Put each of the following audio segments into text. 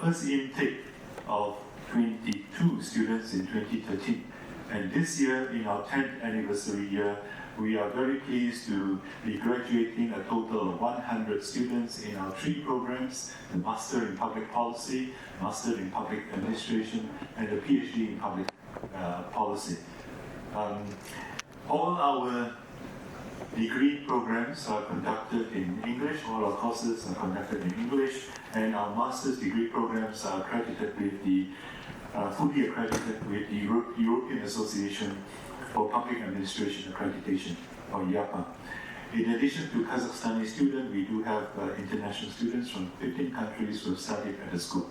first intake of 22 students in 2013. And this year, in our 10th anniversary year, we are very pleased to be graduating a total of 100 students in our 3 programs, the Master in Public Policy, Master in Public Administration, and the PhD in Public Policy. All our degree programs are conducted in English, all our courses are conducted in English, and our master's degree programs are accredited with the, fully accredited with the European Association for Public Administration Accreditation, or IAPA. In addition to Kazakhstani students, we do have international students from 15 countries who have studied at the school.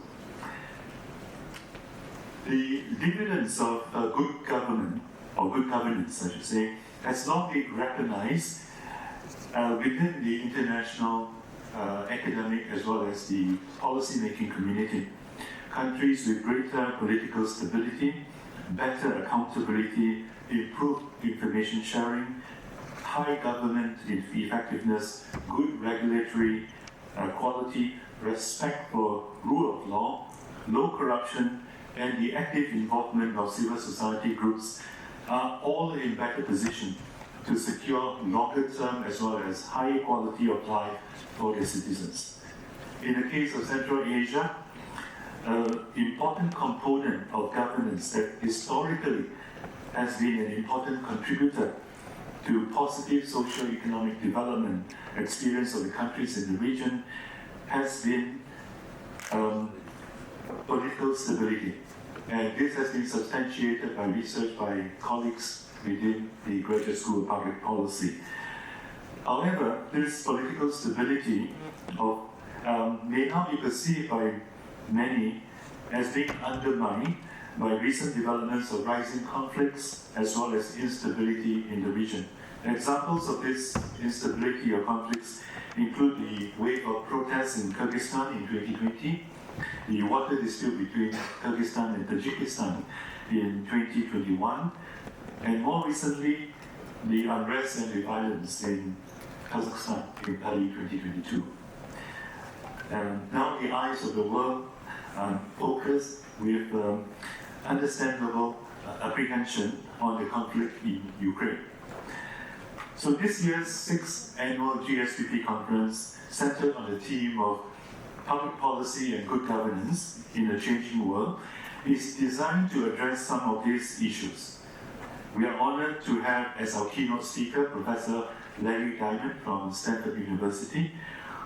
The dividends of good government, or good governance, I should say, has long been recognized within the international academic as well as the policy-making community. Countries with greater political stability, better accountability, improved information sharing, high government effectiveness, good regulatory quality, respect for rule of law, low corruption, and the active involvement of civil society groups are all in better position to secure longer term as well as high quality of life for their citizens. In the case of Central Asia, an important component of governance that historically has been an important contributor to positive socio-economic development experience of the countries in the region has been political stability. And this has been substantiated by research by colleagues within the Graduate School of Public Policy. However, this political stability may now be perceived by many as being undermined by recent developments of rising conflicts as well as instability in the region. Examples of this instability or conflicts include the wave of protests in Kyrgyzstan in 2020, the water dispute between Kyrgyzstan and Tajikistan in 2021, and more recently, the unrest and the violence in Kazakhstan in early 2022. Now the eyes of the world are focused with understandable apprehension on the conflict in Ukraine. So this year's 6th annual GSPP conference centered on the theme of public policy and good governance in a changing world is designed to address some of these issues. We are honored to have as our keynote speaker Professor Larry Diamond from Stanford University,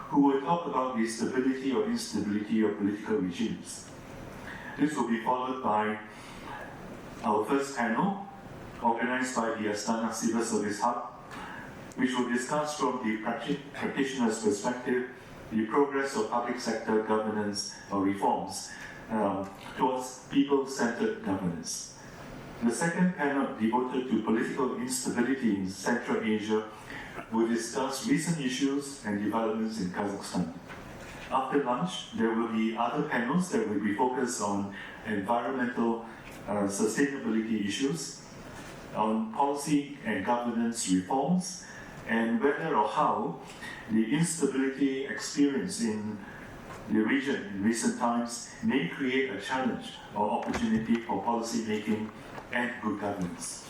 who will talk about the stability or instability of political regimes. This will be followed by our first panel, organized by the Astana Civil Service Hub, which will discuss from the practitioner's perspective the progress of public sector governance or reforms towards people-centered governance. The second panel, devoted to political instability in Central Asia, will discuss recent issues and developments in Kazakhstan. After lunch, there will be other panels that will be focused on environmental sustainability issues, on policy and governance reforms, and whether or how the instability experienced in the region in recent times may create a challenge or opportunity for policy making and good governance.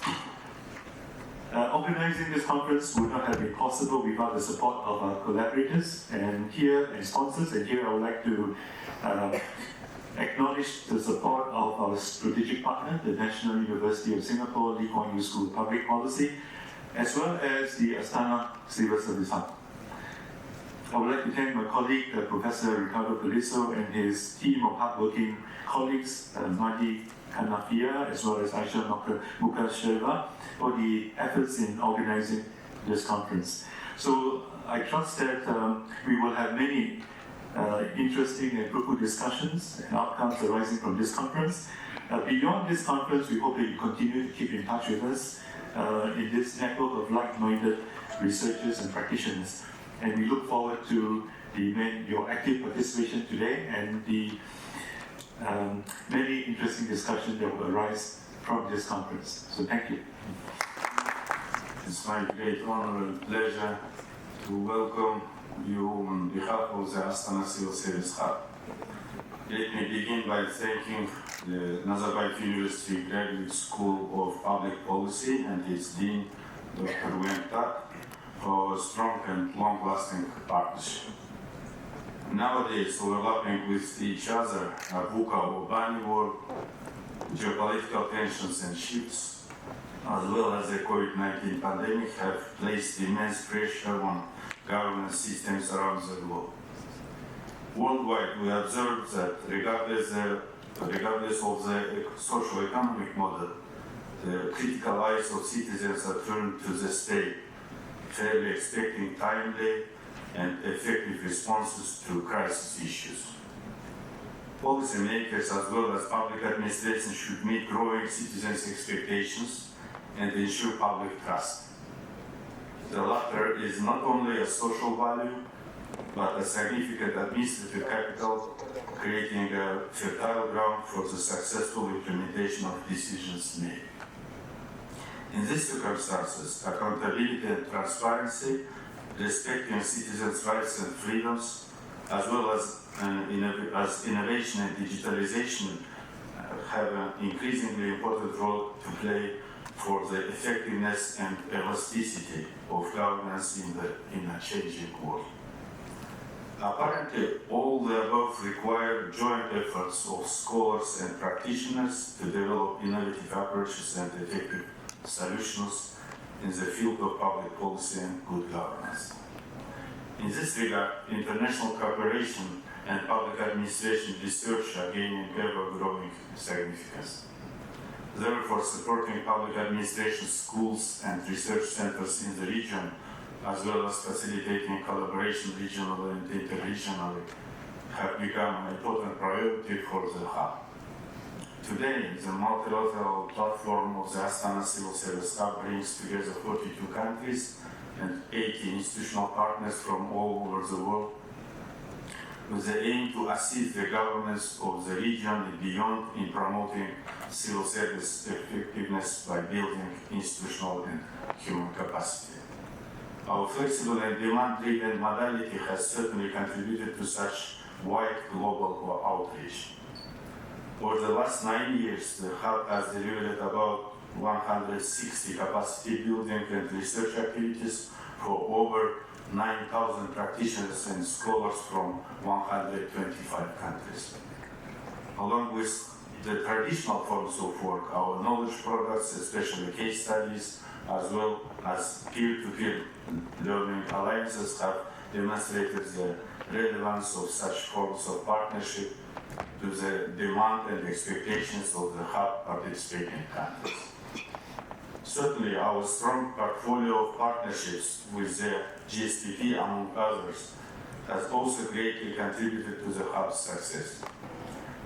Organizing this conference would not have been possible without the support of our collaborators and sponsors, and here I would like to acknowledge the support of our strategic partner, the National University of Singapore Lee Kuan Yew School of Public Policy, as well as the Astana Civil Service Hub. I would like to thank my colleague, Professor Riccardo Pelizzo, and his team of hardworking colleagues, Mahdi Kanafia, as well as Aisha Mukasheva, for the efforts in organizing this conference. So I trust that we will have many interesting and fruitful discussions and outcomes arising from this conference. Beyond this conference, we hope that you continue to keep in touch with us in this network of like-minded researchers and practitioners. And we look forward to your active participation today and the many interesting discussions that will arise from this conference. So thank you. It's my great honor and pleasure to welcome you on behalf of the Astana Civil Service Hub. Let me begin by thanking the Nazarbayev University Graduate School of Public Policy and its Dean, Dr. Kuan, for a strong and long-lasting partnership. Nowadays, overlapping with each other, a VUCA urban war, geopolitical tensions and shifts, as well as the COVID-19 pandemic, have placed immense pressure on governance systems around the globe. Worldwide, we observe that regardless of the socio-economic model, the critical eyes of citizens are turned to the state, fairly expecting timely and effective responses to crisis issues. Policymakers as well as public administration should meet growing citizens' expectations and ensure public trust. The latter is not only a social value, but a significant administrative capital, creating a fertile ground for the successful implementation of decisions made. In these circumstances, accountability and transparency, respecting citizens' rights and freedoms, as well as innovation and digitalization have an increasingly important role to play for the effectiveness and elasticity of governance in a changing world. Apparently, all the above require joint efforts of scholars and practitioners to develop innovative approaches and effective solutions in the field of public policy and good governance. In this regard, international cooperation and public administration research are gaining ever-growing significance. Therefore, supporting public administration schools and research centers in the region, as well as facilitating collaboration regionally and interregionally, have become an important priority for the Hub. Today, the multilateral platform of the Astana Civil Service Hub brings together 42 countries and 80 institutional partners from all over the world, with the aim to assist the governments of the region and beyond in promoting civil service effectiveness by building institutional and human capacity. Our flexible and demand-driven modality has certainly contributed to such wide global outreach. Over the last 9 years, the Hub has delivered about 160 capacity building and research activities for over 9,000 practitioners and scholars from 125 countries. Along with the traditional forms of work, our knowledge products, especially case studies, as well as peer-to-peer learning alliances, have demonstrated the relevance of such forms of partnership to the demand and expectations of the Hub participating countries. Certainly, our strong portfolio of partnerships with the GSPP, among others, has also greatly contributed to the Hub's success.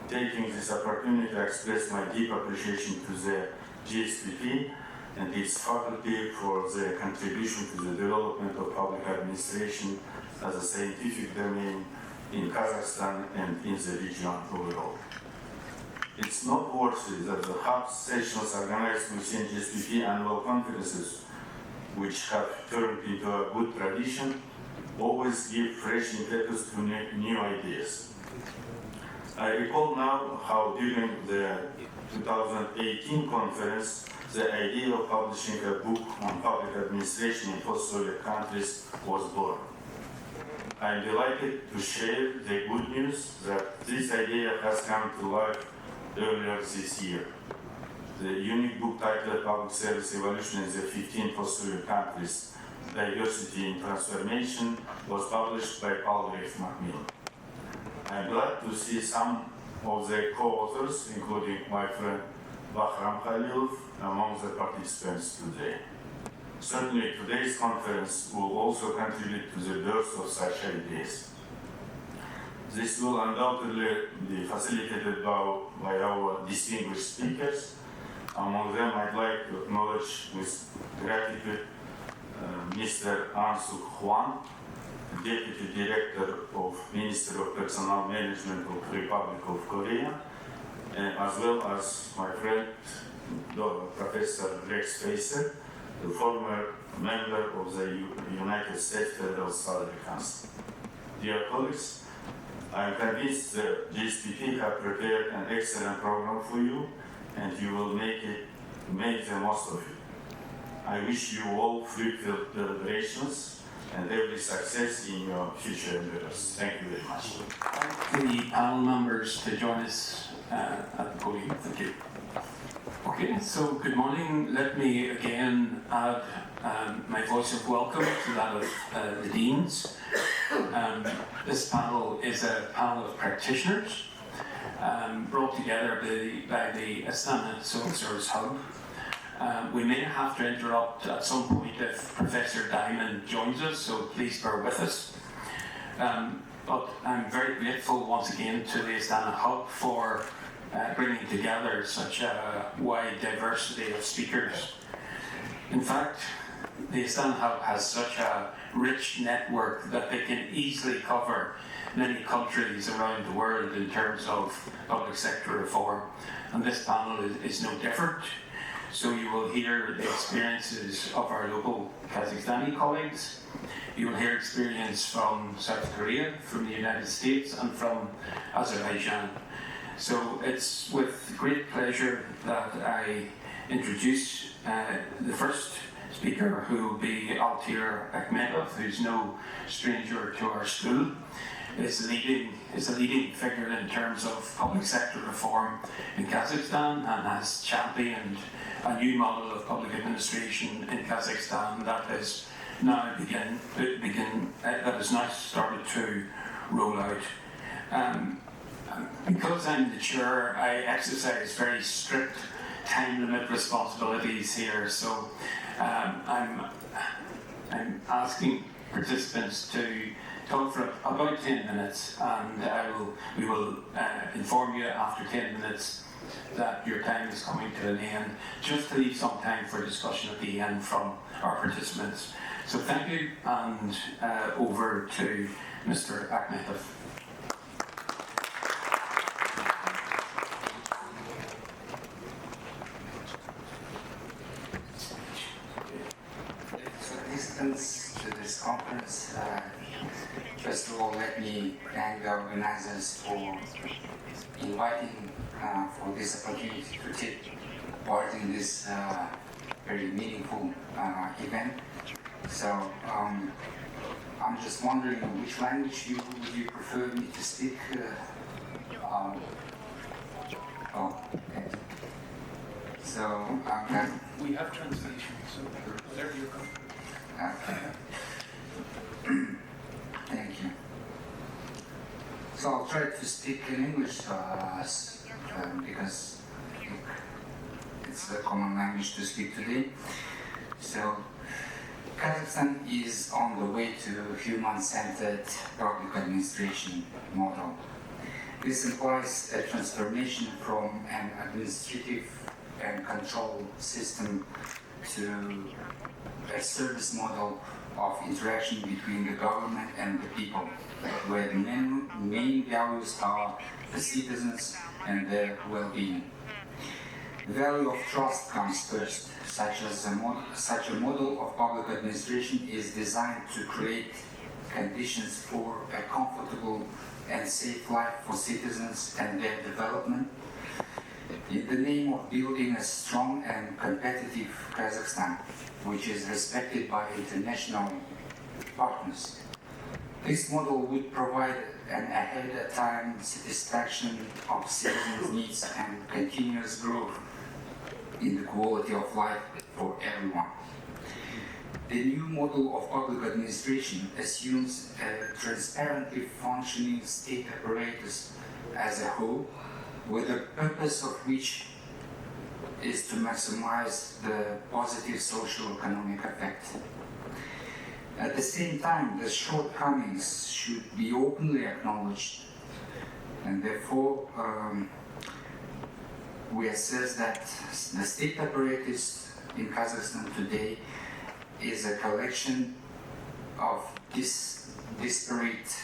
Taking this opportunity to express my deep appreciation to the GSPP and its faculty for their contribution to the development of public administration as a scientific domain in Kazakhstan and in the region overall. It's noteworthy that the Hub sessions organized within GSPP annual conferences, which have turned into a good tradition, always give fresh impetus to new ideas. I recall now how during the 2018 conference, the idea of publishing a book on public administration in post-Soviet countries was born. I am delighted to share the good news that this idea has come to life earlier this year. The unique book titled Public Service Evolution in the 15 Post-Soviet Countries, Diversity in Transformation, was published by Palgrave Macmillan. I am glad to see some of the co-authors, including my friend Bahram Khalilov, among the participants today. Certainly, today's conference will also contribute to the birth of such ideas. This will undoubtedly be facilitated by our distinguished speakers. Among them, I'd like to acknowledge with gratitude Mr. Ansuk Kuan, Deputy Director of Ministry of Personnel Management of the Republic of Korea, as well as my friend Professor Rex Facer, the former member of the United States Federal Salary Council. Dear colleagues, I'm convinced the GSPP have prepared an excellent program for you, and you will make the most of it. I wish you all fruitful deliberations and every success in your future endeavors. Thank you very much. The panel members to join us at the podium. Thank you. Okay, so good morning. Let me again add my voice of welcome to that of the Deans. This panel is a panel of practitioners brought together by the Astana Civil Service Hub. We may have to interrupt at some point if Professor Diamond joins us, so please bear with us. But I'm very grateful once again to the Astana Hub for bringing together such a wide diversity of speakers. In fact, the Astana Hub has such a rich network that they can easily cover many countries around the world in terms of public sector reform. And this panel is no different. So you will hear the experiences of our local Kazakhstani colleagues. You will hear experience from South Korea, from the United States, and from Azerbaijan. So it's with great pleasure that I introduce the first speaker, who will be Altir Akhmetov, who's no stranger to our school. Is a leading figure in terms of public sector reform in Kazakhstan and has championed a new model of public administration in Kazakhstan that has now started to roll out. Because I'm the chair, I exercise very strict time limit responsibilities here, so I'm asking participants to talk for about 10 minutes, and we will inform you after 10 minutes that your time is coming to an end, just to leave some time for discussion at the end from our participants. So thank you, and over to Mr. Akhmetov. To this conference. First of all, let me thank the organizers for inviting for this opportunity to take part in this very meaningful event. So I'm just wondering which language would you prefer me to speak? Okay. So we have translation, so whatever you're comfortable. Okay. Thank you. So I'll try to speak in English because it's the common language to speak today. So Kazakhstan is on the way to human-centered public administration model. This implies a transformation from an administrative and control system to a service model of interaction between the government and the people, where the main values are the citizens and their well-being. The value of trust comes first. Such a model of public administration is designed to create conditions for a comfortable and safe life for citizens and their development, in the name of building a strong and competitive Kazakhstan, which is respected by international partners. This model would provide an ahead-of-time satisfaction of citizens' needs and continuous growth in the quality of life for everyone. The new model of public administration assumes a transparently functioning state apparatus as a whole, with the purpose of which is to maximize the positive socio-economic effect. At the same time, the shortcomings should be openly acknowledged, and therefore we assess that the state apparatus in Kazakhstan today is a collection of disparate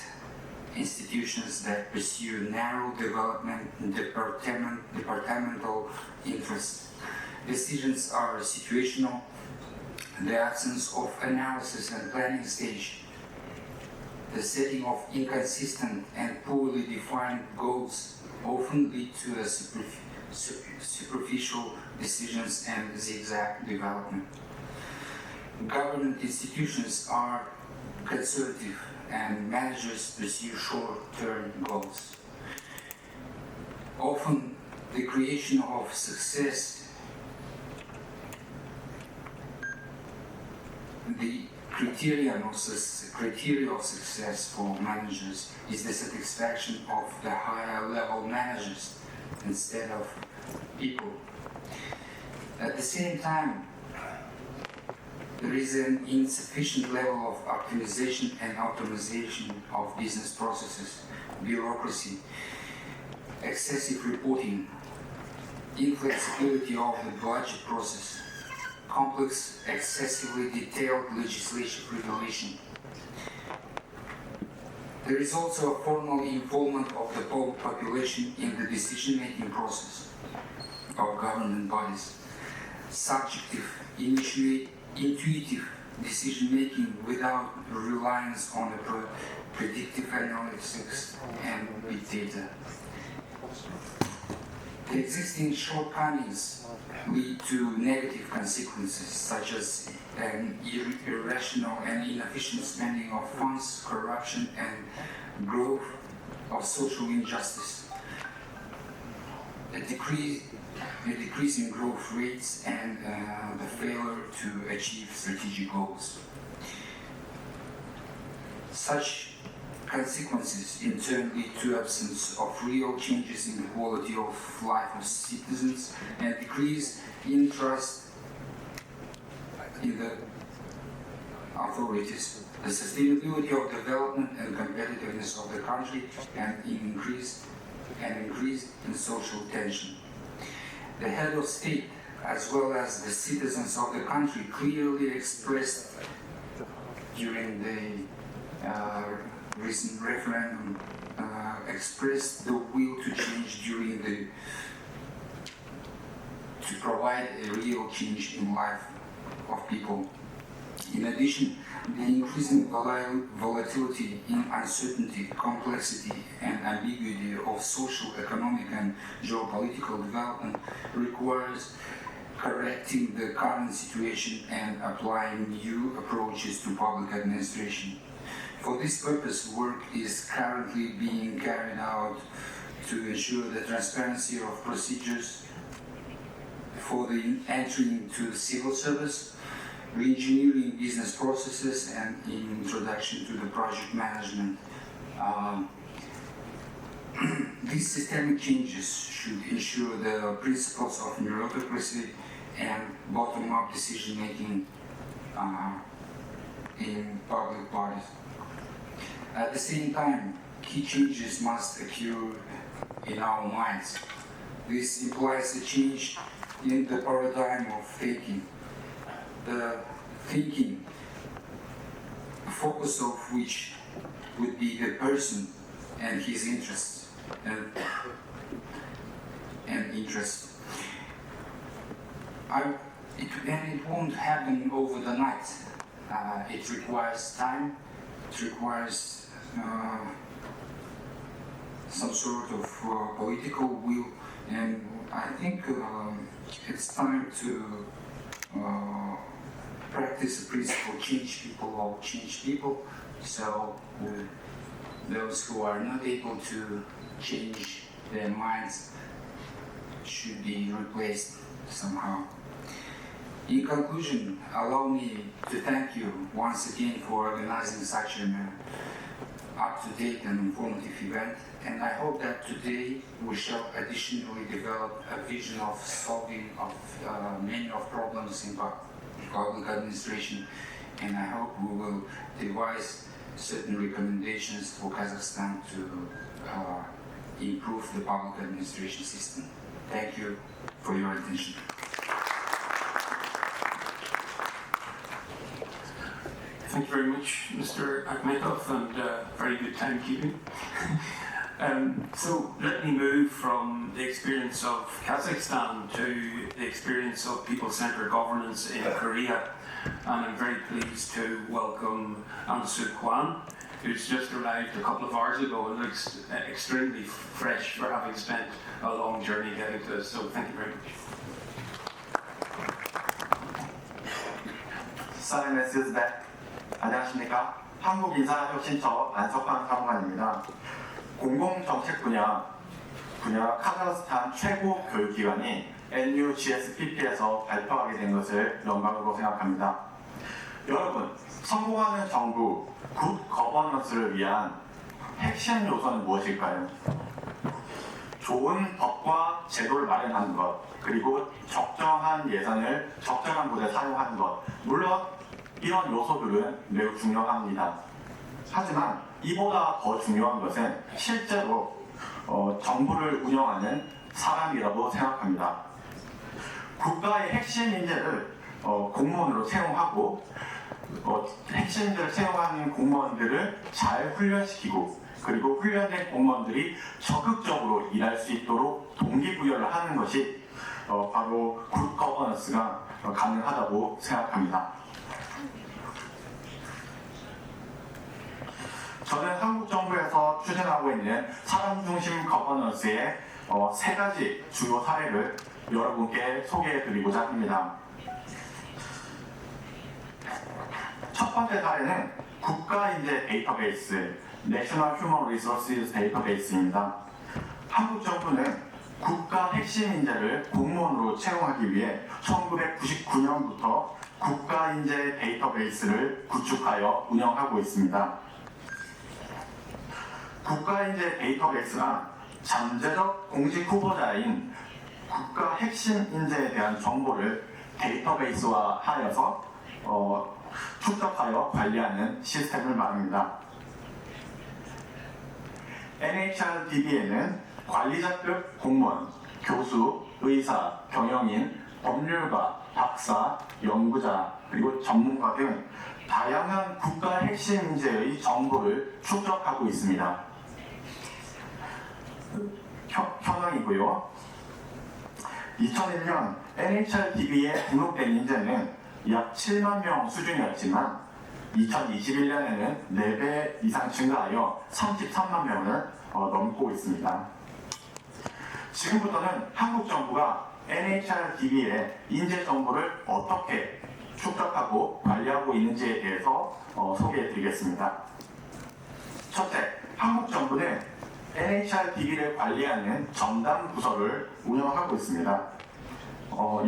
institutions that pursue narrow development and departmental interests. Decisions are situational. The absence of analysis and planning stage the setting of inconsistent and poorly defined goals often lead to a superficial decisions and zigzag development. Government institutions are conservative and managers pursue short-term goals. Often the creation of success, the criteria of success for managers is the satisfaction of the higher level managers instead of people. At the same time, there is an insufficient level of optimization and optimization of business processes, bureaucracy, excessive reporting, inflexibility of the budget process, complex, excessively detailed legislative regulation. There is also a formal involvement of the population in the decision-making process of government bodies, subjective, intuitive decision-making without reliance on the predictive analytics and big data. The existing shortcomings lead to negative consequences such as an irrational and inefficient spending of funds, corruption, and growth of social injustice, a decrease in growth rates, and the failure to achieve strategic goals. Such consequences in turn lead to absence of real changes in the quality of life of citizens and decrease in trust in the authorities, the sustainability of development and competitiveness of the country, and increase in social tension. The head of state, as well as the citizens of the country, clearly expressed during the recent referendum, expressed the will to change to provide a real change in life of people. In addition, the increasing volatility in uncertainty, complexity, and ambiguity of social, economic, and geopolitical development requires correcting the current situation and applying new approaches to public administration. For this purpose, work is currently being carried out to ensure the transparency of procedures for the entry into the civil service, re-engineering business processes, and introduction to the project management. These systemic changes should ensure the principles of meritocracy and bottom-up decision-making in public bodies. At the same time, key changes must occur in our minds. This implies a change in the paradigm of thinking. The thinking, the focus of which would be the person and his interests and interests. It won't happen over the night. It requires time. It requires some sort of political will, and I think it's time to practice the principle change people. So those who are not able to change their minds should be replaced somehow. In conclusion, allow me to thank you once again for organizing such an up-to-date and informative event, and I hope that today we shall additionally develop a vision of solving of many of problems in public administration, and I hope we will devise certain recommendations for Kazakhstan to improve the public administration system. Thank you for your attention. Thank you very much, Mr. Akhmetov, and very good timekeeping. So let me move from the experience of Kazakhstan to the experience of people-centered governance in Korea. And I'm very pleased to welcome Kuan. who's just arrived a couple of hours ago and looks extremely fresh for having spent a long journey getting to us. So thank you very much. Silence is back. 안녕하십니까? 한국인사혁신처 안석환 사무관입니다. 공공정책 분야 카자흐스탄 최고 교육기관인 NU GSPP에서 발표하게 된 것을 영광으로 생각합니다. 여러분, 성공하는 정부, 굿 거버넌스를 위한 핵심 요소는 무엇일까요? 좋은 법과 제도를 마련하는 것, 그리고 적정한 예산을 적정한 곳에 사용하는 것. 물론 이런 요소들은 매우 중요합니다. 하지만 이보다 더 중요한 것은 실제로 정부를 운영하는 사람이라고 생각합니다. 국가의 핵심 인재를 공무원으로 채용하고 핵심 인재를 채용하는 공무원들을 잘 훈련시키고 그리고 훈련된 공무원들이 적극적으로 일할 수 있도록 동기부여를 하는 것이 바로 굿 거버넌스가 가능하다고 생각합니다. 저는 한국 정부에서 추진하고 있는 사람 중심 거버넌스의 3가지 주요 사례를 여러분께 소개해드리고자 합니다. 첫 번째 사례는 국가인재 데이터베이스, National Human Resources Database입니다. 한국 정부는 국가 핵심 인재를 공무원으로 채용하기 위해 1999년부터 국가인재 데이터베이스를 구축하여 운영하고 있습니다. 국가인재 데이터베이스가 잠재적 공직 후보자인 국가 핵심 인재에 대한 정보를 데이터베이스화 하여서 축적하여 관리하는 시스템을 말합니다. NHRDB에는 관리자급 공무원, 교수, 의사, 경영인, 법률가, 박사, 연구자, 그리고 전문가 등 다양한 국가 핵심 인재의 정보를 축적하고 있습니다. 현황이고요. 2001년 NHRDB에 등록된 인재는 약 7만 명 수준이었지만 2021년에는 4배 이상 증가하여 33만 명을 넘고 있습니다. 지금부터는 한국 정부가 NHRDB의 인재 정보를 어떻게 축적하고 관리하고 있는지에 대해서 소개해드리겠습니다. 첫째, 한국 정부는 NHRDB를 관리하는 전담 부서를 운영하고 있습니다.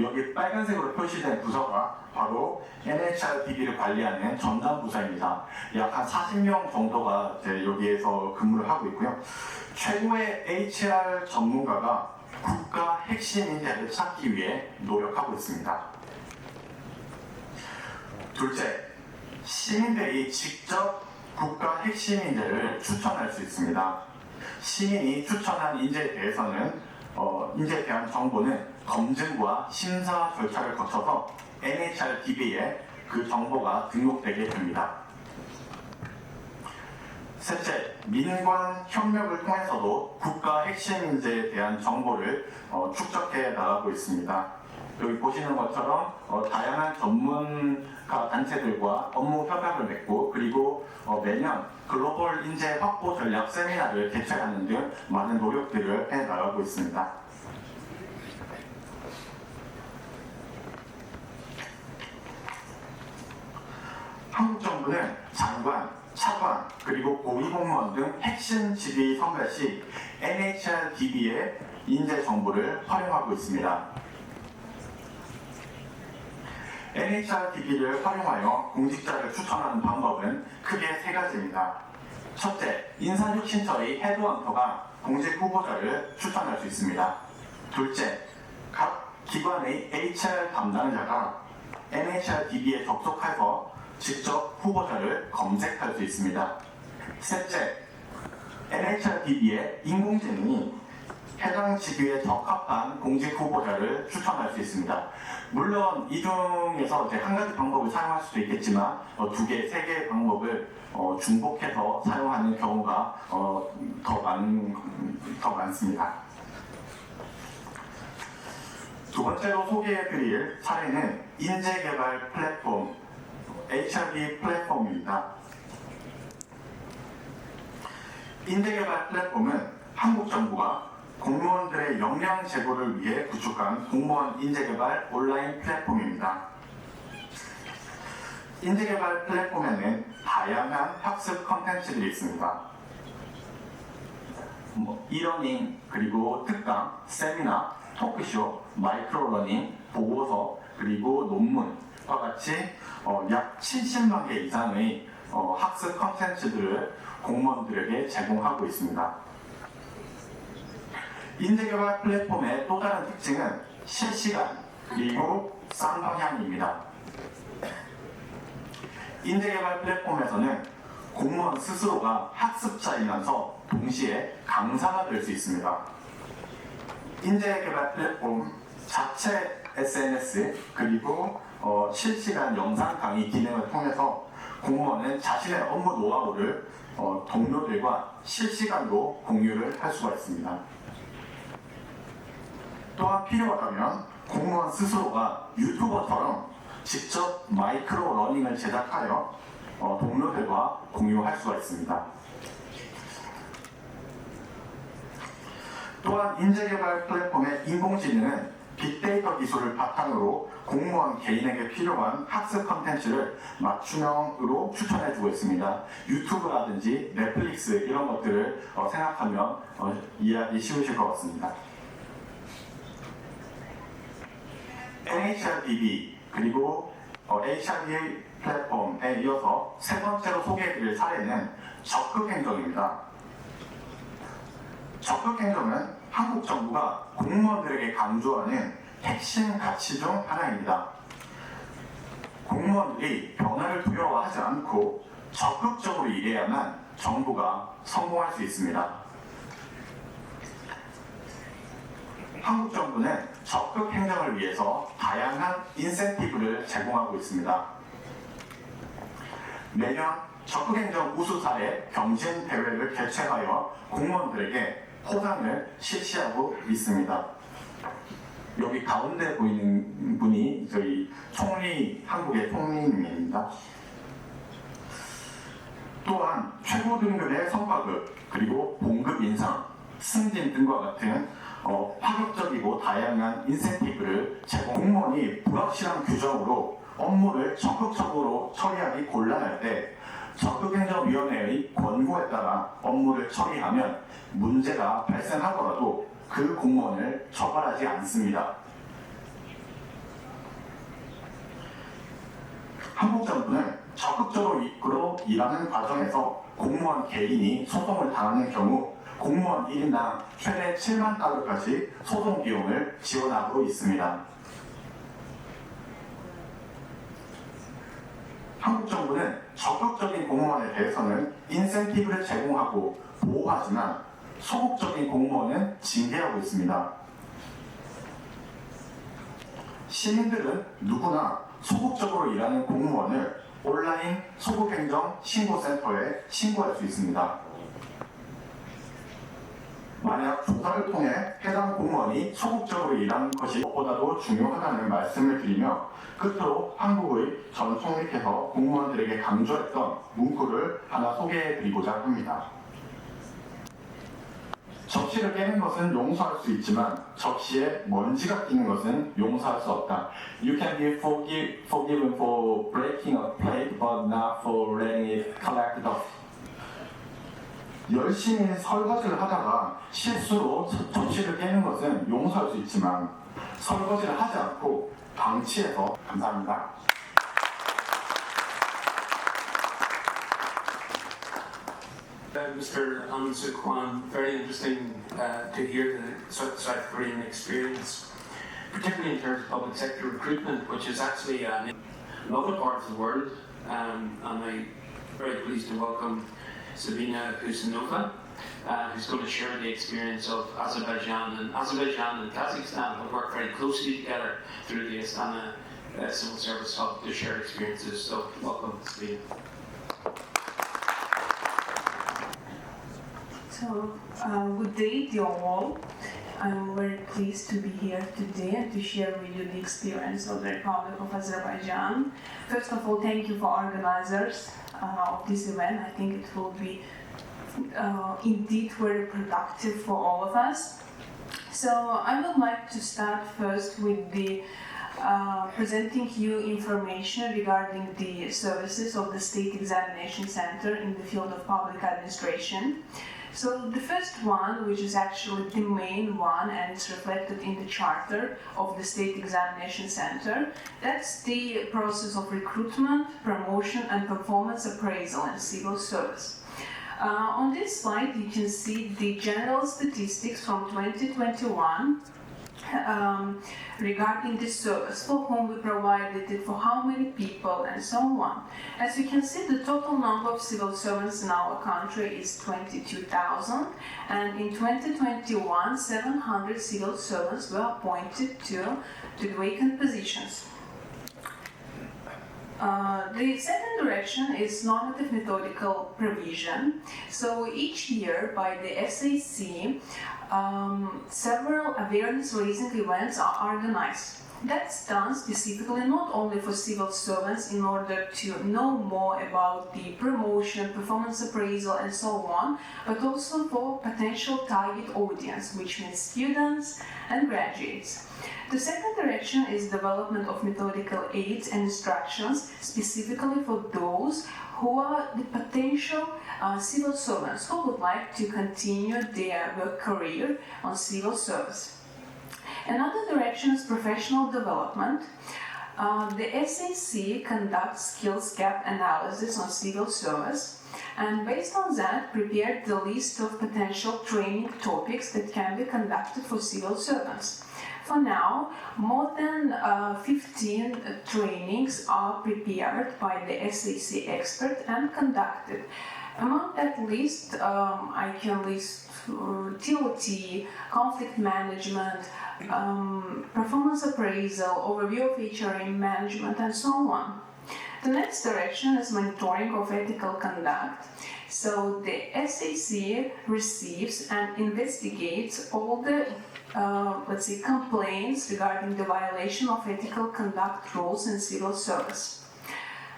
여기 빨간색으로 표시된 부서가 바로 NHRDB를 관리하는 전담 부서입니다. 약 한 40명 정도가 여기에서 근무를 하고 있고요. 최고의 HR 전문가가 국가 핵심 인재를 찾기 위해 노력하고 있습니다. 둘째, 시민들이 직접 국가 핵심 인재를 추천할 수 있습니다. 시민이 추천한 인재에 대해서는 인재에 대한 정보는 검증과 심사 절차를 거쳐서 NHRDB에 그 정보가 등록되게 됩니다. 셋째, 민관 협력을 통해서도 국가 핵심 인재에 대한 정보를 축적해 나가고 있습니다. 여기 보시는 것처럼 다양한 전문가 단체들과 업무 협약을 맺고 그리고 매년 글로벌 인재 확보 전략 세미나를 개최하는 등 많은 노력들을 해 나가고 있습니다. 한국 정부는 장관, 차관, 그리고 고위공무원 등 핵심 직위 선발 시 NHRDB의 인재 정보를 활용하고 있습니다. NHRDB를 활용하여 공직자를 추천하는 방법은 크게 3가지입니다. 첫째, 인사혁신처의 헤드헌터가 공직 후보자를 추천할 수 있습니다. 둘째, 각 기관의 HR 담당자가 NHRDB에 접속해서 직접 후보자를 검색할 수 있습니다. 셋째, NHRDB의 인공지능이 해당 직위에 적합한 공직 후보자를 추천할 수 있습니다. 물론 이 중에서 한 가지 방법을 사용할 수도 있겠지만 2개, 3개의 방법을 중복해서 사용하는 경우가 더 많습니다. 두 번째로 소개해드릴 사례는 인재개발 플랫폼 HRD 플랫폼입니다. 인재개발 플랫폼은 한국 정부가 공무원들의 역량 제고를 위해 구축한 공무원 인재개발 온라인 플랫폼입니다. 인재개발 플랫폼에는 다양한 학습 컨텐츠들이 있습니다. 이러닝, 그리고 특강, 세미나, 토크쇼, 마이크로러닝, 보고서, 그리고 논문과 같이 약 70만 개 이상의 학습 컨텐츠들을 공무원들에게 제공하고 있습니다. 인재개발 플랫폼의 또 다른 특징은 실시간 그리고 쌍방향입니다. 인재개발 플랫폼에서는 공무원 스스로가 학습자이면서 동시에 강사가 될 수 있습니다. 인재개발 플랫폼 자체 SNS 그리고 실시간 영상 강의 기능을 통해서 공무원은 자신의 업무 노하우를 동료들과 실시간으로 공유를 할 수가 있습니다. 또한 필요하다면 공무원 스스로가 유튜버처럼 직접 마이크로 러닝을 제작하여 동료들과 공유할 수가 있습니다. 또한 인재개발 플랫폼의 인공지능은 빅데이터 기술을 바탕으로 공무원 개인에게 필요한 학습 컨텐츠를 맞춤형으로 추천해주고 있습니다. 유튜브라든지 넷플릭스 이런 것들을 생각하면 이해하기 쉬우실 것 같습니다. NHRDB 그리고 HRD 플랫폼에 이어서 세 번째로 소개해드릴 사례는 적극행정입니다. 적극행정은 한국 정부가 공무원들에게 강조하는 핵심 가치 중 하나입니다. 공무원들이 변화를 두려워하지 않고 적극적으로 일해야만 정부가 성공할 수 있습니다. 한국 정부는 적극 행정을 위해서 다양한 인센티브를 제공하고 있습니다. 매년 적극 행정 우수 사례 경진 대회를 개최하여 공무원들에게 포상을 실시하고 있습니다. 여기 가운데 보이는 분이 저희 총리, 한국의 총리님입니다. 또한 최고 등급의 성과급, 그리고 봉급 인상, 승진 등과 같은 파격적이고 다양한 인센티브를 제공. 공무원이 불확실한 규정으로 업무를 적극적으로 처리하기 곤란할 때 적극행정위원회의 권고에 따라 업무를 처리하면 문제가 발생하더라도 그 공무원을 처벌하지 않습니다. 한국 정부는 적극적으로 일하는 과정에서 공무원 개인이 소송을 당하는 경우 공무원 1인당 최대 7만 달러까지 소송 비용을 지원하고 있습니다. 한국 정부는 적극적인 공무원에 대해서는 인센티브를 제공하고 보호하지만 소극적인 공무원은 징계하고 있습니다. 시민들은 누구나 소극적으로 일하는 공무원을 온라인 소극행정 신고센터에 신고할 수 있습니다. 만약 조사를 통해 해당 공무원이 소극적으로 일하는 것이 무엇보다도 중요하다는 말씀을 드리며 끝으로 한국의 전 총리께서 공무원들에게 강조했던 문구를 하나 소개해드리고자 합니다. 접시를 깨는 것은 용서할 수 있지만 접시에 먼지가 끼는 것은 용서할 수 없다. You can be forgiven for breaking a plate, but not for letting it collect dust. 열심히 설거지를 하다가 실수로 접시를 깨는 것은 용서할 수 있지만 설거지를 하지 않고 방치해서. 감사합니다. Mr. Kuan, very interesting to hear the South Korean experience, particularly in terms of public sector recruitment, which is actually in other parts of the world. And I'm very pleased to welcome Sabina Kusanova, who's going to share the experience of Azerbaijan. And Azerbaijan and Kazakhstan have worked very closely together through the Astana Civil Service Hub to share experiences. So welcome, Sabina. So, good day to you all. I'm very pleased to be here today and to share with you the experience of the Republic of Azerbaijan. First of all, thank you for organizers of this event. I think it will be indeed very productive for all of us. So I would like to start first with the presenting you information regarding the services of the State Examination Center in the field of public administration. So the first one, which is actually the main one, and it's reflected in the charter of the State Examination Center, that's the process of recruitment, promotion, and performance appraisal in civil service. On this slide, you can see the general statistics from 2021 regarding this service, for whom we provided it, for how many people, and so on. As you can see, the total number of civil servants in our country is 22,000, and in 2021, 700 civil servants were appointed to the vacant positions. The second direction is normative methodical provision. So each year by the SAC, several awareness-raising events are organized. That's done specifically not only for civil servants in order to know more about the promotion, performance appraisal, and so on, but also for potential target audience, which means students and graduates. The second direction is development of methodical aids and instructions specifically for those who are the potential civil servants who would like to continue their work career on civil service. Another direction is professional development. The SAC conducts skills gap analysis on civil service, and based on that prepared the list of potential training topics that can be conducted for civil servants. For now, more than 15 trainings are prepared by the SAC expert and conducted. Among that list, I can list TOT, conflict management, performance appraisal, overview of HRM management, and so on. The next direction is monitoring of ethical conduct. So the SAC receives and investigates all the complaints regarding the violation of ethical conduct rules in civil service.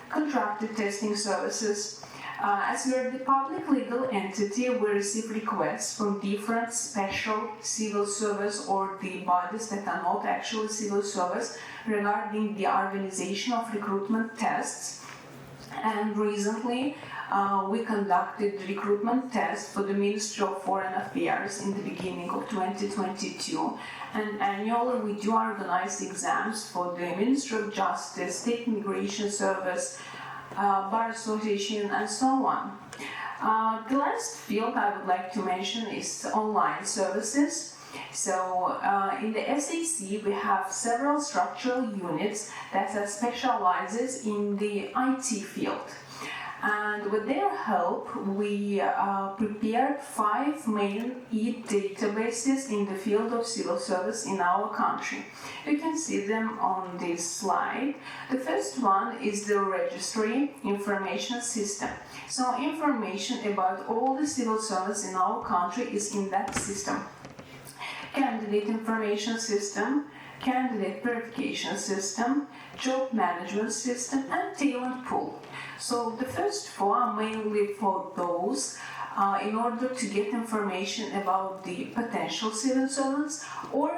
Contracted testing services. As we are the public legal entity, we receive requests from different special civil service or the bodies that are not actually civil service regarding the organization of recruitment tests. And recently, we conducted the recruitment test for the Ministry of Foreign Affairs in the beginning of 2022. And annually, we do organize exams for the Ministry of Justice, State Immigration Service, Bar Association, and so on. The last field I would like to mention is online services. So in the SAC we have several structural units that specializes in the IT field. And with their help, we prepared 5 main e-databases in the field of civil service in our country. You can see them on this slide. The first one is the registry information system. So information about all the civil service in our country is in that system. Candidate information system, candidate verification system, job management system, and talent pool. So the first 4 are mainly for those in order to get information about the potential civil servants or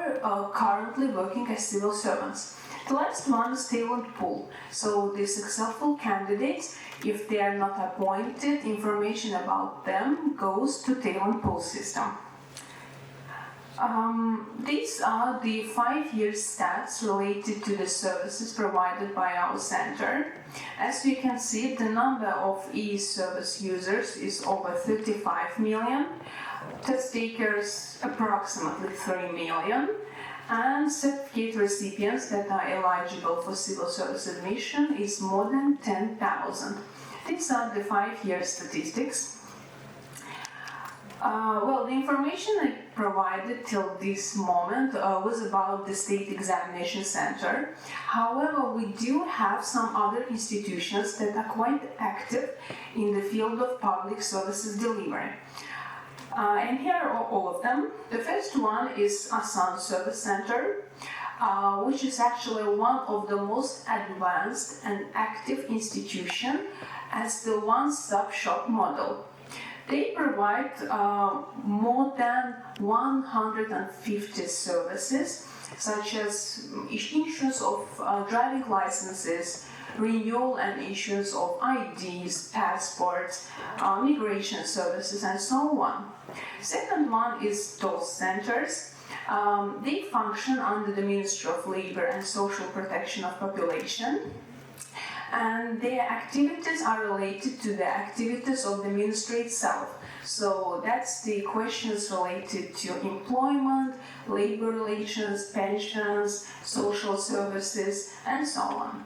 currently working as civil servants. The last one is talent pool. So the successful candidates, if they are not appointed, information about them goes to talent pool system. These are the 5-year stats related to the services provided by our center. As you can see, the number of e-service users is over 35 million, test takers approximately 3 million, and certificate recipients that are eligible for civil service admission is more than 10,000. These are the 5-year statistics. The information I provided till this moment was about the State Examination Center. However, we do have some other institutions that are quite active in the field of public services delivery. And here are all of them. The first one is Astana Service Center, which is actually one of the most advanced and active institution as the one-stop shop model. They provide more than 150 services, such as issuance of driving licenses, renewal and issuance of IDs, passports, migration services, and so on. Second one is those centers. They function under the Ministry of Labor and Social Protection of Population, and their activities are related to the activities of the ministry itself. So that's the questions related to employment, labor relations, pensions, social services, and so on.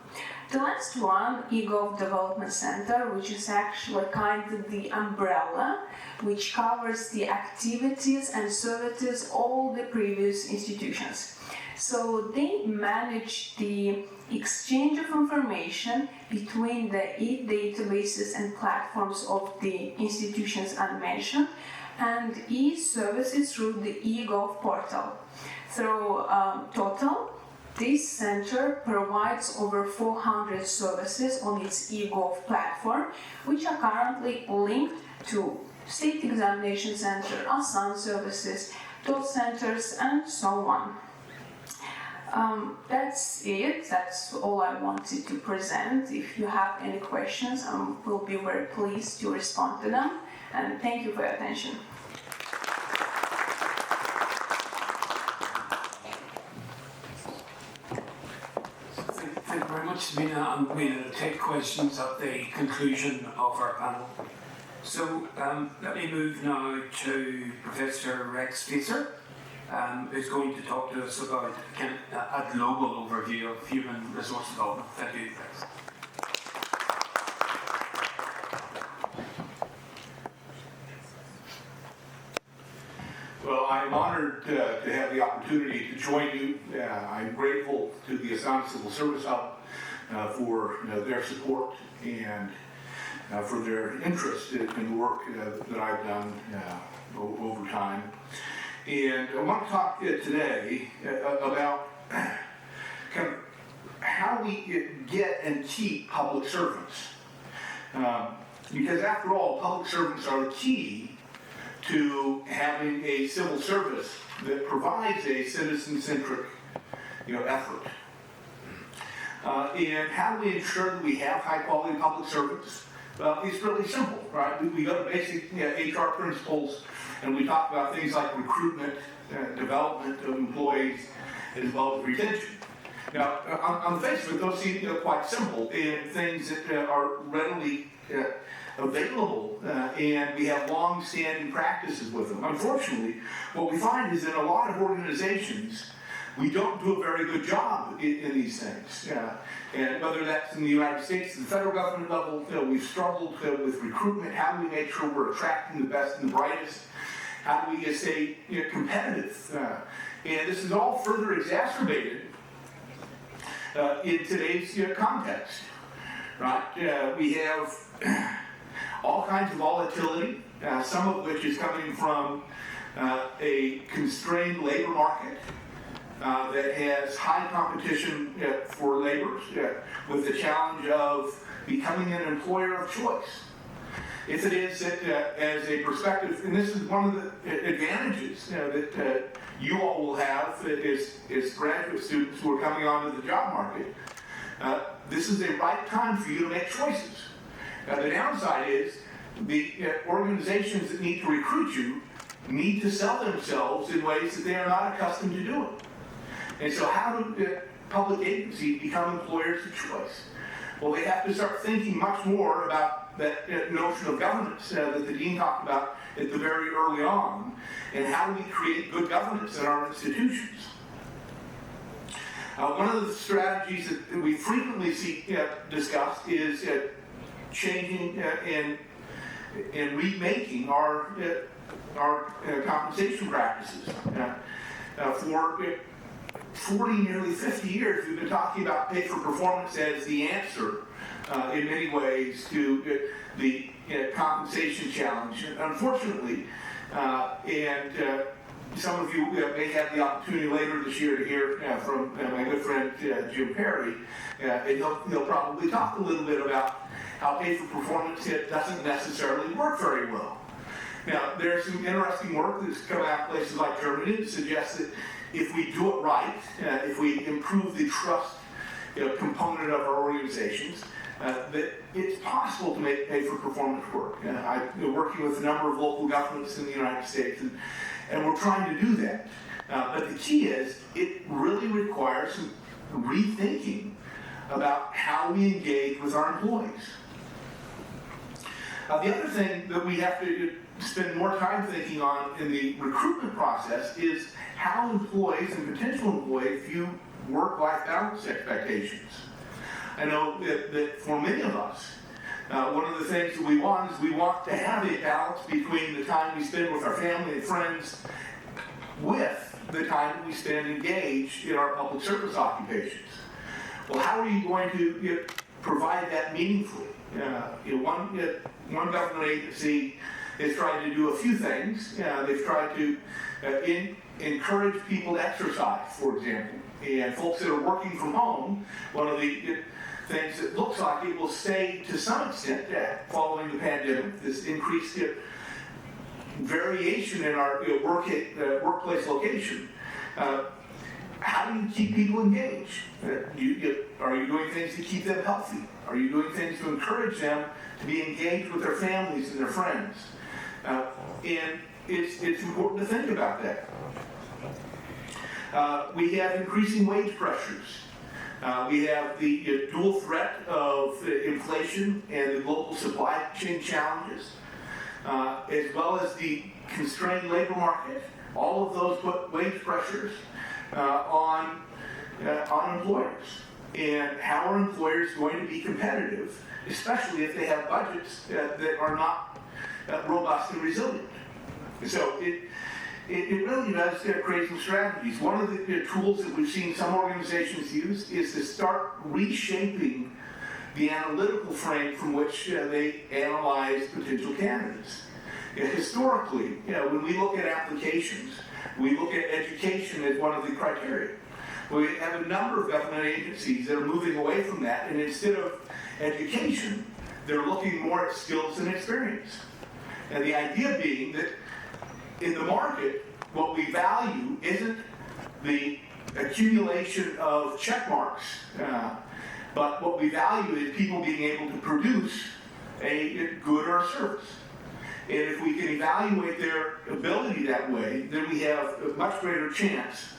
The last one, eGov Development Center, which is actually kind of the umbrella which covers the activities and services of all the previous institutions. So they manage the exchange of information between the e-databases and platforms of the institutions unmentioned and e-services through the eGov portal. Through total, this center provides over 400 services on its eGov platform, which are currently linked to State Examination Center, Astana services, those centers, and so on. That's it. That's all I wanted to present. If you have any questions, we'll be very pleased to respond to them. And thank you for your attention. Thank you very much, Sabina. And we'll take questions at the conclusion of our panel. So let me move now to Professor Rex Facer, who's going to talk to us about a global overview of human resource development. Thank you, Rex. Well, I'm honored to have the opportunity to join you. I'm grateful to the Astana Civil Service Hub for their support and for their interest in the work that I've done over time. And I want to talk today about kind of how we get and keep public servants. Because after all, public servants are the key to having a civil service that provides a citizen-centric effort. And how do we ensure that we have high-quality public servants? Well, it's really simple, right? We go to basic HR principles, and we talk about things like recruitment, development of employees, as well as retention. Now, on the face of it, those seem quite simple and things that are readily available, and we have long-standing practices with them. Unfortunately, what we find is that a lot of organizations, we don't do a very good job in these things. And whether that's in the United States, the federal government level, we've struggled with recruitment. How do we make sure we're attracting the best and the brightest? How do we stay competitive? And this is all further exacerbated in today's context, right? We have all kinds of volatility, some of which is coming from a constrained labor market that has high competition for labor, with the challenge of becoming an employer of choice. If it is that as a perspective, and this is one of the advantages that you all will have as graduate students who are coming onto the job market, this is a right time for you to make choices. The downside is the organizations that need to recruit you need to sell themselves in ways that they are not accustomed to doing. And so how do public agencies become employers of choice? Well, they have to start thinking much more about that notion of governance that the Dean talked about at the very early on, and how do we create good governance in our institutions. One of the strategies that we frequently see discussed is changing and remaking our compensation practices. For 40, nearly 50 years, we've been talking about pay for performance as the answer in many ways to the compensation challenge. And unfortunately, some of you may have the opportunity later this year to hear from my good friend Jim Perry, and he'll probably talk a little bit about how pay for performance doesn't necessarily work very well. Now, there's some interesting work that's come out of places like Germany that suggests that if we do it right, if we improve the trust component of our organizations, that it's possible to make pay-for-performance work. I've been working with a number of local governments in the United States, and we're trying to do that. But the key is, it really requires some rethinking about how we engage with our employees. The other thing that we have to spend more time thinking on in the recruitment process is how employees and potential employees view work-life balance expectations. I know that for many of us, one of the things that we want is we want to have a balance between the time we spend with our family and friends with the time that we spend engaged in our public service occupations. Well, how are you going to provide that meaningfully? One government agency has tried to do a few things. They've tried to encourage people to exercise, for example. And folks that are working from home, one of the things that looks like it will stay to some extent following the pandemic, this increased variation in our workplace location. How do you keep people engaged? Are you doing things to keep them healthy? Are you doing things to encourage them to be engaged with their families and their friends? And it's important to think about that. We have increasing wage pressures. We have the dual threat of inflation and the global supply chain challenges, as well as the constrained labor market. All of those put wage pressures on employers. And how are employers going to be competitive, especially if they have budgets that are not robust and resilient? So it really does create some strategies. One of the tools that we've seen some organizations use is to start reshaping the analytical frame from which they analyze potential candidates. Historically, when we look at applications, we look at education as one of the criteria. We have a number of government agencies that are moving away from that, and instead of education, they're looking more at skills and experience. And the idea being that in the market, what we value isn't the accumulation of check marks, but what we value is people being able to produce a good or a service. And if we can evaluate their ability that way, then we have a much greater chance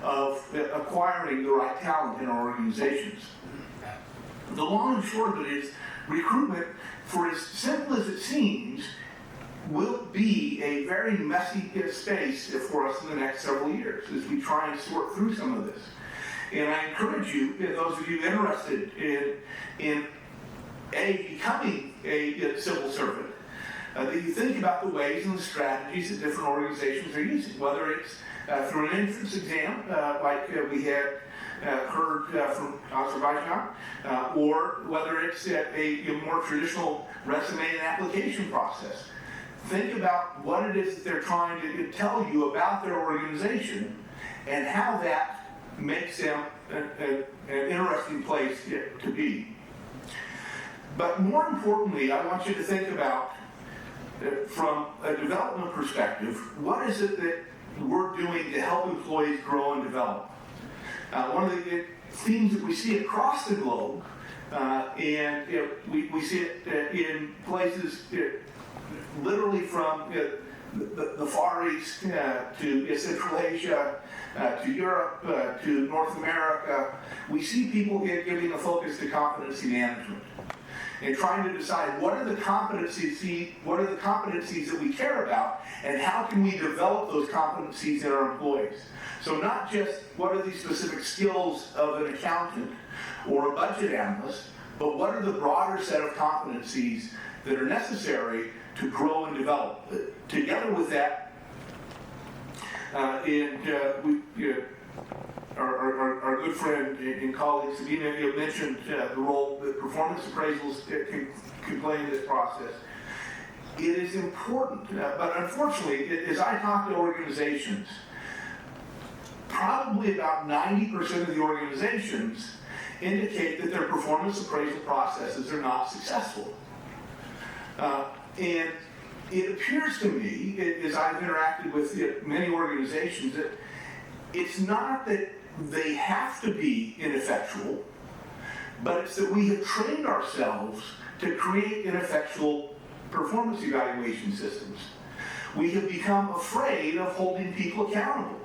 of acquiring the right talent in our organizations. The long and short of it is, recruitment, for as simple as it seems, will be a very messy space for us in the next several years as we try and sort through some of this. And I encourage you, those of you interested in becoming a civil servant, that you think about the ways and the strategies that different organizations are using, whether it's through an entrance exam, like we had heard from Azerbaijan, or whether it's a more traditional resume and application process. Think about what it is that they're trying to tell you about their organization and how that makes them an interesting place to be. But more importantly, I want you to think about, from a development perspective, what is it that we're doing to help employees grow and develop? One of the themes that we see across the globe, and we see it in places literally from the Far East to Central Asia, to Europe, to North America, we see people giving a focus to competency management and trying to decide what are the competencies that we care about, and how can we develop those competencies in our employees. So not just what are the specific skills of an accountant or a budget analyst, but what are the broader set of competencies that are necessary to grow and develop. Together with that, our good friend and colleague Sabina mentioned the role that performance appraisals can play in this process. It is important, but unfortunately, as I talk to organizations, probably about 90% of the organizations indicate that their performance appraisal processes are not successful. And it appears to me, as I've interacted with many organizations, that it's not that they have to be ineffectual, but it's that we have trained ourselves to create ineffectual performance evaluation systems. We have become afraid of holding people accountable.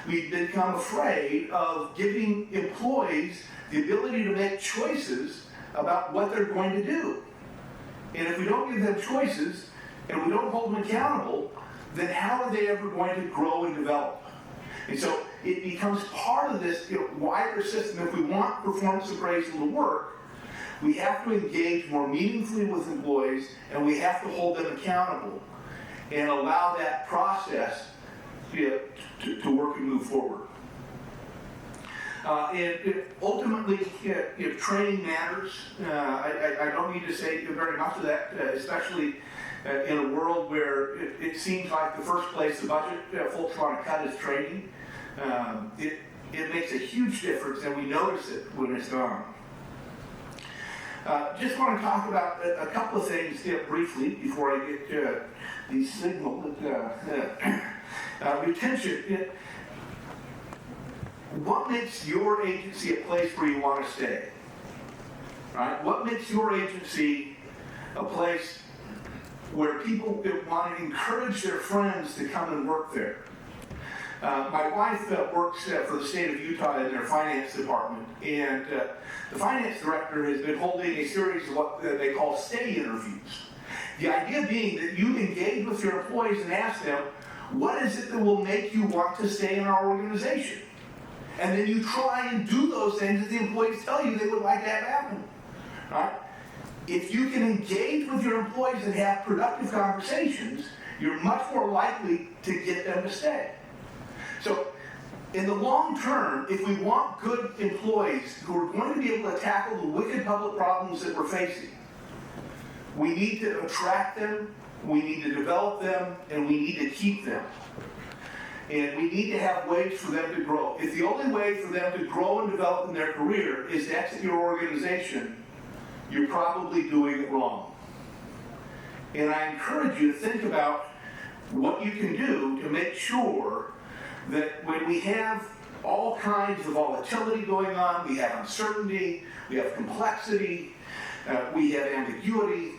We've become afraid of giving employees the ability to make choices about what they're going to do. And if we don't give them choices and we don't hold them accountable, then how are they ever going to grow and develop? And so it becomes part of this wider system. If we want performance appraisal to work, we have to engage more meaningfully with employees, and we have to hold them accountable and allow that process to work and move forward. And ultimately, training matters. I don't need to say very much of that, especially in a world where it seems like the first place the budget folks want to cut is training. It makes a huge difference, and we notice it when it's gone. Just want to talk about a couple of things briefly before I get the signal. Retention. What makes your agency a place where you want to stay? Right? What makes your agency a place where people want to encourage their friends to come and work there? My wife works for the state of Utah in their finance department, and the finance director has been holding a series of what they call stay interviews. The idea being that you engage with your employees and ask them, what is it that will make you want to stay in our organization? And then you try and do those things that the employees tell you they would like to have happen. Right? If you can engage with your employees and have productive conversations, you're much more likely to get them to stay. So, in the long term, if we want good employees who are going to be able to tackle the wicked public problems that we're facing, we need to attract them, we need to develop them, and we need to keep them. And we need to have ways for them to grow. If the only way for them to grow and develop in their career is to exit your organization, you're probably doing it wrong. And I encourage you to think about what you can do to make sure that when we have all kinds of volatility going on, we have uncertainty, we have complexity, we have ambiguity,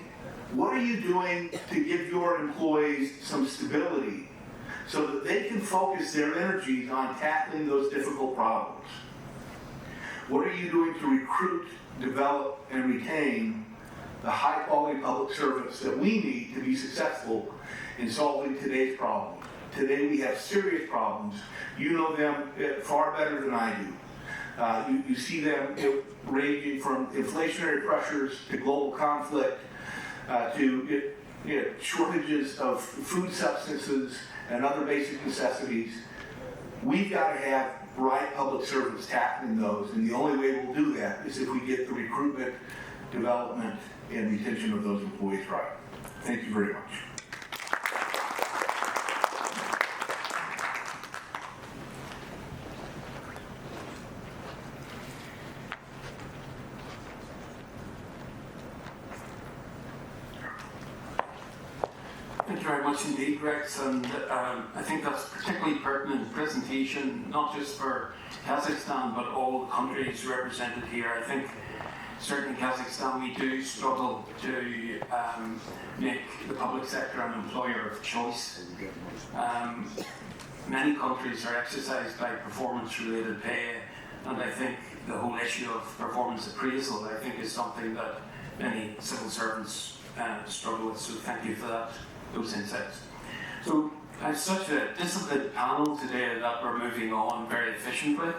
what are you doing to give your employees some stability so that they can focus their energies on tackling those difficult problems? What are you doing to recruit, develop, and retain the high-quality public servants that we need to be successful in solving today's problems? Today we have serious problems. You know them far better than I do. You see them ranging from inflationary pressures to global conflict to shortages of food substances and other basic necessities. We've got to have right public servants tackling those, and the only way we'll do that is if we get the recruitment, development, and retention of those employees right. Thank you very much. Thank you very much indeed, Rex, and I think that's a particularly pertinent presentation, not just for Kazakhstan, but all the countries represented here. I think certainly in Kazakhstan we do struggle to make the public sector an employer of choice. Many countries are exercised by performance-related pay, and I think the whole issue of performance appraisal, I think, is something that many civil servants struggle with, so thank you for that. Those insights. So I have such a disciplined panel today that we're moving on very efficiently,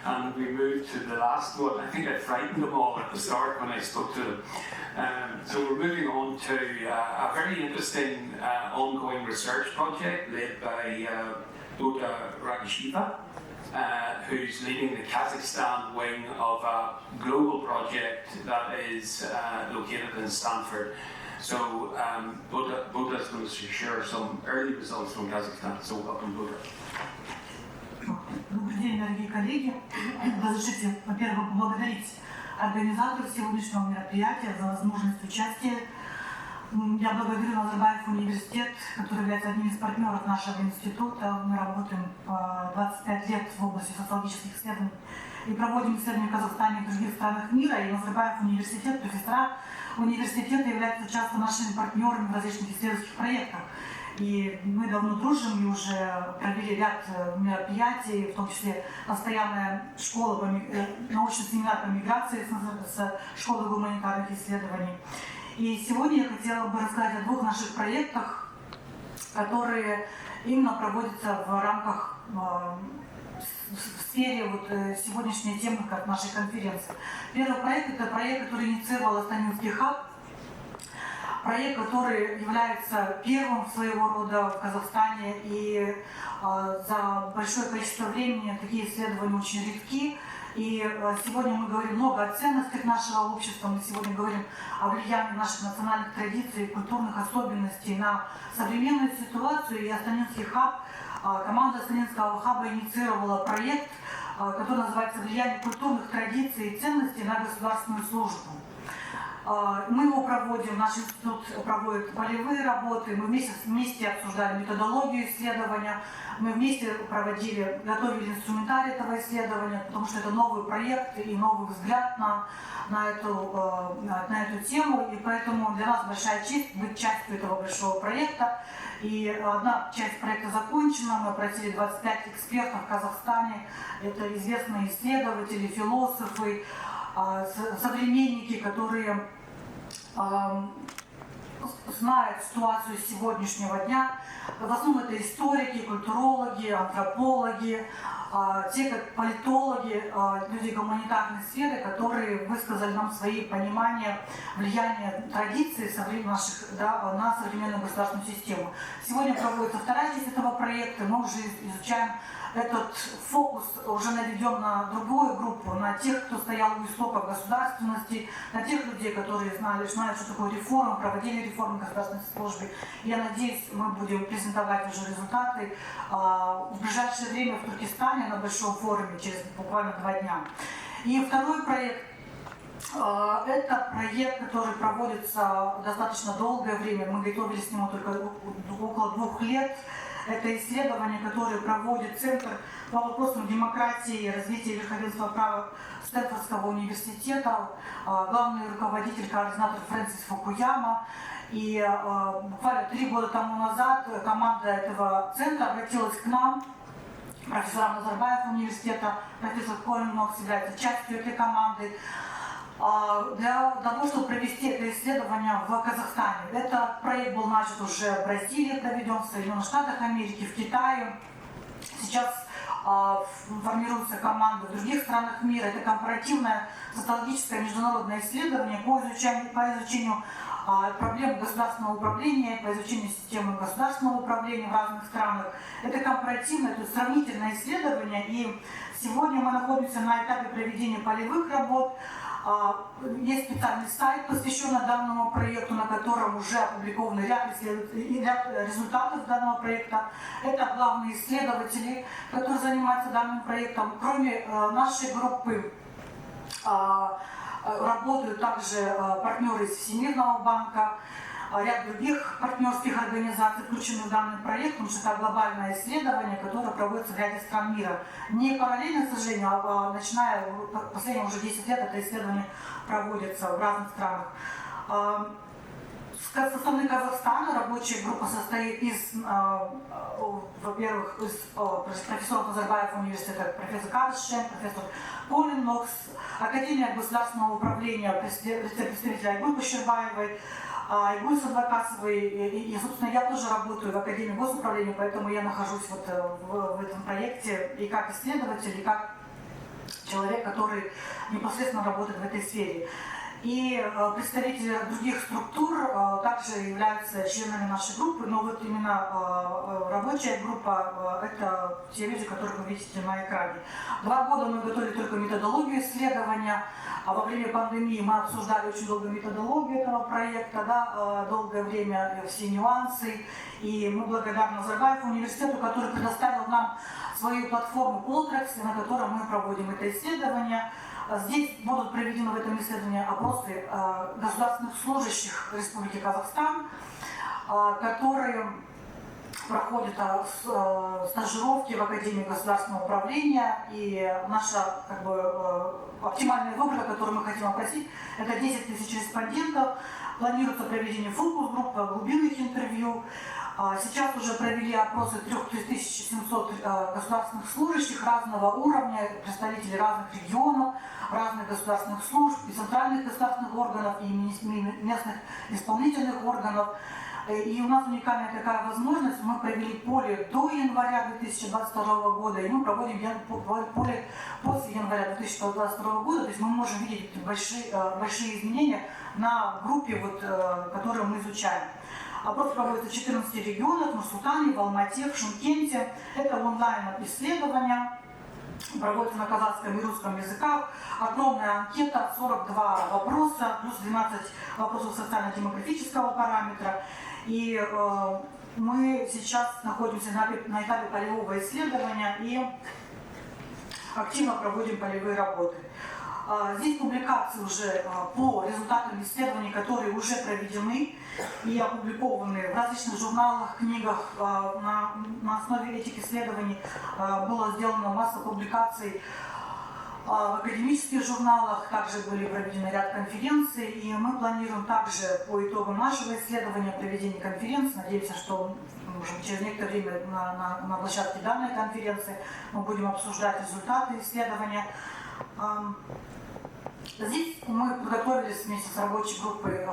and we move to the last one. I think I frightened them all at the start when I spoke to them. So we're moving on to a very interesting ongoing research project led by Dr. Riccardo, who's leading the Kazakhstan wing of a global project that is located in Stanford. So Buddha is going to share some early results from Kazakhstan. So welcome, Buddha. Добрый день, дорогие коллеги. Разрешите, во-первых, поблагодарить организаторов сегодняшнего мероприятия за возможность участия Я благодарю Назарбаев университет, который является одним из партнеров нашего института. Мы работаем 25 лет в области социологических исследований и проводим исследования в Казахстане и в других странах мира. И Назарбаев университет, профессора университета являются часто нашими партнерами в различных исследовательских проектах. И мы давно дружим и уже провели ряд мероприятий, в том числе постоянная школа, научный семинар по миграции с школой гуманитарных исследований. И сегодня я хотела бы рассказать о двух наших проектах, которые именно проводятся в рамках в сфере сегодняшней темы как нашей конференции. Первый проект – это проект, который инициировал Astana Civil Hub, проект, который является первым своего рода в Казахстане, и за большое количество времени такие исследования очень редки. И сегодня мы говорим много о ценностях нашего общества, мы сегодня говорим о влиянии наших национальных традиций, культурных особенностей на современную ситуацию. И Astana Civil Hub, команда Астанинского хаба инициировала проект, который называется «Влияние культурных традиций и ценностей на государственную службу». Мы его проводим, наш институт проводит полевые работы, мы вместе обсуждали методологию исследования, мы вместе готовили инструментарий этого исследования, потому что это новый проект и новый взгляд на эту тему, и поэтому для нас большая честь быть частью этого большого проекта. И одна часть проекта закончена, мы опросили 25 экспертов в Казахстане, это известные исследователи, философы, современники, которые знают ситуацию сегодняшнего дня. В основном это историки, культурологи, антропологи, те как политологи, люди гуманитарной сферы, которые высказали нам свои понимания влияния традиций на современную государственную систему. Сегодня проводится вторая часть этого проекта, мы уже изучаем этот фокус, уже наведем на другую группу, на тех, кто стоял у истоков государственности, на тех людей, которые знают, что такое реформа, проводили реформы государственной службы. Я надеюсь, мы будем презентовать уже результаты в ближайшее время в Туркестане на большом форуме, через буквально 2 дня. И второй проект. Это проект, который проводится достаточно долгое время. Мы готовились к нему только около 2 лет. Это исследование, которое проводит Центр по вопросам демократии и развития верховенства права Стэнфордского университета, главный руководитель, координатор Фрэнсис Фукуяма. И буквально 3 года тому назад команда этого центра обратилась к нам, профессор Назарбаев университета, профессор Kuan является частью этой команды, для того, чтобы провести это исследование в Казахстане. Этот проект был начат уже в Бразилии, проведен в Соединенных Штатах Америки, в Китае. Сейчас формируются команды в других странах мира. Это компаративное социологическое международное исследование по изучению проблем государственного управления, по изучению системы государственного управления в разных странах. Это компаративное, то есть сравнительное исследование. И сегодня мы находимся на этапе проведения полевых работ. Есть специальный сайт, посвященный данному проекту, на котором уже опубликованы ряд результатов данного проекта. Это главные исследователи, которые занимаются данным проектом. Кроме нашей группы работают также партнеры из Всемирного банка, ряд других партнерских организаций, включенных в данный проект, потому что это глобальное исследование, которое проводится в ряде стран мира. Не параллельно, к сожалению, а начиная последние уже 10 лет это исследование проводится в разных странах. Со стороны Казахстана рабочая группа состоит из, во-первых, из профессора Назарбаева университета, профессор Кyrgyzstan, профессор Kuan, Академия государственного управления, представителя Айгуль Баширбаевой, Айгуль Садвакасовой, и, собственно, я тоже работаю в Академии госуправления, поэтому я нахожусь в этом проекте и как исследователь, и как человек, который непосредственно работает в этой сфере. И представители других структур также являются членами нашей группы, но вот именно рабочая группа – это те люди, которых вы видите на экране. 2 года мы готовили только методологию исследования, а во время пандемии мы обсуждали очень долго методологию этого проекта, долгое время все нюансы. И мы благодарны Назарбаеву университету, который предоставил нам свою платформу Poltrex, на которой мы проводим это исследование. Здесь будут проведены в этом исследовании опросы государственных служащих Республики Казахстан, которые проходят стажировки в Академии государственного управления. И наша оптимальная выборка, которую мы хотим опросить, это 10 тысяч респондентов. Планируется проведение фокус-групп, глубинных интервью. Сейчас уже провели опросы 3700 государственных служащих разного уровня, представителей разных регионов, разных государственных служб, и центральных государственных органов, и местных исполнительных органов. И у нас уникальная такая возможность. Мы провели поле до января 2022 года, и мы проводим поле после января 2022 года. То есть мы можем видеть большие изменения на группе, которую мы изучаем. Опрос проводится в 14 регионах: в Нур-Султане, в Алмате, в Шымкенте. Это онлайн-исследование. Проводится на казахском и русском языках. Огромная анкета, 42 вопроса, плюс 12 вопросов социально-демографического параметра. И мы сейчас находимся на этапе полевого исследования и активно проводим полевые работы. Здесь публикации уже по результатам исследований, которые уже проведены и опубликованы в различных журналах, книгах. На основе этих исследований была сделана масса публикаций в академических журналах, также были проведены ряд конференций, и мы планируем также по итогам нашего исследования проведение конференции. Надеемся, что через некоторое время на площадке данной конференции мы будем обсуждать результаты исследования. Здесь мы подготовились вместе с рабочей группой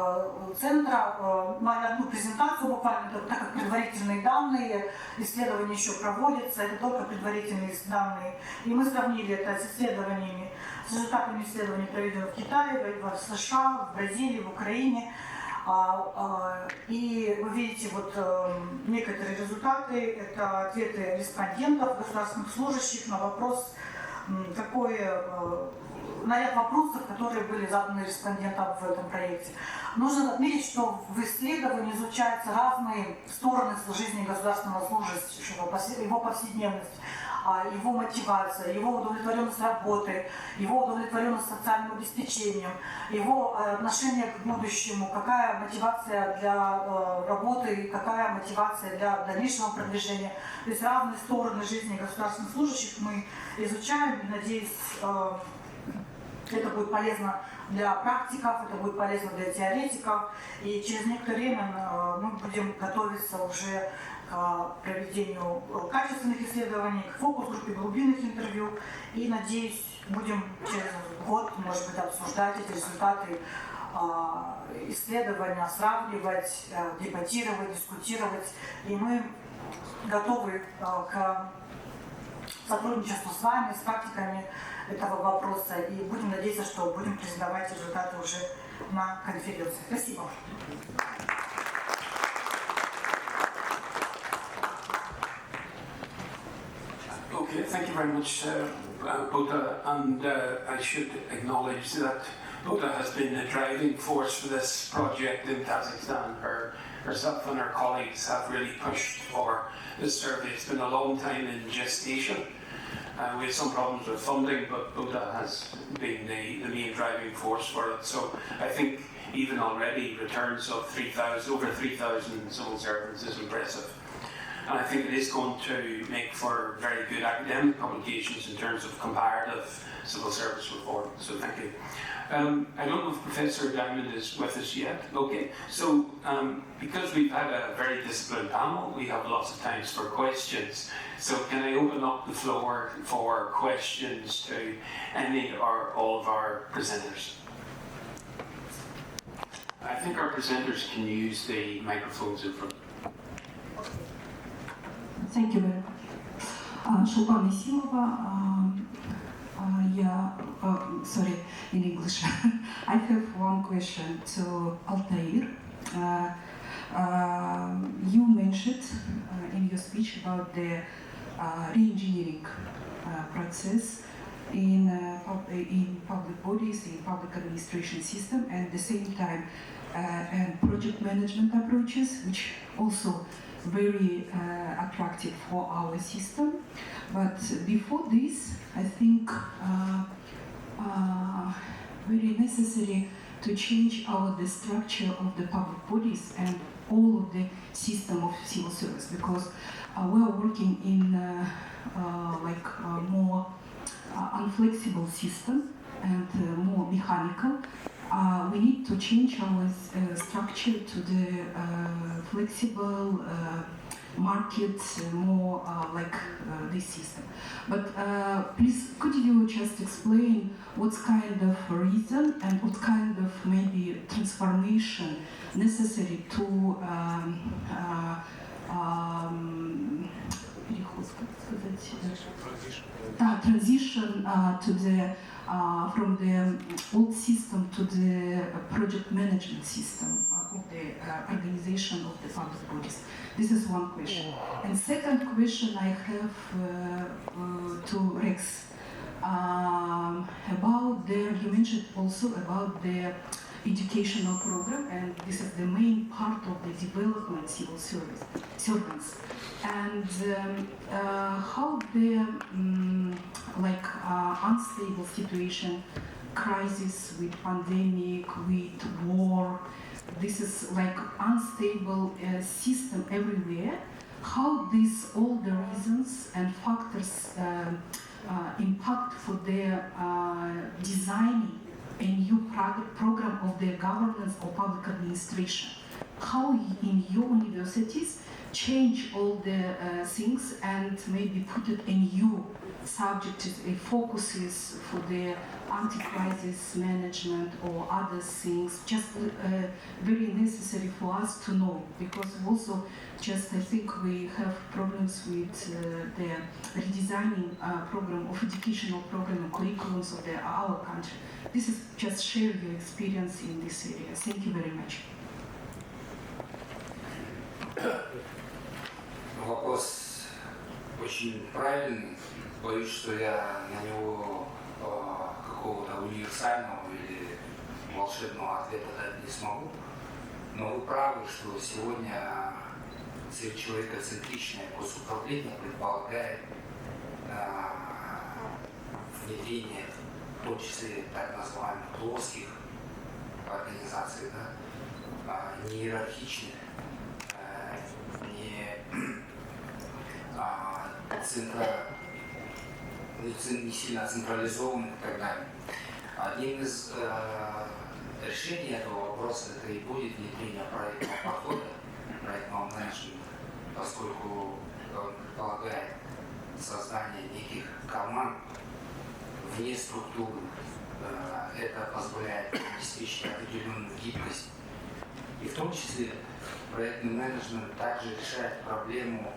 центра на одну презентацию буквально, так как предварительные данные, исследования еще проводятся, это только предварительные данные. И мы сравнили это с исследованиями, с результатами исследований, проведенных в Китае, в США, в Бразилии, в Украине. И вы видите некоторые результаты, это ответы респондентов, государственных служащих на вопрос, на ряд вопросов, которые были заданы респондентам в этом проекте. Нужно отметить, что в исследовании изучаются разные стороны жизни государственного служащего, его повседневность, его мотивация, его удовлетворенность работы, его удовлетворенность социальным обеспечением, его отношение к будущему, какая мотивация для работы, какая мотивация для дальнейшего продвижения. То есть разные стороны жизни государственных служащих мы изучаем, и надеюсь, это будет полезно для практиков, это будет полезно для теоретиков, и через некоторое время мы будем готовиться уже к проведению качественных исследований, к фокус-группе, глубинных интервью, и, надеюсь, будем через год, может быть, обсуждать эти результаты исследования, сравнивать, дебатировать, дискутировать, и мы готовы к сотрудничеству с вами, с практиками этого вопроса, и будем надеяться, что будем презентовать результаты уже на конференции. Спасибо. Okay, thank you very much, Bota, and I should acknowledge that Bota has been the driving force for this project in Kazakhstan. Herself and her colleagues have really pushed for this survey. It's been a long time in gestation. We had some problems with funding, but Bota has been the main driving force for it. So I think even already returns of over 3,000 civil servants is impressive. And I think it is going to make for very good academic publications in terms of comparative civil service reform. So thank you. I don't know if Professor Diamond is with us yet. Okay, so because we've had a very disciplined panel, we have lots of times for questions. So can I open up the floor for questions to any or all of our presenters? I think our presenters can use the microphones in front. Thank you very much. Shulpan Isimova. Sorry, in English. I have one question to Altair. You mentioned in your speech about the re-engineering process in public bodies, in public administration system, and at the same time and project management approaches, which also very attractive for our system. But before this, I think very necessary to change the structure of the public bodies and all of the system of civil service, because we are working in more unflexible system and more mechanical. We need to change our structure to the flexible market, more like this system. But please, could you just explain what kind of reason and what kind of maybe transformation necessary to transition to the from the old system to the project management system of the organization of the public bodies? This is one question. And second question I have to Rex about you mentioned also about the educational program, and this is the main part of the development civil service servants, and how the unstable situation, crisis with pandemic, with war, this is like unstable system everywhere. How these all the reasons and factors impact for the designing a new program of the governance or public administration? How in your universities change all the things and maybe put it in new subjects, focuses for the anti-crisis management or other things, just very necessary for us to know, because also just I think we have problems with the redesigning program of educational program and curriculums of our country. This is just share your experience in this area. Thank you very much. Вопрос очень правильный. Боюсь, что я на него какого-то универсального или волшебного ответа дать не смогу. Но вы правы, что сегодня человекоцентричное госуправление предполагает внедрение, в том числе так называемых плоских организаций, не иерархичных, не сильно централизованных и так далее. Одним из решений этого вопроса это и будет внедрение проектного подхода, проектного менеджмента, поскольку он предполагает создание неких команд вне структуры. Это позволяет обеспечить определенную гибкость. И в том числе проектный менеджмент также решает проблему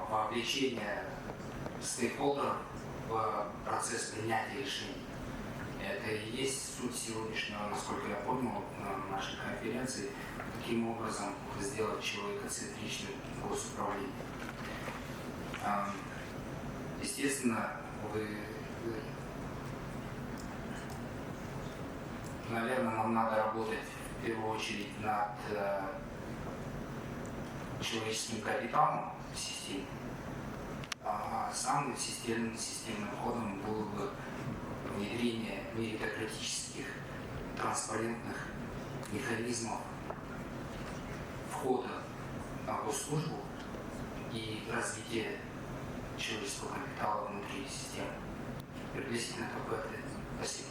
вовлечения стейкхолдеров в процесс принятия решений. Это и есть суть сегодняшнего, насколько я понял, нашей конференции, каким образом сделать человекоцентричным госуправление. Естественно, наверное, нам надо работать в первую очередь над человеческим капиталом в системе. Самым системным ходом было бы внедрение меритократических, транспарентных механизмов входа на госслужбу и развитие человеческого капитала внутри системы. Приблизительно такой ответ. Спасибо.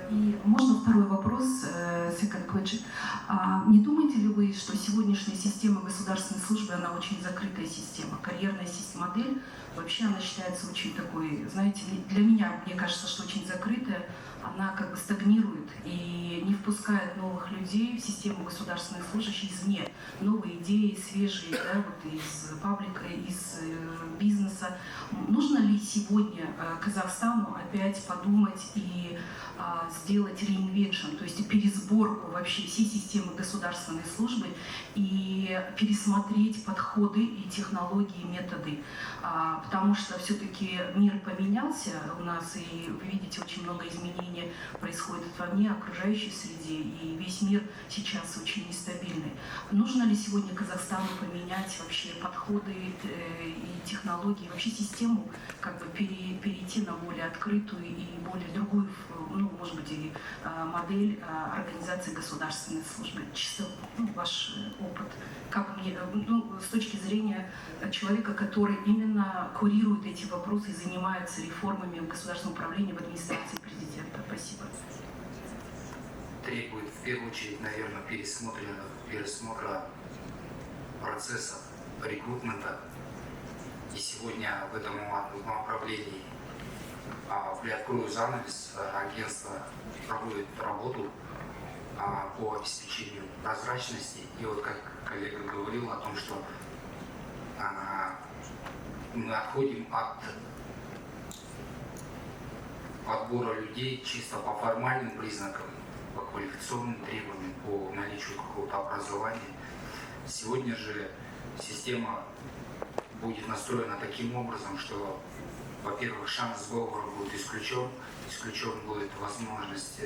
И можно второй вопрос, second question. Не думаете ли вы, что сегодняшняя система государственной службы, она очень закрытая система? Карьерная модель, вообще она считается очень такой, знаете, для меня, мне кажется, что очень закрытая, она как бы стагнирует и не впускает новых людей в систему государственных служащих извне. Новые идеи, свежие, вот из паблика, из бизнеса. Нужно ли сегодня Казахстану опять подумать и сделать reinvention, то есть пересборку вообще всей системы государственной службы и пересмотреть подходы и технологии, методы, потому что все-таки мир поменялся у нас, и вы видите, очень много изменений происходит вовне, окружающей рабочей среде, и весь мир сейчас очень нестабильный. Нужно ли сегодня Казахстану поменять вообще подходы и технологии, вообще систему, как бы перейти на более открытую и более другую, ну, может быть, и модель организации государственной службы? Чисто ваш опыт, как мне, ну, с точки зрения человека, который именно курирует эти вопросы и занимается реформами в государственном управлении, в администрации президента. Спасибо. Требует в первую очередь, наверное, пересмотра процесса рекрутмента. И сегодня в этом направлении, приоткрою занавес, агентство проводит работу по обеспечению прозрачности. И вот как коллега говорил о том, что мы отходим от подбора людей чисто по формальным признакам, по квалификационным требованиям, по наличию какого-то образования. Сегодня же система будет настроена таким образом, что, во-первых, шанс сговора будет исключен будет возможность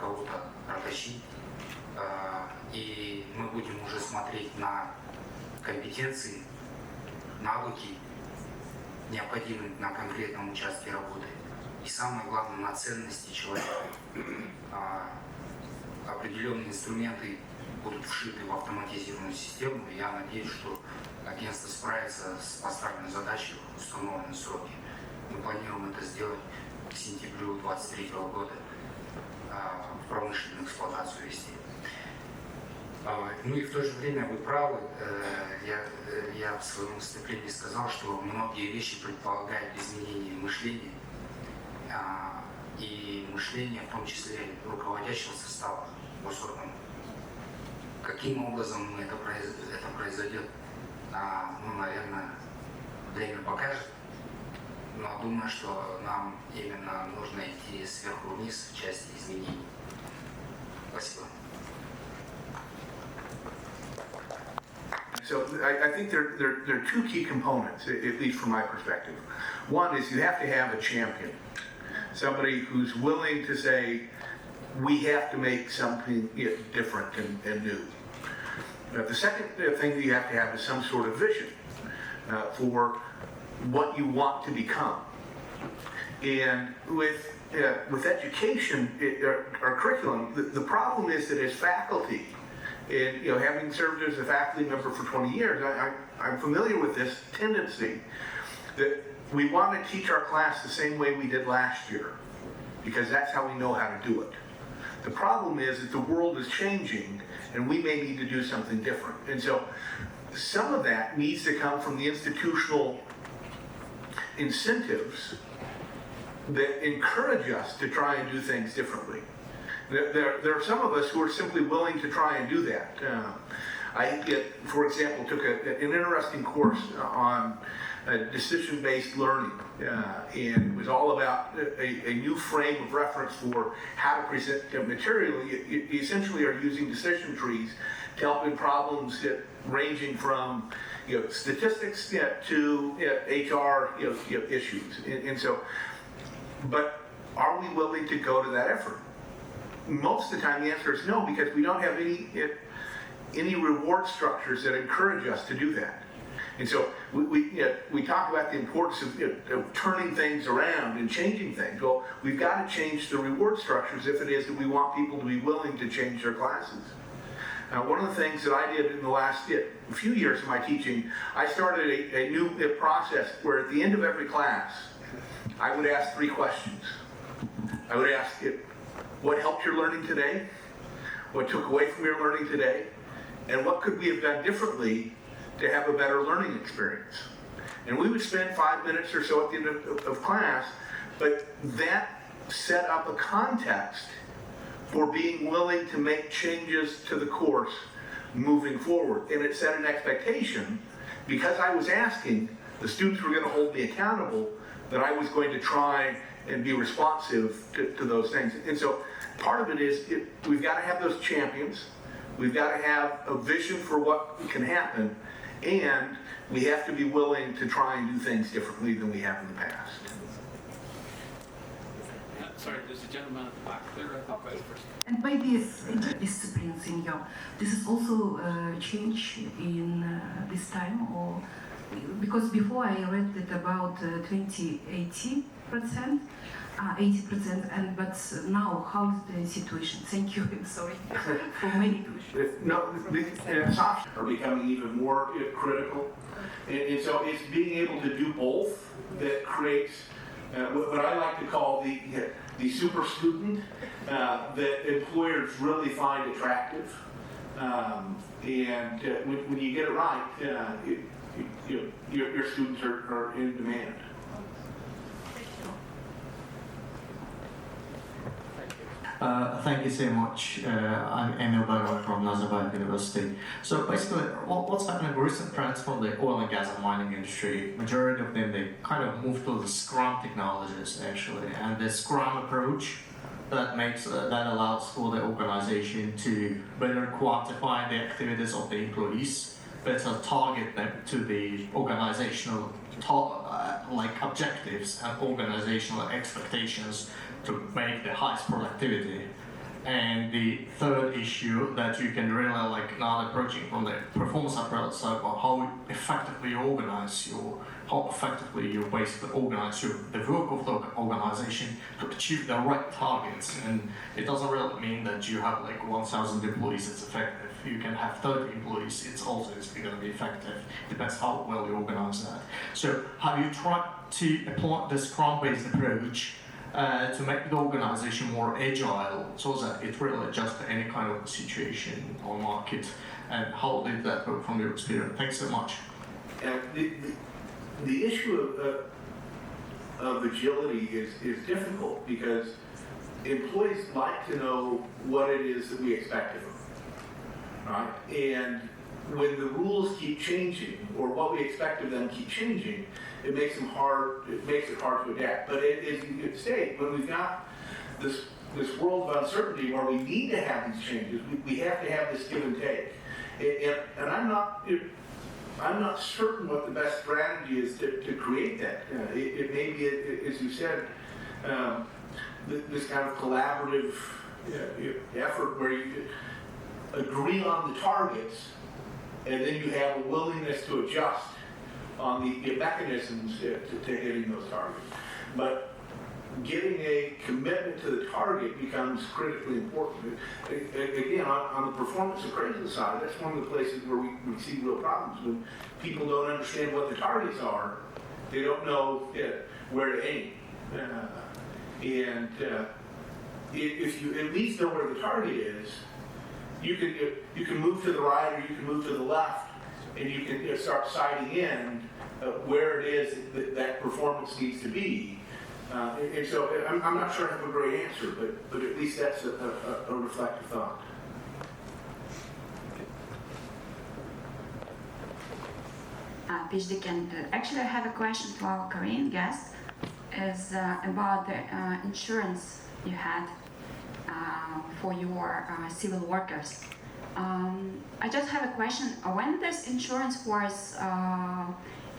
кого-то протащить, и мы будем уже смотреть на компетенции, навыки, необходимые на конкретном участке работы, и самое главное, на ценности человека. Определенные инструменты будут вшиты в автоматизированную систему, и я надеюсь, что агентство справится с поставленной задачей в установленные сроки. Мы планируем это сделать к сентябрю 2023 года, в промышленную эксплуатацию вести. Ну и в то же время вы правы, я в своем выступлении сказал, что многие вещи предполагают изменение мышления, и мышления, в том числе руководящего состава госоргана. Каким образом это произойдет, ну, наверное, время покажет, но думаю, что нам именно нужно идти сверху вниз в части изменений. Спасибо. So I think there are two key components, at least from my perspective. One is you have to have a champion, somebody who's willing to say, we have to make something different and new. The second thing that you have to have is some sort of vision for what you want to become. And with education, our curriculum, the problem is that as faculty, and having served as a faculty member for 20 years, I'm familiar with this tendency that we want to teach our class the same way we did last year, because that's how we know how to do it. The problem is that the world is changing, and we may need to do something different. And so some of that needs to come from the institutional incentives that encourage us to try and do things differently. There are some of us who are simply willing to try and do that. I, for example, took an interesting course on decision-based learning, and it was all about a new frame of reference for how to present material. You essentially are using decision trees to help in problems ranging from statistics to HR issues. And so, but are we willing to go to that effort? Most of the time the answer is no, because we don't have any reward structures that encourage us to do that. And so we talk about the importance of turning things around and changing things. Well, we've got to change the reward structures if it is that we want people to be willing to change their classes. Now, one of the things that I did in the last few years of my teaching, I started a new process where at the end of every class, I would ask 3 questions. I would ask what helped your learning today, what took away from your learning today, and what could we have done differently to have a better learning experience. And we would spend 5 minutes or so at the end of class, but that set up a context for being willing to make changes to the course moving forward. And it set an expectation, because I was asking, the students were going to hold me accountable, that I was going to try and be responsive to those things. And so part of it is we've got to have those champions, we've got to have a vision for what can happen, and we have to be willing to try and do things differently than we have in the past. Sorry, there's a gentleman at the back there. I think vice versa. And by these disciplines in your, this is also a change in this time, or because before I read that about 80%, and but now how is the situation? Thank you. I'm sorry for many questions. No, the options are becoming even more critical, and so it's being able to do both that creates what I like to call the super student that employers really find attractive, and when you get it right, your students are in demand. Thank you so much. I'm Emil Baron from Nazarbayev University. So basically, what's happening, recent trends from the oil and gas and mining industry, majority of them, they kind of move to the Scrum technologies actually, and the Scrum approach that allows for the organization to better quantify the activities of the employees, better target them to the organizational objectives and organizational expectations to make the highest productivity. And the third issue that you can really not approaching from the performance approach side, about how effectively you organize the work of the organization to achieve the right targets. And it doesn't really mean that you have 1,000 employees, it's effective. You can have 30 employees, it's going to be effective. Depends how well you organize that. So have you tried to apply the Scrum-based approach to make the organization more agile so that it really adjusts to any kind of situation or market? And how did that work from your experience? Thanks so much. The issue of agility is difficult because employees like to know what it is that we expect of them, right? And when the rules keep changing, or what we expect of them keep changing, it makes it hard to adapt. But as you say, when we've got this world of uncertainty where we need to have these changes, we have to have this give and take. And I'm not certain what the best strategy is to create that. It may be, as you said, this kind of collaborative effort where you agree on the targets, and then you have a willingness to adjust on the mechanisms to hitting those targets. But getting a commitment to the target becomes critically important. Again, on the performance appraisal side, that's one of the places where we see real problems. When people don't understand what the targets are, they don't know where to aim. And if you at least know where the target is, you can move to the right or you can move to the left, and you can start sighting in where it is that performance needs to be. And so I'm not sure I have a great answer, but at least that's a reflective thought. PhD candidate. Actually, I have a question to our Korean guest. Is about the insurance you had for your civil workers. I just have a question. When this insurance was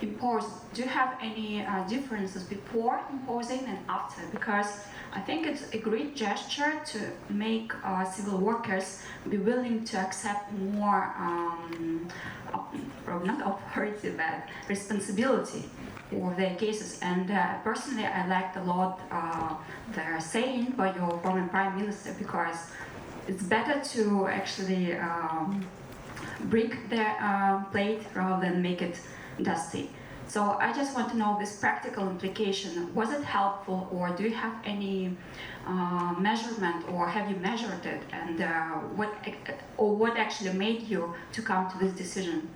imposed, do you have any differences before imposing and after? Because I think it's a great gesture to make civil workers be willing to accept more, not authority, but responsibility for their cases. And personally, I liked a lot the saying by your former Prime Minister, because it's better to actually break the plate rather than make it dusty. So I just want to know this practical implication. Was it helpful, or do you have any measurement, or have you measured it? And what actually made you to come to this decision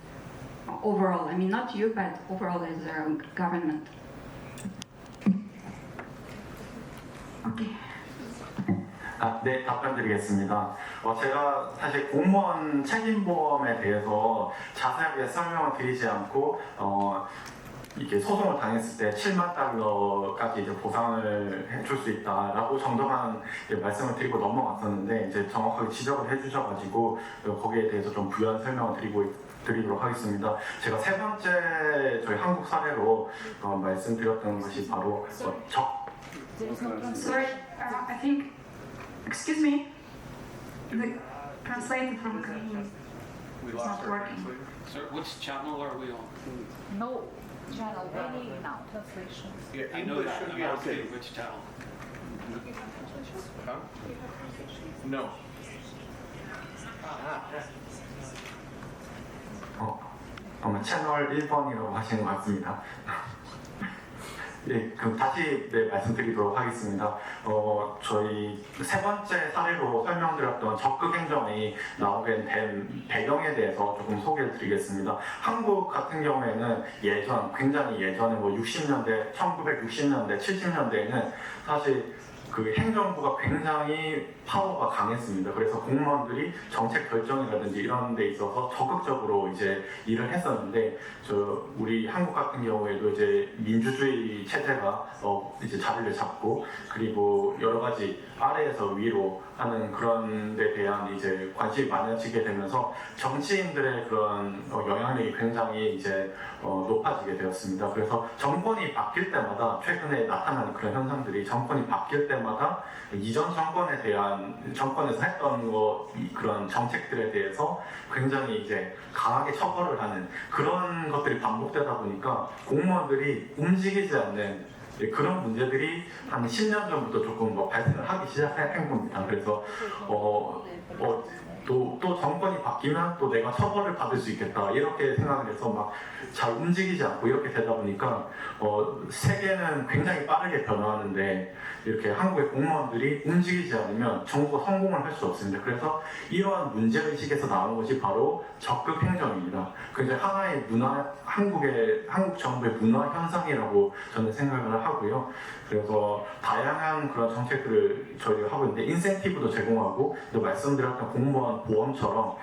overall? I mean, not you, but overall as a government. Okay. 네, 답변드리겠습니다. 제가 사실 공무원 책임보험에 대해서 자세하게 설명을 드리지 않고 이렇게 소송을 당했을 때 7만 달러까지 이제 보상을 해줄 수 있다라고 정도만 말씀을 드리고 넘어갔었는데, 이제 정확하게 지적을 해주셔가지고 거기에 대해서 좀 부연 설명을 드리도록 하겠습니다. 제가 세 번째 저희 한국 사례로 말씀드렸던 것이 바로 Sorry, I think, excuse me, the translator from Ukraine is not working. Sir, which channel are we on? No channel ready now. Translation. Yeah, I know English that. should I'm be asking okay. which channel. Huh? No. 채널 1번이라고 하시는 것 같습니다. 예, 그럼 다시 말씀드리도록 하겠습니다. 저희 세 번째 사례로 설명드렸던 적극 행정이 나오게 된 배경에 대해서 조금 소개를 드리겠습니다. 한국 같은 경우에는 굉장히 예전에 60년대, 1960년대, 70년대에는 사실 그 행정부가 굉장히 파워가 강했습니다. 그래서 공무원들이 정책 결정이라든지 이런 데 있어서 적극적으로 이제 일을 했었는데, 우리 한국 같은 경우에도 이제 민주주의 체제가 이제 자리를 잡고, 그리고 여러 가지 아래에서 위로 하는 그런 데 대한 이제 관심이 많아지게 되면서 정치인들의 그런 영향력이 굉장히 이제 높아지게 되었습니다. 그래서 정권이 바뀔 때마다, 최근에 나타나는 그런 현상들이 정권이 바뀔 때마다 이전 정권에서 했던 그런 정책들에 대해서 굉장히 이제 강하게 처벌을 하는 그런 것들이 반복되다 보니까 공무원들이 움직이지 않는 그런 문제들이 한 10년 전부터 조금 발생을 하기 시작한 겁니다. 그래서 또 정권이 바뀌면 또 내가 처벌을 받을 수 있겠다 이렇게 생각을 해서 막 잘 움직이지 않고 이렇게 되다 보니까 세계는 굉장히 빠르게 변화하는데 이렇게 한국의 공무원들이 움직이지 않으면 정부가 성공을 할 수 없습니다. 그래서 이러한 문제의식에서 나오는 것이 바로 적극 행정입니다. 그게 하나의 한국 정부의 문화 현상이라고 저는 생각을 하고요. 그래서 다양한 그런 정책들을 저희가 하고 있는데, 인센티브도 제공하고, 또 말씀드렸던 공무원 보험처럼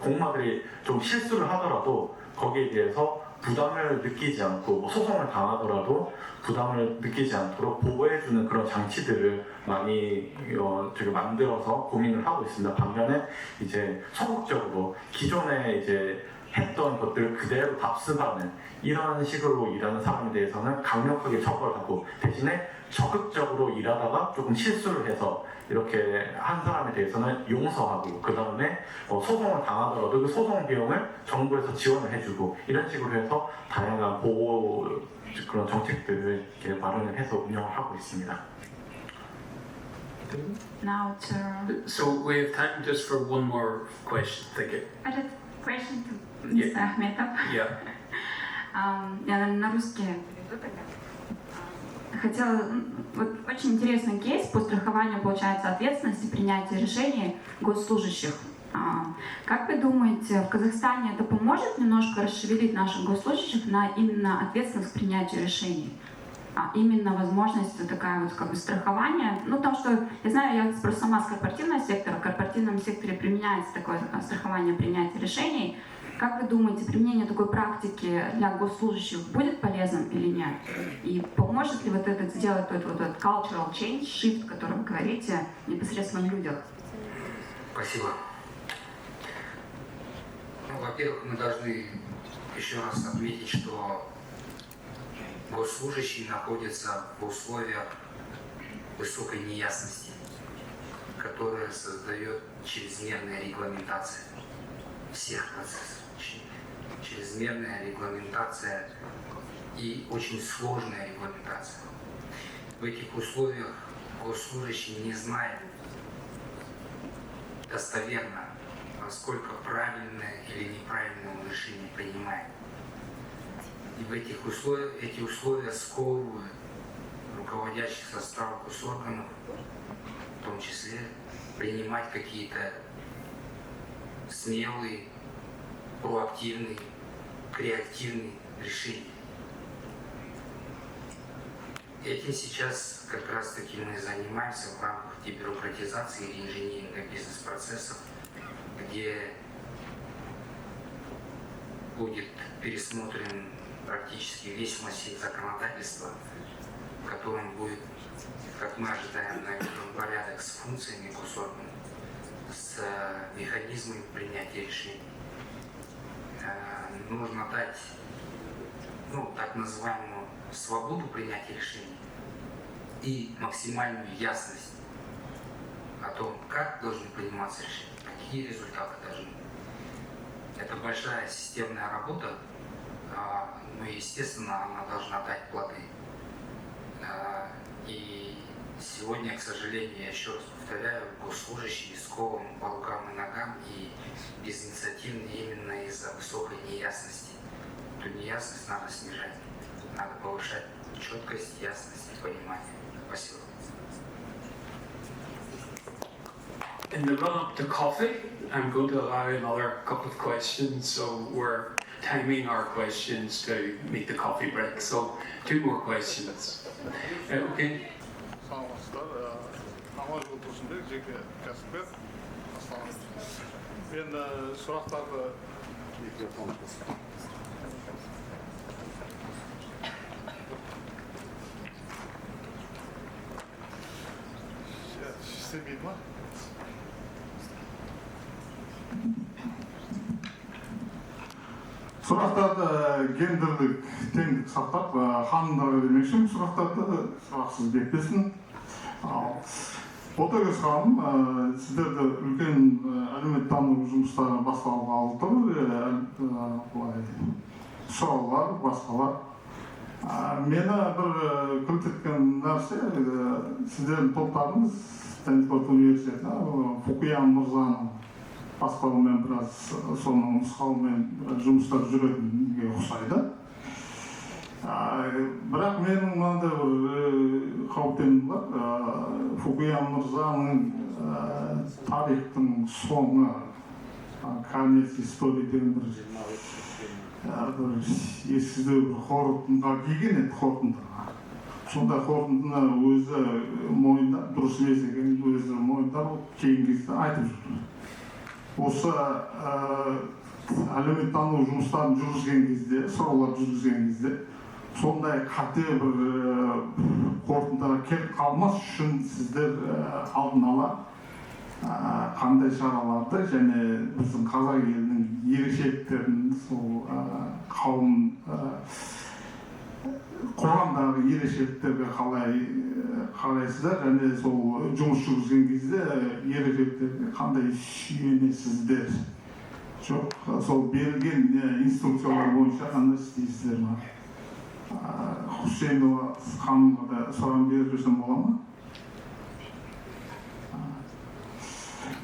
공무원들이 좀 실수를 하더라도 거기에 대해서 부담을 느끼지 않고, 소송을 당하더라도 부담을 느끼지 않도록 보호해주는 그런 장치들을 많이 저희가 만들어서 고민을 하고 있습니다. 반면에 이제 소극적으로 기존에 이제 했던 것들을 그대로 답습하는 이런 식으로 일하는 사람에 대해서는 강력하게 처벌하고, 대신에 적극적으로 일하다가 조금 실수를 해서 이렇게 한 사람에 대해서는 용서하고, 그 다음에 소송을 당하더라도 그 소송 비용을 정부에서 지원을 해주고, 이런 식으로 해서 다양한 보호 그런 정책들을 이렇게 마련을 해서 운영을 하고 있습니다. Now to... So we have time just for one more question. Thank you. I have a question to Mr. Ahmedov. Yeah. Я на русский хотела... Вот очень интересный кейс по страхованию, получается, ответственности принятия решений госслужащих. Как вы думаете, в Казахстане это поможет немножко расшевелить наших госслужащих на именно ответственность к принятию решений? Именно возможность такая вот как бы страхования. Ну, потому что я знаю, я просто сама с корпоративного сектора, в корпоративном секторе применяется такое страхование принятия решений. Как вы думаете, применение такой практики для госслужащих будет полезным или нет? И поможет ли вот это сделать вот этот cultural change, shift, о котором вы говорите, непосредственно в людях? Спасибо. Во-первых, мы должны еще раз отметить, что госслужащие находятся в условиях высокой неясности, которая создает чрезмерная регламентация всех процессов, чрезмерная регламентация и очень сложная регламентация. В этих условиях госслужащий не знает достоверно, насколько правильное или неправильное он решение принимает. И в этих условиях, эти условия сковывают руководящий состав госорганов, в том числе принимать какие-то смелые, проактивные, креативные решения. Этим сейчас как раз таки мы занимаемся в рамках дебюрократизации и инжиниринга бизнес-процессов, где будет пересмотрен практически весь массив законодательства, в котором будет, как мы ожидаем, наведен порядок с функциями госорганов, с механизмами принятия решений. Нужно дать так называемую свободу принятия решений и максимальную ясность о том, как должны приниматься решения, какие результаты должны быть. Это большая системная работа, но, естественно, она должна дать плоды. И сегодня, к сожалению, я еще раз повторяю, госслужащие скованы по рукам и ногам и безинициативны именно из-за высокой неясности. Эту неясность надо снижать, надо повышать четкость, ясность и понимание. Спасибо. In the run-up to coffee, I'm going to allow another couple of questions, so we're timing our questions to meet the coffee break. So 2 more questions. Okay. Сұрақтарды гендерлік теңдік сақтап, ханымдарға демекші, сұрақтарды сұрақсыз бекпесін. Ботагөз ханым, сіздерді үлкен әлеуметтану жұмыстары басталғалы тұр, сұраулар, басқалар. Мені бір күлтеткен нәрсе, сіздердің топтарыңыз Стэнфорд университетіне Фукуян мырзаның басқаруымен біраз соның нұсқауымен жұмыстар жүретінге ұқсайды. Бірақ менің мынандай бір қауіптенім бар. Фукуян мырзаның тарихтың соңы, конец истории деген бір есізде бір қорытындыға келген еді қорытындыға. Сондай қорытындыны өзі мойындап, дұрыс емес екенін өзі мойындап, кейінгісі айтып жүр. Осы әлеуметтану жұмыстарын жүргізген кезде, сұраулар жүргізген кезде, сондай қате бір қорытындыға келіп қалмас үшін сіздер алдын ала қандай шараларды және біздің қазақ елінің ерекшеліктерін, сол қауым қоғамдағы ерекшеліктерге қалай қарайсыздар және сол жұмыс жүргізген кезде ерекшеліктерге қандай сүйенесіздер? Жоқ, сол берілген инструкциялар бойынша қандай істейсіздер ма? Хусейнова ханымға да сұрағын беріп жүрсем бола ма?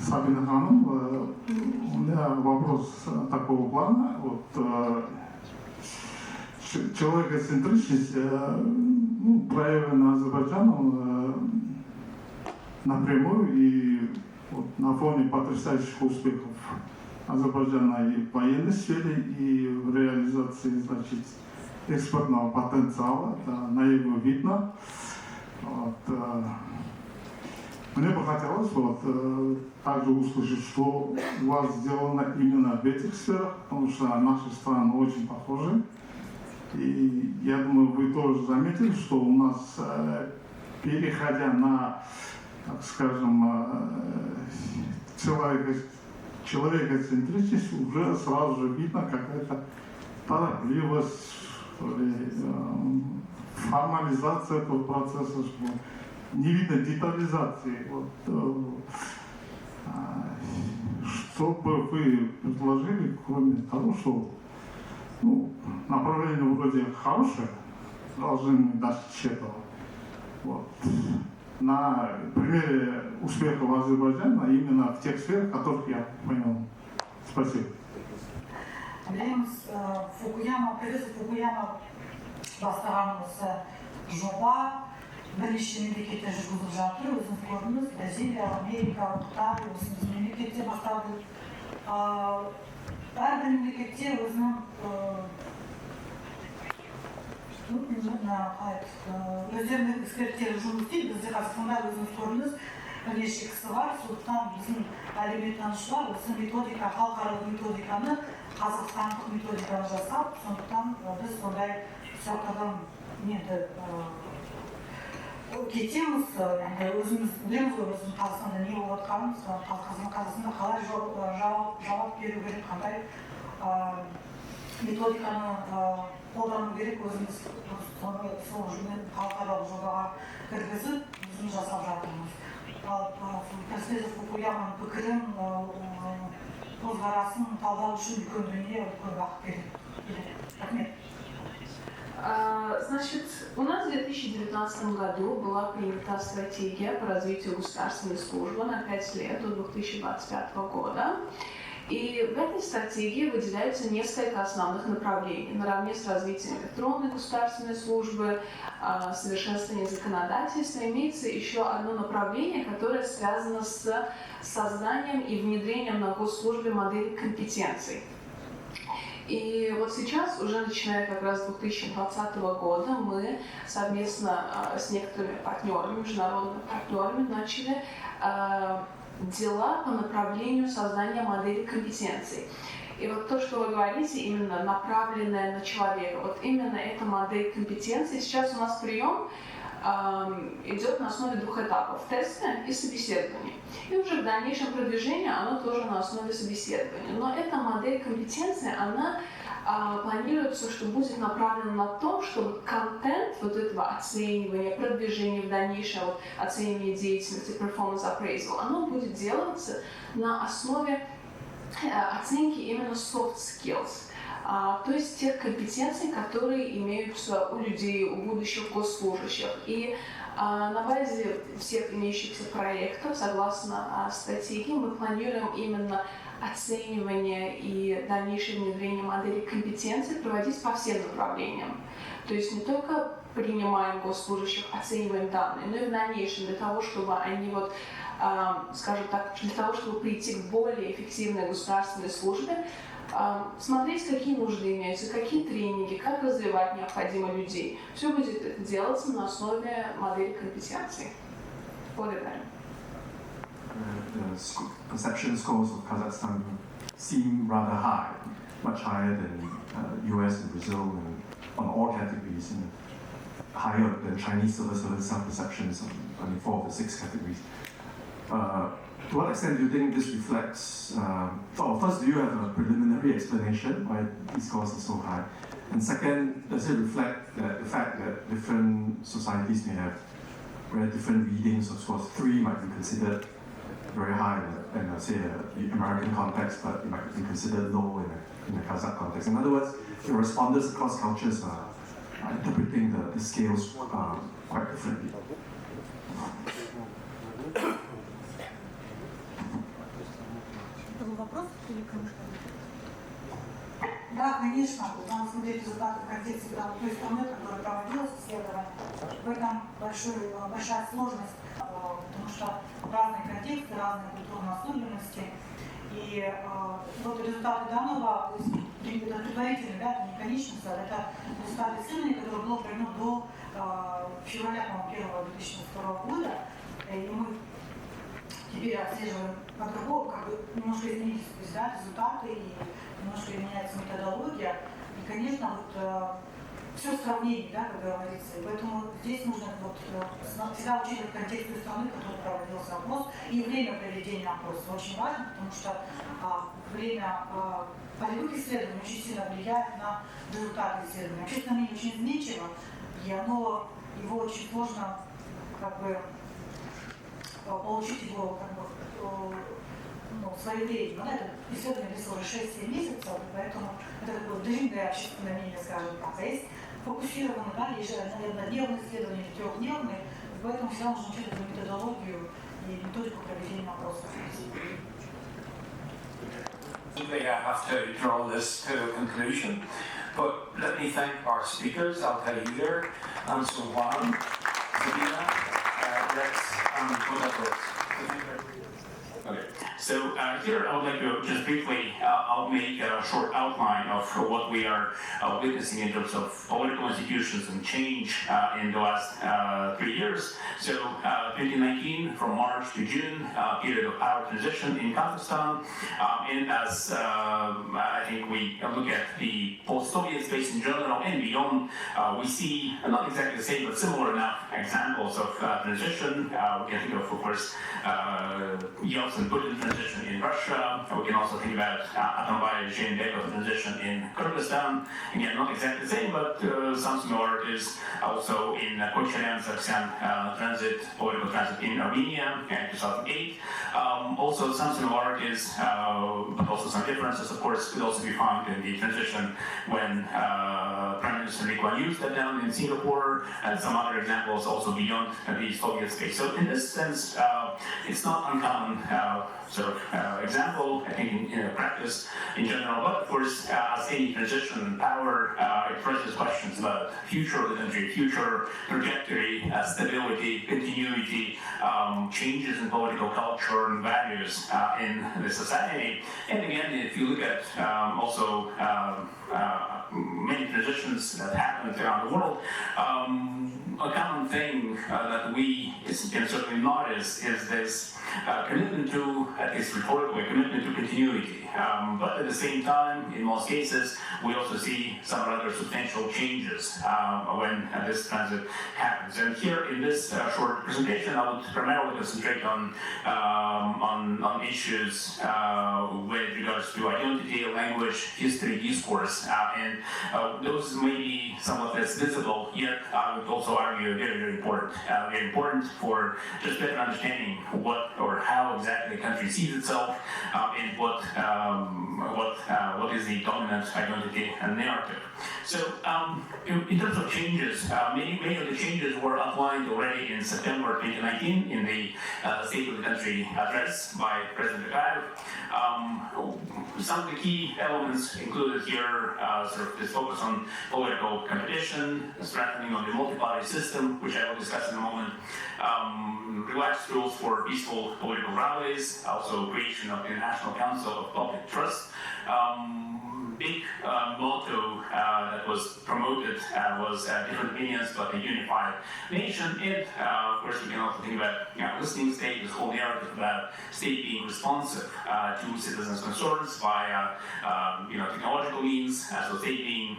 Сабина ханым, у меня вопрос такого плана. Человекоцентричность проявлена Азербайджаном напрямую и на фоне потрясающих успехов Азербайджана и в военной сфере, и в реализации, значит, экспортного потенциала. Это наяву видно. Мне бы хотелось также услышать, что у вас сделано именно в этих сферах, потому что наши страны очень похожи. И я думаю, вы тоже заметили, что у нас, переходя на, так скажем, человекоцентричность, уже сразу же видно какая-то торопливость, формализация этого процесса, что не видно детализации. Что бы вы предложили, кроме того, что направление вроде хорошее, должны мы достичь этого. На примере успехов Азербайджана именно в тех сферах, которых я понял. Спасибо. Білеміз, профессор Фукуяма бастаған осы жоба бірнеше мемлекетте жүргізіліп жатыр. Өзіңіз көрдіңіз, Бразилия, Америка, Қытай, осы біздің мемлекетте басталды. Әрбір мемлекетте өзінің өздерінің эксперттері жұмыс істейді. Бізде Қазақстанда өзіңіз көрдіңіз, бірнеше кісі бар. Сондықтан біздің әлеуметтанушылар осы методика, халықаралық методиканы, қазақстандық методиканы жасап, сондықтан біз сондай сұрақтардан енді кетеміз, өзіміз білеміз ғой, өзіміз Қазақстанда не болып жатқанын, Қазақстанда қалай жауап беру керек, қандай методиканы қолдану керек, өзіміз сол халықаралық жобаға кіргізіп, өзіміз жасап жатырмыз. Профессор Фукуяманың пікірін, көзқарасын талдау үшін үлкен дүние, үлкен уақыт керек. Рахмет. Значит, у нас в 2019 году была принята стратегия по развитию государственной службы на 5 лет до 2025 года. И в этой стратегии выделяются несколько основных направлений. Наравне с развитием электронной государственной службы, совершенствованием законодательства, имеется еще одно направление, которое связано с созданием и внедрением на госслужбе модели компетенций. И вот сейчас, уже начиная как раз с 2020 года, мы совместно с некоторыми партнерами, международными партнерами, начали дела по направлению создания модели компетенций. И вот то, что вы говорите, именно направленное на человека, вот именно эта модель компетенций. Сейчас у нас прием идет на основе 2 этапов – теста и собеседования. И уже в дальнейшем продвижении оно тоже на основе собеседования. Но эта модель компетенции, она планируется, что будет направлена на то, чтобы контент вот этого оценивания, продвижения в дальнейшем, вот, оценивания деятельности, performance appraisal, оно будет делаться на основе оценки именно soft skills. То есть тех компетенций, которые имеются у людей, у будущих госслужащих. И на базе всех имеющихся проектов, согласно стратегии, мы планируем именно оценивание и дальнейшее внедрение модели компетенций проводить по всем направлениям. То есть не только принимаем госслужащих, оцениваем данные, но и в дальнейшем для того, чтобы они вот, скажем так, для того, чтобы прийти к более эффективной государственной службе, смотреть, какие нужды имеются, какие тренинги, как развивать необходимо людей. Все будет делаться на основе модели компетенций. Благодарю. The perception scores of Kazakhstan seem rather high, much higher than US and Brazil and on all categories, and higher than Chinese civil service self-perceptions on 4 of the 6 categories. To what extent do you think this reflects, first, do you have a preliminary explanation why these scores are so high? And second, does it reflect the fact that different societies may have very different readings of scores? 3 might be considered very high in say, the American context, but it might be considered low in the Kazakh context. In other words, the respondents across cultures are interpreting the scales quite differently. Да, конечно, надо смотреть результаты в контексте той страны, которая проводилась исследование. В этом большая сложность, потому что разные контексты, разные культурные особенности. И вот результаты данного, это предварительный, да, это не конечность, это результаты исследования, которое было проведено до февраля 2002 года. И мы теперь отслеживаем по-другому, как бы немножко изменились, да, результаты, и немножко меняется методология. И, конечно, вот все в сравнении, да, как говорится. И поэтому здесь нужно вот, всегда учитывать контекст той страны, в которой проводился опрос, и время проведения опроса очень важно, потому что время полевых исследований очень сильно влияет на результаты исследования. Общественное мнение очень изменчиво, и его очень сложно как бы получить его как бы, своевременно. Да, это исследование длится уже 6-7 месяцев, поэтому это такое длинное общественное мнение, скажем так. А есть фокусированные, да, есть же однодневные исследования или трехдневные, поэтому всегда нужно учитывать методологию и методику проведения опросов. I have to draw this to a conclusion, but let me thank our speakers, Altair, and Kuan, Sabina, Rex, and Budapest. Okay. So here I would like to just briefly, I'll make a short outline of what we are witnessing in terms of political institutions and change in the last 3 years. So 2019, from March to June, period of power transition in Kazakhstan. And as I think we look at the post-Soviet space in general and beyond, we see not exactly the same, but similar enough examples of transition. We can think of course, Yeltsin-Putin transition in Russia. We can also think about Atambayev transition in Kyrgyzstan. Again, not exactly the same, but some similarities. Also in Kazakhstan, political transit in Armenia in 2008. Also some similarities, but also some differences, of course, could also be found in the transition when Prime Minister Kuan stepped down in Singapore, and some other examples also beyond the Soviet space. So in this sense, it's not uncommon example, I think, in practice in general. But of course, as any transition in power, it raises questions about future of the country, future trajectory, stability, continuity, changes in political culture and values in the society. And again, if you look at also many transitions that happened around the world, a common thing that we can certainly notice is this commitment to, at least rhetorically, commitment to continuity. But at the same time, in most cases, we also see some rather substantial changes when this transit happens. And here in this short presentation, I would primarily concentrate on issues with regards to identity, language, history, discourse, and those may be somewhat less visible, yet I would also argue very important for just better understanding what or how exactly the country sees itself, and what is the dominant identity and narrative. So, in terms of changes, many of the changes were outlined already in September 2019 in the State of the Country address by President Riccardo. Some of the key elements included here, this focus on political competition, strengthening of the multi-party system, which I will discuss in a moment, relaxed rules for peaceful political rallies, also creation of the National Council of Public Trust. Big motto that was promoted was different opinions but a unified nation. And of course, we can also think about listening state, this whole narrative about state being responsive to citizens' concerns via technological means, so state being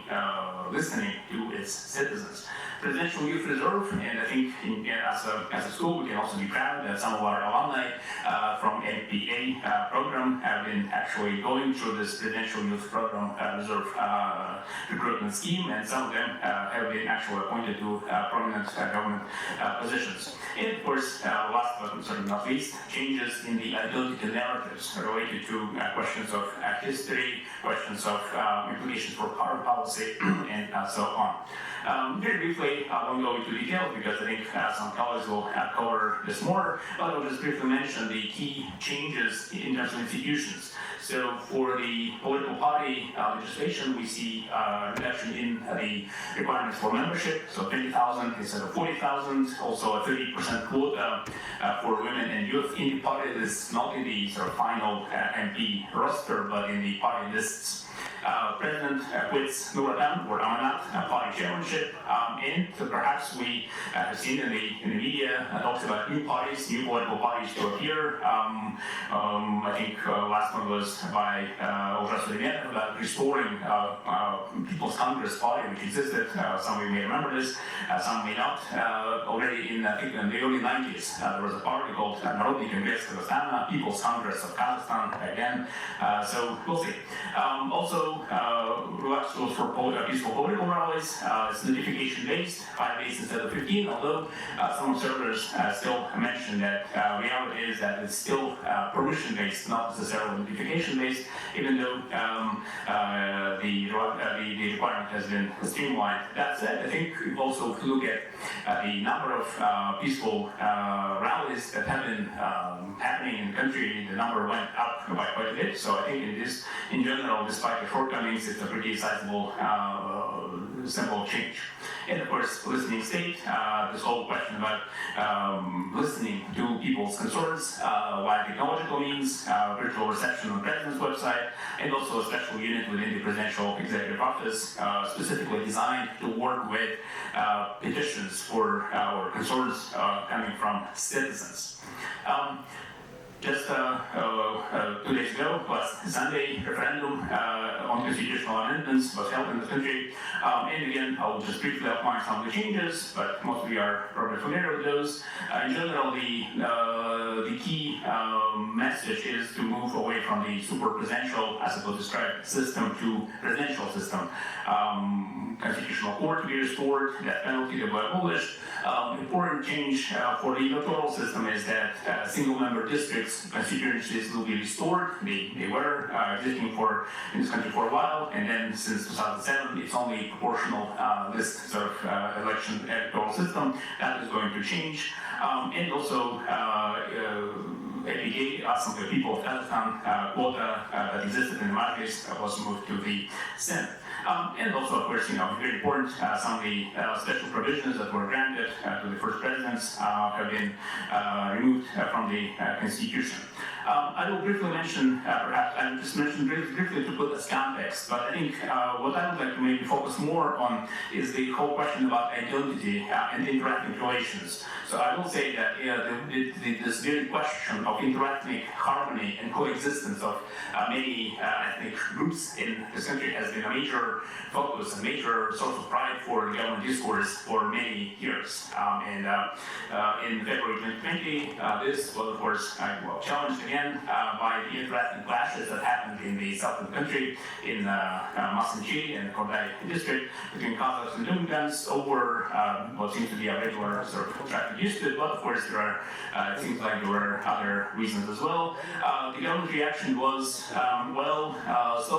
listening to its citizens. Presidential Youth Reserve, and I think as a school we can also be proud that some of our alumni from MPA program have been actually going through this Presidential Youth Program Reserve recruitment scheme, and some of them have been actually appointed to prominent government positions. And of course, last but certainly not least, changes in the identity narratives related to questions of history, questions of implications for foreign policy, and so on. Very briefly, I won't go into details because I think some colleagues will cover this more, but I'll just briefly mention the key changes in terms of institutions. So for the political party legislation, we see reduction in the requirements for membership, so 20,000 instead of 40,000, also a 30% quota for women and youth in the party list, not in the final MP roster, but in the party lists. President quits Nuratan or Amanat party chairmanship, and perhaps we have seen in the media talks about new parties, new political parties to appear. I think last one was by about restoring People's Congress Party, which existed. Some of you may remember this, some may not. Already in, I think, in the early 90s, there was a party called Народный Конгресс Казахстана, People's Congress of Kazakhstan, again. So we'll see. Also, relaxed rules for peaceful political rallies. It's notification-based, 5 days instead of 15, although some observers still mention that reality is that it's still permission-based, not necessarily notification-based, even though the requirement has been streamlined. That said, I think if also if you look at the number of peaceful rallies that have been happening in the country, the number went up by quite a bit. So I think in general, despite the shortcomings, it's a pretty sizable, simple change. And of course, listening state, this whole question about listening to people's concerns via technological means, virtual reception on the president's website, and also a special unit within the presidential executive office, specifically designed to work with petitions for or concerns coming from citizens. Just to 2 days ago, last Sunday, referendum on constitutional amendments was held in the country. And again, I will just briefly outline some of the changes, but most of you are probably familiar with those. In general, the key message is to move away from the super presidential, as it was described, system to presidential system. Constitutional court to be restored, death penalty to be abolished. Important change for the electoral system is that single-member districts, constituencies will be restored. They were existing in this country for a while, and then since 2007, it's only proportional this sort of election electoral system. That is going to change, and also some of the people of Kazakhstan quota that existed in the Majlis was moved to the Senate. And also, of course, very important, some of the special provisions that were granted to the first presidents have been removed from the Constitution. I will briefly mention, perhaps I just mentioned briefly to put as context, but I think what I would like to maybe focus more on is the whole question about identity and interethnic relations. So I will say that this very question of interethnic harmony and coexistence of many ethnic groups in this country has been a major focus, a major source of pride for the government discourse for many years. And in February 2020, this was, of course, challenged again by the interethnic clashes that happened in the south of the country, in Masanchi and Kordai district, between Kazakhs and Dumgans over what seems to be a regular sort of traffic dispute. But of course, it seems like there were other reasons as well. The government reaction was, slow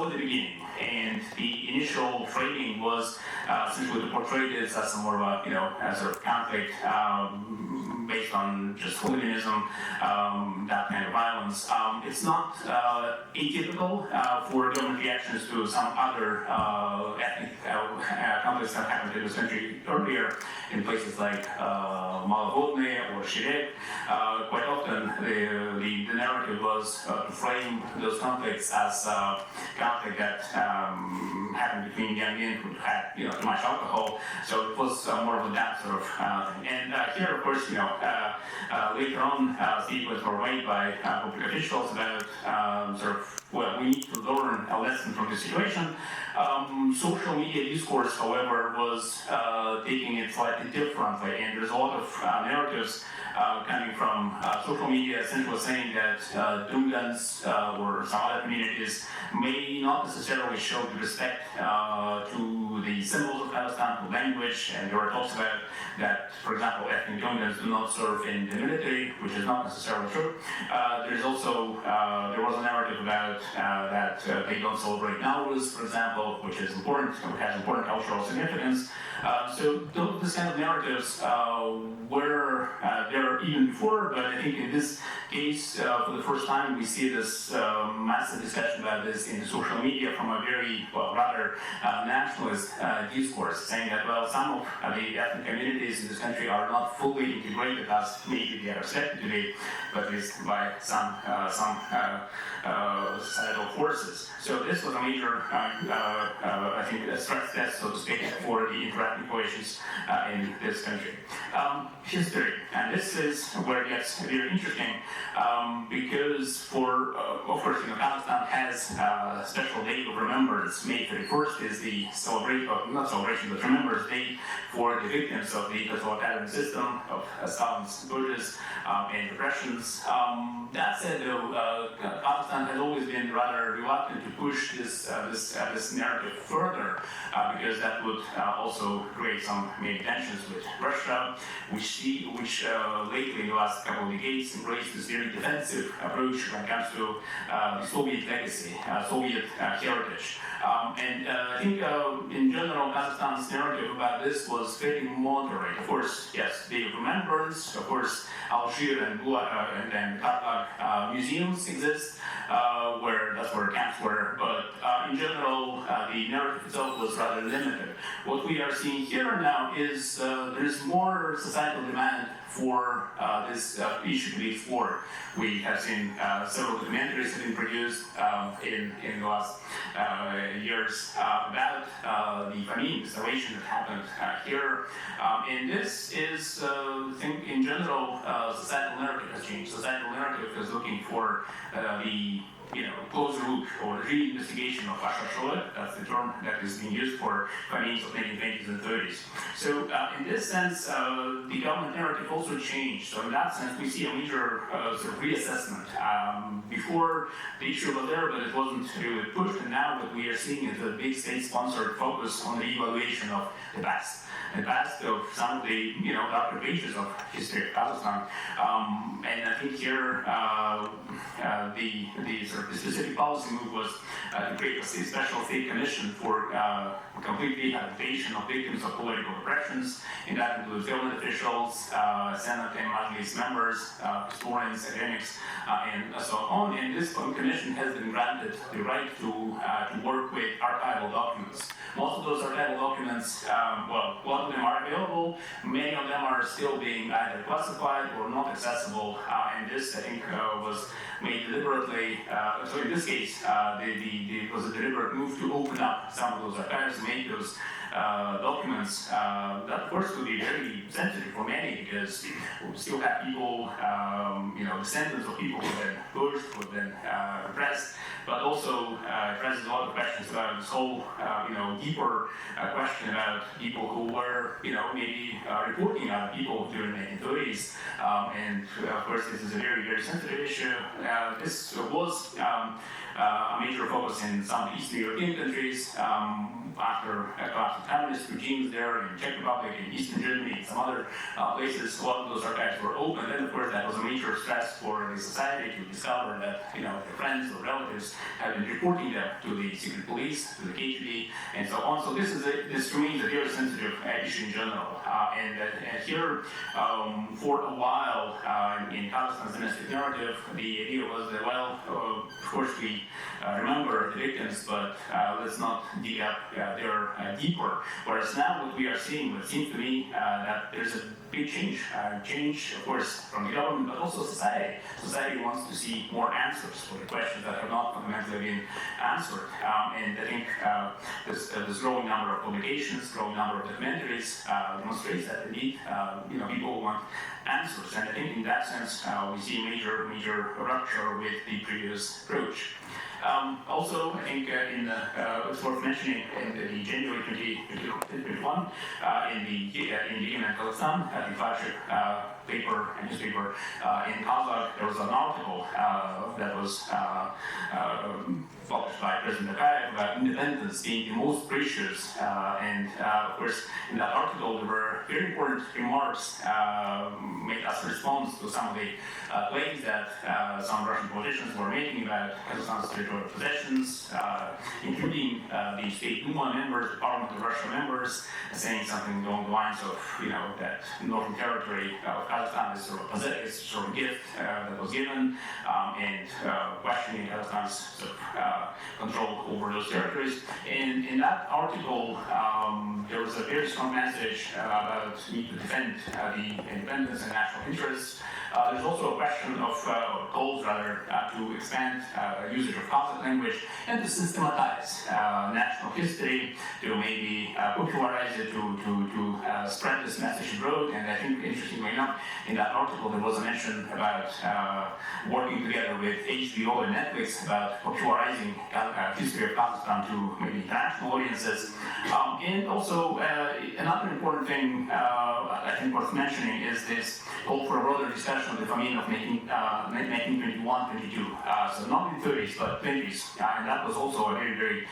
at the beginning, and the initial framing was essentially to portray this as more of a sort of conflict based on just hooliganism, that kind of violence. It's not atypical for government reactions to some other ethnic conflicts that happened in this country earlier in places like Malavodne or Shirek. Quite often the narrative was to frame those conflicts as conflict that happened between young men who had too much alcohol. So it was more of a that sort of thing. And here, of course, later on, statements were made by public officials about we need to learn a lesson from the situation. Social media discourse, however, was taking it slightly differently, and there's a lot of narratives coming from social media essentially saying that Dumgans or some other communities may not necessarily show the respect to the symbols of Kazakhstan, to language, and there were talks about that, for example, ethnic Dumgans do not serve in the military, which is not necessarily true. There's also, there was a narrative about that they don't celebrate Nowruz, for example, which is important, has important cultural significance. So those kind of narratives were there even before, but I think in this case, for the first time, we see this massive discussion about this in the social media from a very, rather nationalist discourse, saying that, some of the ethnic communities in this country are not fully integrated as maybe they are expected to be, but at least by some societal forces. So this was a major, I think, a stress test, so to speak, for the interethnic relations in this country. History, and this is where it gets very interesting, because for, of course, Kazakhstan has a special day of remembrance. May 31st is the Remembrance Day for the victims of the totalitarian system of Stalin's purges and repressions. That said, though, Kazakhstan has always been rather reluctant to push this narrative further, because that would also create some maybe tensions with Russia, which lately in the last couple of decades embraced this very defensive approach when it comes to the Soviet legacy, Soviet heritage. And I think in general, Kazakhstan's narrative about this was very moderate. Of course, yes, Day of Remembrance, of course, Algier and Karabakh museums exist, where that's where camps were, but in general, the narrative itself was rather limited. What we are seeing here now is there's more societal demand for this issue to be explored. We have seen several documentaries have been produced in the last years about the famine restoration that happened here. And this is, I think, in general, societal narrative has changed. Societal narrative is looking for the look or re-investigation of Ashashole. That's the term that is being used for crimes of 1920s and 30s. So in this sense, the government narrative also changed. So in that sense, we see a major sort of reassessment. Before the issue was there, but it wasn't really pushed, and now what we are seeing is a big state-sponsored focus on the evaluation of the past of some of the darker pages of history of Kazakhstan. And I think here the sort of the specific policy move was to create a special state commission for complete rehabilitation of victims of political repressions, and that includes government officials, Senate and Majlis members, historians, academics, and so on. And this commission has been granted the right to work with archival documents. Most of those archival documents, well, a lot of them are available. Many of them are still being either classified or not accessible. And this, I think, was made deliberately. So in this case, it was a deliberate move to open up some of those archives, make those documents that, of course, would be very sensitive for many, because we still have people, descendants of people who have been pushed, who have been repressed, but also it raises a lot of questions about this whole, deeper question about people who were, maybe reporting on people during the 1930s. And of course, this is a very, very sensitive issue. This was a major focus in some of the Eastern European countries after communist regimes there in Czech Republic, in Eastern Germany, and some other places. A lot of those archives were open, and of course that was a major stress for the society to discover that their friends or relatives had been reporting them to the secret police, to the KGB, and so on. So this remains a very sensitive issue in general. And here, for a while in Kazakhstan's domestic narrative, the idea was that, well, of course we remember the victims, but let's not dig up there deeper. Whereas now what we are seeing, it seems to me that there's a big change, of course, from the government, but also society. Society wants to see more answers for the questions that have not fundamentally been answered. And I think this growing number of publications, growing number of documentaries demonstrates that indeed, people want answers. And I think in that sense, we see a major rupture with the previous approach. Also, I think it's worth mentioning in the January 2021, in the Yemen and Kazakhstan, the flagship newspaper in Kazakh, there was an article that was published by President Tokayev about independence being the most precious. And of course, in that article, there were very important remarks made as a response to some of the claims that some Russian politicians were making about Kazakhstan's territorial possessions, including the State Duma members, the Parliament of Russia members, saying something along the lines of, that northern territory of Kazakhstan is sort of a gift that was given, and questioning Kazakhstan's sort of control over those territories. And in that article, there was a very strong message about the need to defend the independence and national interests. There's also a question of calls, rather, to expand usage of Kazakh language and to systematize national history, to maybe popularize it, to spread this message abroad. And I think, interestingly enough, in that article there was a mention about working together with HBO and Netflix about popularizing history of Kazakhstan to maybe international audiences. And also, another important thing I think worth mentioning is this call for a broader discussion of the famine of 1921-22. So not in the 30s, but 20s. And that was also a very, very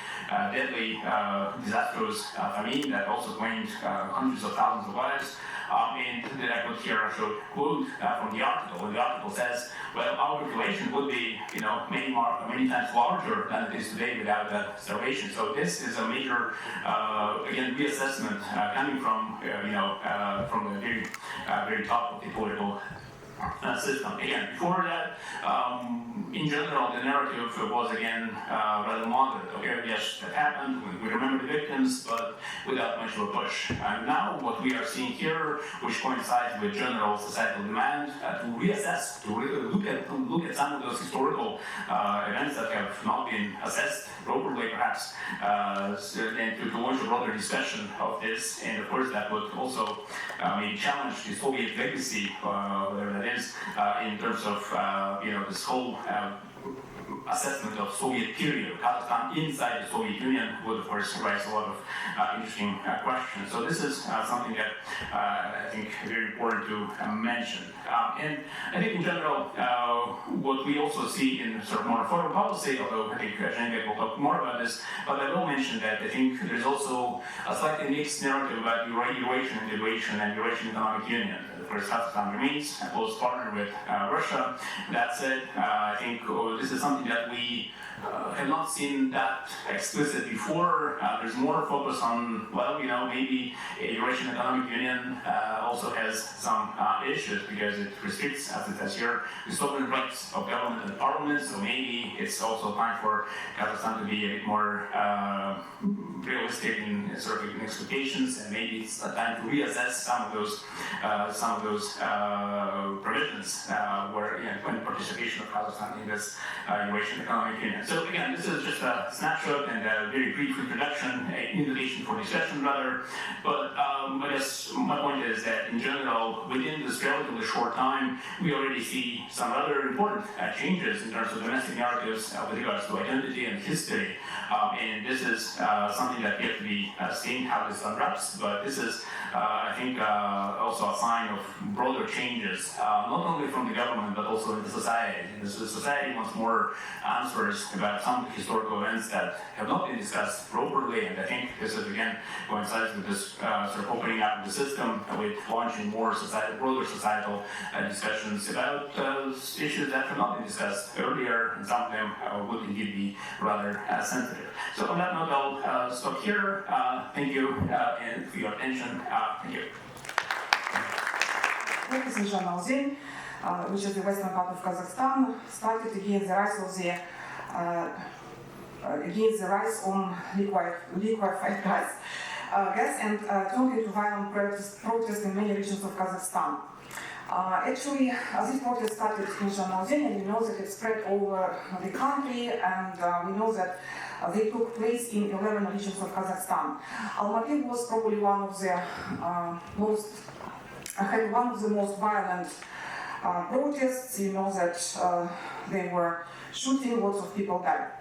deadly, disastrous famine that also claimed hundreds of thousands of lives. And then I put here a short quote from the article. And the article says, well, our population would be, many times larger than it is today without that starvation. So this is a major, again, reassessment coming from, from the very, very top of the political system. Again, before that, in general, the narrative was again rather moderate. Okay, yes, that happened. We remember the victims, but without much of a push. And now, what we are seeing here, which coincides with general societal demand, to reassess, to look at some of those historical events that have not been assessed properly, perhaps, and to launch a broader discussion of this. And of course, that would also maybe challenge the Soviet legacy, whatever that is, in terms of this whole assessment of Soviet period, Kazakhstan inside the Soviet Union would of course raise a lot of interesting questions. So this is something that I think very important to mention. And I think in general, what we also see in sort of more foreign policy, although I think Zhengek will talk more about this, but I will mention that I think there's also a slightly mixed narrative about Eurasian integration and Eurasian Economic Union. Of course, Kazakhstan remains a close partner with Russia. That said, I think this is something that we have not seen that explicit before. There's more focus on, well, maybe a Eurasian Economic Union also has some issues because it restricts, as it says here, the sovereign rights of government and parliament. So maybe it's also time for Kazakhstan to be a bit more realistic in sort of expectations, and maybe it's a time to reassess some of those provisions where when participation of Kazakhstan in this Eurasian Economic Union. So again, this is just a snapshot and a very brief introduction, an invitation for discussion rather. But I guess my point is that in general, within this relatively short time, we already see some rather important changes in terms of domestic narratives with regards to identity and history. And this is something that yet to be seen how this unwraps. But this is, I think, also a sign of broader changes, not only from the government but also in the society. And the society wants more answers about some of the historical events that have not been discussed properly, and I think this is again coincides with this sort of opening up of the system with launching more broader societal discussions about issues that have not been discussed earlier, and some of them would indeed be rather sensitive. So on that note, I'll stop here. Thank you and for your attention. Thank you. Ladies and gentlemen, which is the western part of Kazakhstan, started against the rise of the liquefied gas and turned into violent protests in many regions of Kazakhstan. Actually, this protest started in Zhanaozen, and we know that it spread over the country, and we know that they took place in 11 regions of Kazakhstan. Almaty was probably one of the most violent protests. You know that they were shooting, lots of people died.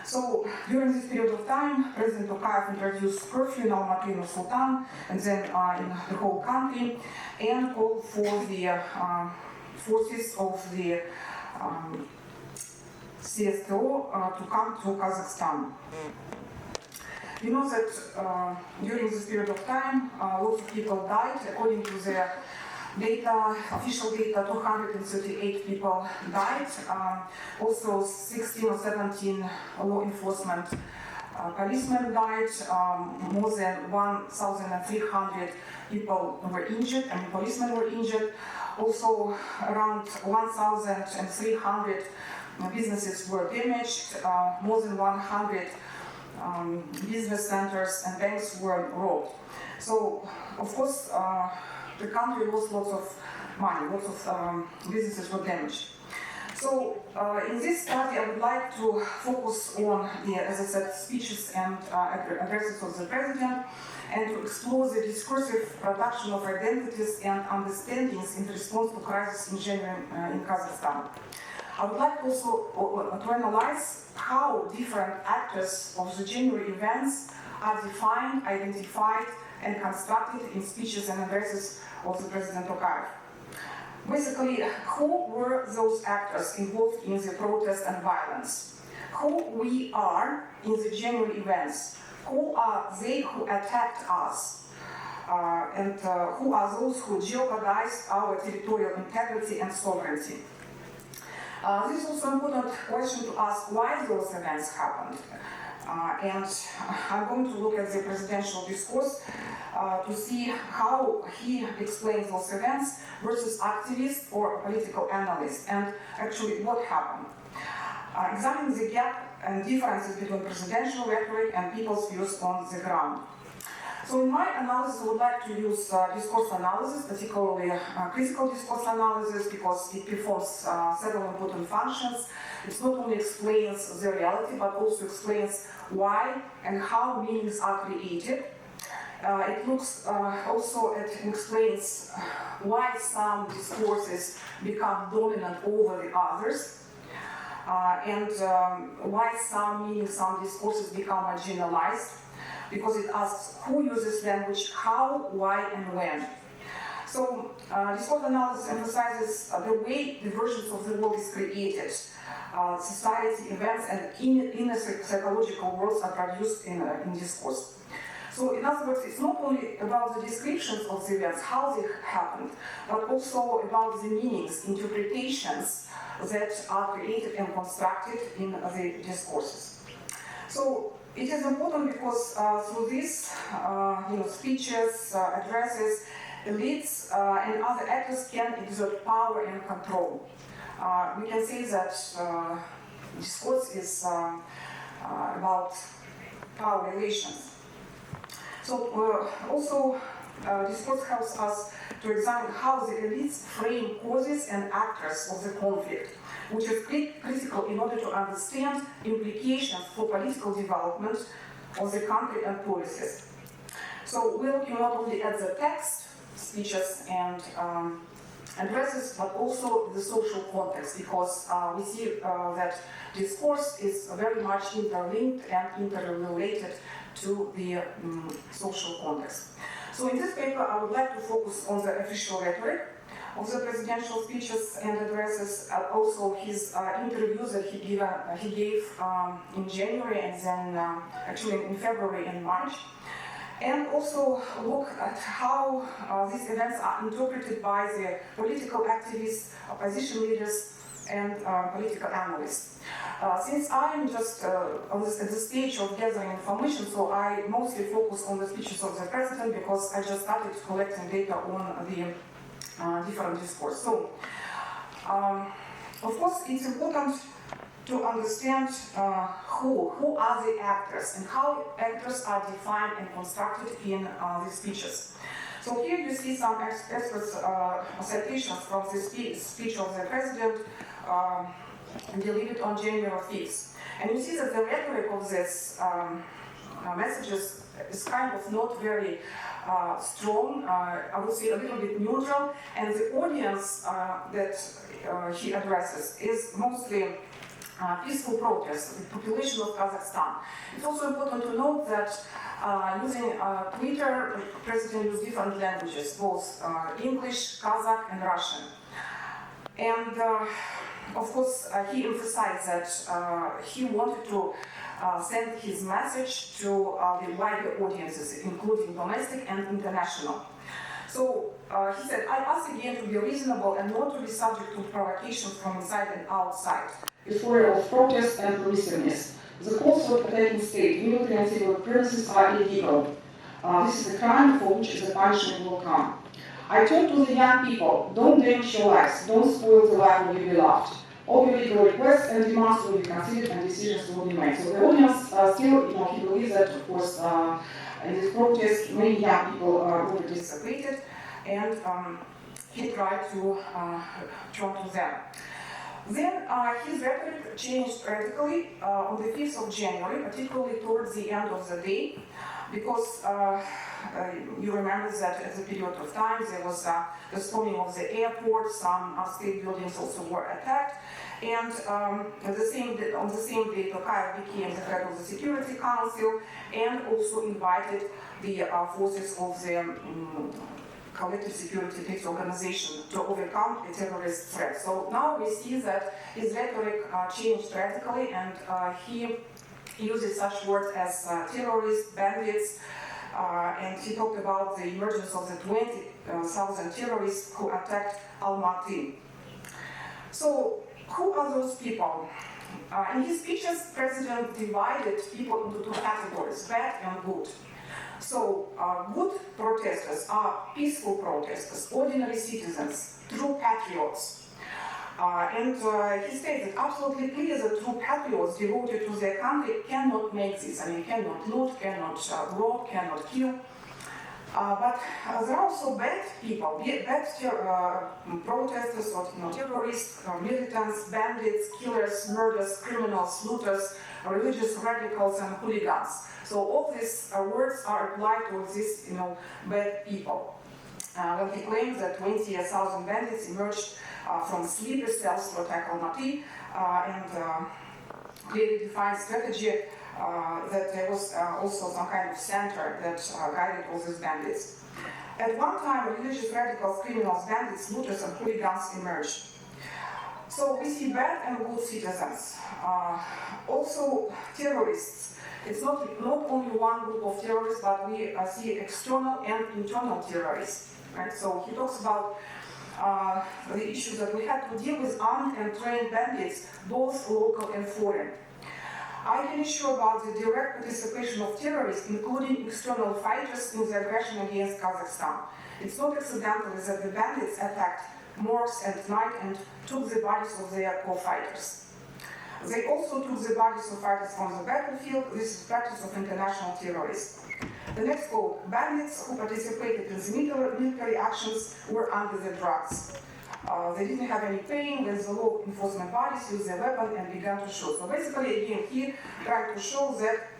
So during this period of time, President Tokayev introduced curfew in Almaty and Sultan, and then in the whole country, and called for the forces of the CSTO to come to Kazakhstan. You know that during this period of time, lots of people died. According to the data, official data, 238 people died. Also 16 or 17 law enforcement policemen died. More than 1,300 people were injured, and policemen were injured. Also around 1,300 businesses were damaged. More than 100 business centers and banks were robbed. So, of course, the country lost lots of money, lots of businesses were damaged. So, in this study, I would like to focus on the, as I said, speeches and addresses of the president, and to explore the discursive production of identities and understandings in response to crisis in general in Kazakhstan. I would like also to analyze how different actors of the January events are defined, identified, and constructed in speeches and addresses of the President Tokayev. Basically, who were those actors involved in the protest and violence? Who we are in the January events? Who are they who attacked us? And who are those who jeopardized our territorial integrity and sovereignty? This is also an important question to ask why those events happened. And I'm going to look at the presidential discourse to see how he explains those events versus activists or political analysts, and actually what happened. Examining the gap and differences between presidential rhetoric and people's views on the ground. So in my analysis, I would like to use discourse analysis, particularly critical discourse analysis, because it performs several important functions. It not only explains the reality, but also explains why and how meanings are created. It looks also at explains why some discourses become dominant over the others. and why some discourses become marginalized, because it asks who uses language, how, why, and when. So discourse analysis emphasizes the way the versions of the world is created. Society, events, and inner psychological worlds are produced in discourse. So in other words, it's not only about the descriptions of the events, how they happened, but also about the meanings, interpretations that are created and constructed in the discourses. So it is important because through these speeches, addresses, elites and other actors can exert power and control. We can say that discourse is about power relations. So also discourse helps us to examine how the elites frame causes and actors of the conflict, which is critical in order to understand implications for political development of the country and policies. So we're looking not only at the text, speeches and addresses, but also the social context, because we see that discourse is very much interlinked and interrelated to the social context. So in this paper, I would like to focus on the official rhetoric of the presidential speeches and addresses, also his interviews that he gave in January and then actually in February and March. And also look at how these events are interpreted by the political activists, opposition leaders, and political analysts. Since I'm just at the stage of gathering information, so I mostly focus on the speeches of the president because I just started collecting data on the different discourse. So, of course, it's important to understand who are the actors and how actors are defined and constructed in these speeches. So here you see some experts' citations from the speech of the president delivered on January 5th. And you see that the rhetoric of these messages is kind of not very strong, I would say a little bit neutral, and the audience that he addresses is mostly peaceful protests, the population of Kazakhstan. It's also important to note that using Twitter, the president used different languages, both English, Kazakh, and Russian. And of course, he emphasized that he wanted to send his message to the wider audiences, including domestic and international. So he said, I ask again to be reasonable and not to be subject to provocations from inside and outside. Euphoria of protest and permissiveness. The calls for attacking state, military and civil premises are illegal. This is a crime for which the punishment will come. I turn to the young people, don't damage your lives, don't spoil the life of your beloved. All your legal requests and demands will be considered and decisions will be made. So the audience still, he believes that, of course, in this protest, many young people already participated, and he tried to turn to them. Then his rhetoric changed radically on the 5th of January, particularly towards the end of the day, because you remember that at the period of time there was the storming of the airport, some state buildings also were attacked, and on the same day Tokayev became the head of the Security Council and also invited the forces of the Collective Security Peace Organization to overcome a terrorist threat. So now we see that his rhetoric changed radically, and he uses such words as terrorists, bandits, and he talked about the emergence of the 20,000 terrorists who attacked Almaty. So who are those people? In his speeches, the president divided people into two categories, bad and good. So good protesters are peaceful protesters, ordinary citizens, true patriots. And he stated absolutely clear that true patriots devoted to their country cannot make this. I mean, cannot loot, cannot rob, cannot kill. But there are also bad people, bad protesters, or terrorists, militants, bandits, killers, murderers, criminals, looters, religious radicals, and hooligans. So all these words are applied to these, bad people. when he claimed that 20,000 bandits emerged from sleeper cells to attack Almaty, and clearly defined strategy that there was also some kind of center that guided all these bandits. At one time, religious radicals, criminals, bandits, looters, and hooligans emerged. So we see bad and good citizens. Also terrorists. It's not only one group of terrorists, but we see external and internal terrorists. Right? So he talks about the issue that we had to deal with armed and trained bandits, both local and foreign. I can assure about the direct participation of terrorists, including external fighters, in the aggression against Kazakhstan. It's not accidental that the bandits attacked mosques at night and took the bodies of their co-fighters. They also took the bodies of fighters from the battlefield. This is practice of international terrorists. The next quote, bandits who participated in the military actions were under the drugs. They didn't have any pain when the law enforcement bodies used their weapon and began to shoot. So basically, again, he tried to show that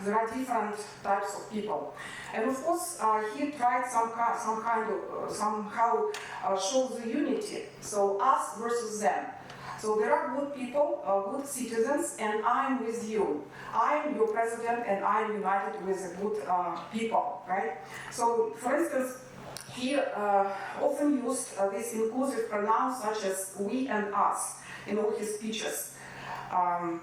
there are different types of people. And of course, he tried somehow show the unity. So us versus them. So there are good people, good citizens, and I'm with you. I'm your president, and I'm united with the good people, right? So, for instance, he often used these inclusive pronouns such as we and us in all his speeches. For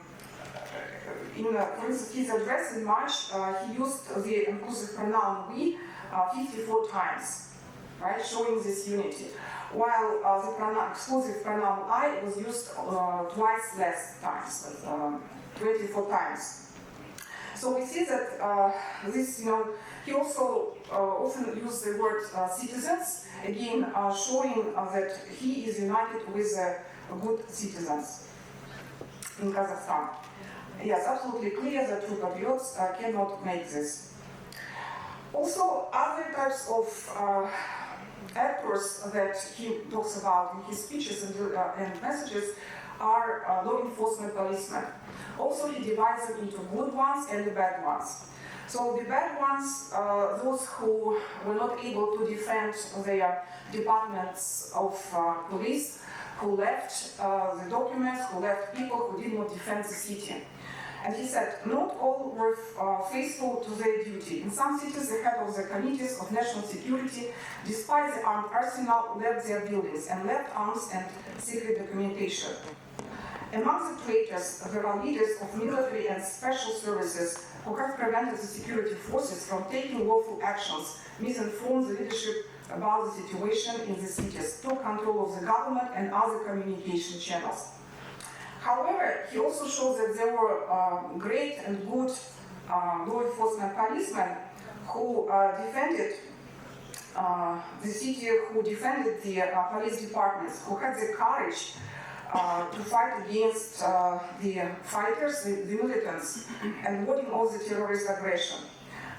instance, his address in March, he used the inclusive pronoun we 54 times, right, showing this unity. While the exclusive pronoun I was used twice less times, 24 times. So we see that he also often used the word citizens, again showing that he is united with good citizens in Kazakhstan. Yes, absolutely clear that true patriots cannot make this. Also, other types of actors that he talks about in his speeches and messages are law enforcement policemen. Also, he divides them into good ones and the bad ones. So the bad ones, those who were not able to defend their departments of police, who left the documents, who left people who did not defend the city. And he said, not all were faithful to their duty. In some cities, the head of the committees of national security, despite the armed arsenal, left their buildings and left arms and secret documentation. Among the traitors, there are leaders of military and special services who have prevented the security forces from taking lawful actions, misinformed the leadership about the situation in the cities, took control of the government and other communication channels. However, he also shows that there were great and good law enforcement policemen who defended the city, who defended the police departments, who had the courage to fight against the fighters, the militants, and warding off the terrorist aggression.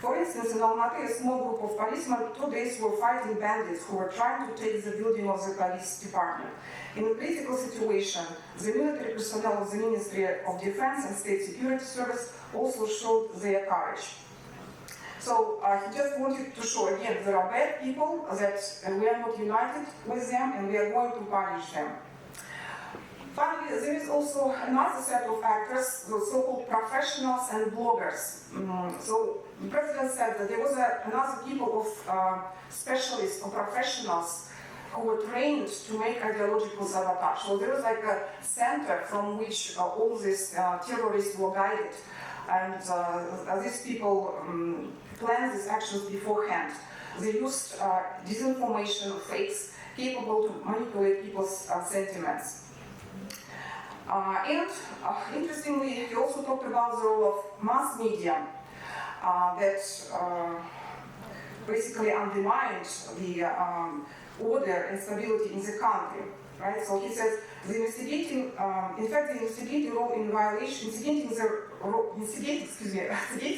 For instance, in Almaty, a small group of policemen 2 days were fighting bandits who were trying to take the building of the police department. In a critical situation, the military personnel of the Ministry of Defense and State Security Service also showed their courage. So he just wanted to show again, there are bad people, that we are not united with them and we are going to punish them. Finally, there is also another set of actors, the so-called professionals and bloggers. So the president said that there was another people of specialists or professionals who were trained to make ideological sabotage. So there was like a center from which all these terrorists were guided. And these people planned these actions beforehand. They used disinformation, fakes, capable to manipulate people's sentiments. And interestingly, he also talked about the role of mass media that basically undermined the order and stability in the country. Right? So he says the instigating role in violation, instigating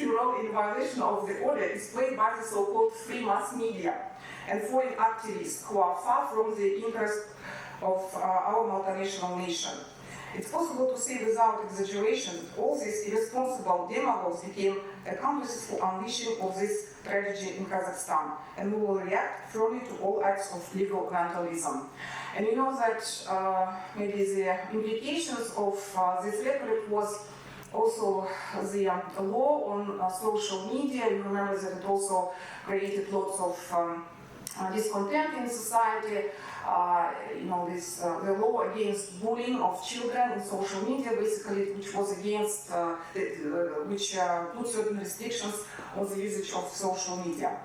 role in violation of the order is played by the so-called free mass media and foreign activists who are far from the interest of our multinational nation. It's possible to say without exaggeration that all these irresponsible demagogues became accomplices for unleashing of this tragedy in Kazakhstan, and we will react firmly to all acts of legal vandalism. And you know that maybe the implications of this rhetoric was also the law on social media. You remember that it also created lots of discontent in society. The law against bullying of children in social media, basically, which was against, which put certain restrictions on the usage of social media.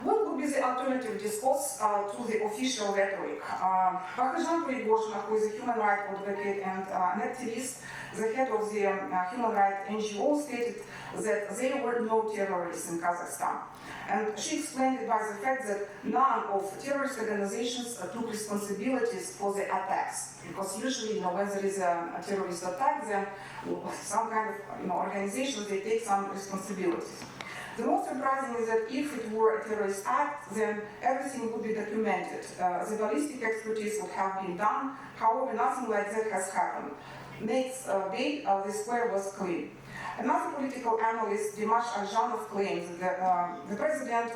What would be the alternative discourse to the official rhetoric? Riccardo Pelizzo, who is a human rights advocate and an activist, the head of the human rights NGO, stated that there were no terrorists in Kazakhstan. And she explained it by the fact that none of terrorist organizations took responsibilities for the attacks. Because usually, when there is a terrorist attack, then some kind of organizations, they take some responsibilities. The most surprising is that if it were a terrorist act, then everything would be documented. The ballistic expertise would have been done. However, nothing like that has happened. Next day, the square was clean. Another political analyst, Dimash Aljanov, claims that the president,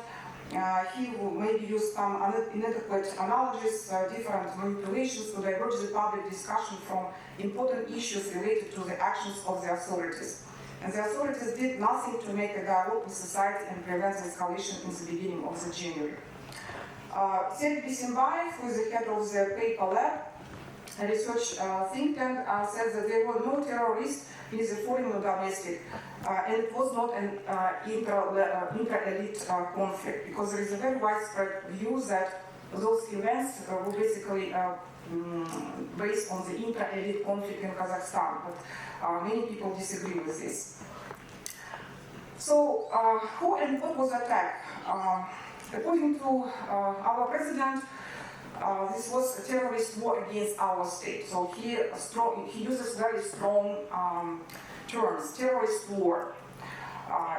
he will maybe use some inadequate analogies, different manipulations to divert the public discussion from important issues related to the actions of the authorities. And the authorities did nothing to make a dialogue with society and prevent the escalation in the beginning of the January. Sergei Bisimbayev, who is the head of the Paper Lab, a research think tank, said that there were no terrorists in the foreign or domestic, and it was not an intra-elite conflict, because there is a very widespread view that those events were basically based on the intra-elite conflict in Kazakhstan, but many people disagree with this. So, who and what was attacked? According to our president, this was a terrorist war against our state. So he uses very strong terms, terrorist war.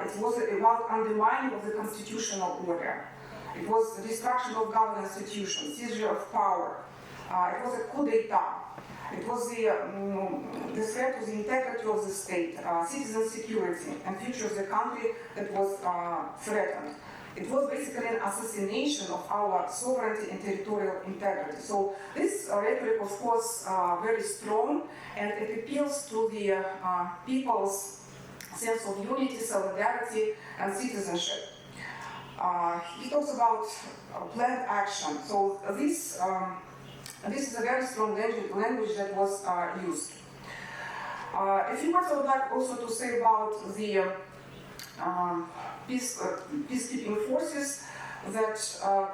It was about undermining of the constitutional order. It was the destruction of government institutions, seizure of power. It was a coup d'etat. It was the threat to the integrity of the state, citizen security, and future of the country that was threatened. It was basically an assassination of our sovereignty and territorial integrity. So this rhetoric, of course, very strong, and it appeals to the people's sense of unity, solidarity, and citizenship. He talks about planned action. So this is a very strong language that was used. A few words I would like also to say about the peacekeeping forces that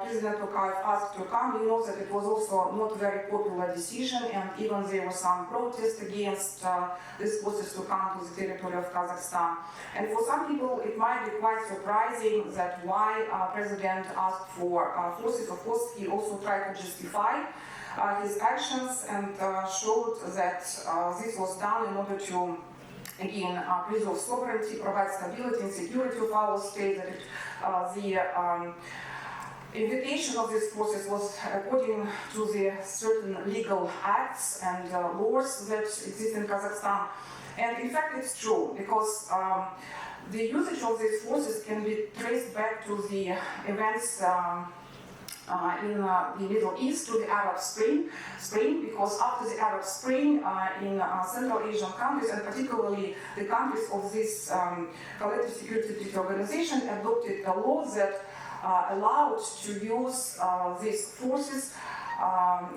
President Tokayev asked to come. You know that it was also not a very popular decision, and even there was some protest against these forces to come to the territory of Kazakhstan. And for some people, it might be quite surprising that why President asked for forces. Of course, he also tried to justify his actions and showed that this was done in order to, again, preserve sovereignty, provide stability and security of our state. That the invitation of these forces was according to the certain legal acts and laws that exist in Kazakhstan. And in fact, it's true, because the usage of these forces can be traced back to the events in the Middle East, to the Arab Spring, because after the Arab Spring in Central Asian countries, and particularly the countries of this collective security treaty organization, adopted a law that allowed to use these forces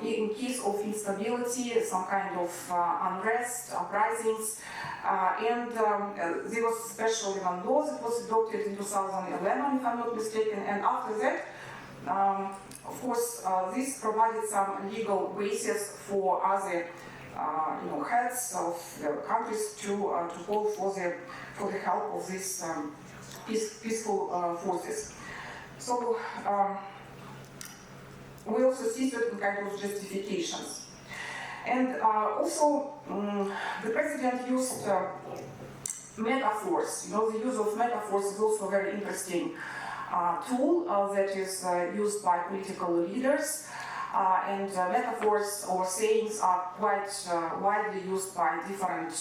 in case of instability, some kind of unrest, uprisings, and there was a special even law that was adopted in 2011, if I'm not mistaken, and after that, of course, this provided some legal basis for other, heads of countries to call for the help of these peaceful forces. So we also see certain kind of justifications, and also the president used metaphors. The use of metaphors is also a very interesting tool that is used by political leaders. and metaphors or sayings are quite widely used by different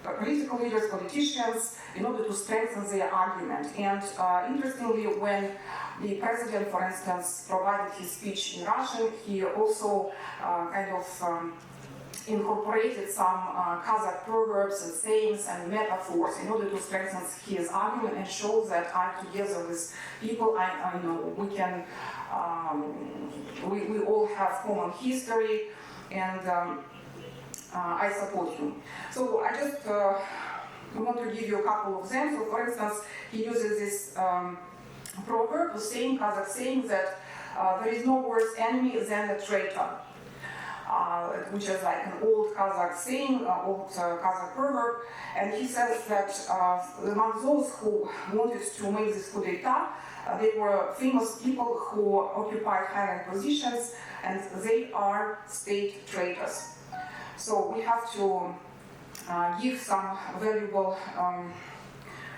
political leaders, politicians, in order to strengthen their argument. And interestingly, when the president, for instance, provided his speech in Russian, he also incorporated some Kazakh proverbs and sayings and metaphors in order to strengthen his argument and show that I'm together with people. I know we can, we all have common history, and I support him. So I just want to give you a couple of them. So for instance, he uses this proverb, the saying, Kazakh saying that there is no worse enemy than a traitor. Which is like an old Kazakh saying, old Kazakh proverb, and he says that among those who wanted to make this coup d'etat, they were famous people who occupied high-rank positions, and they are state traitors. So we have to give some valuable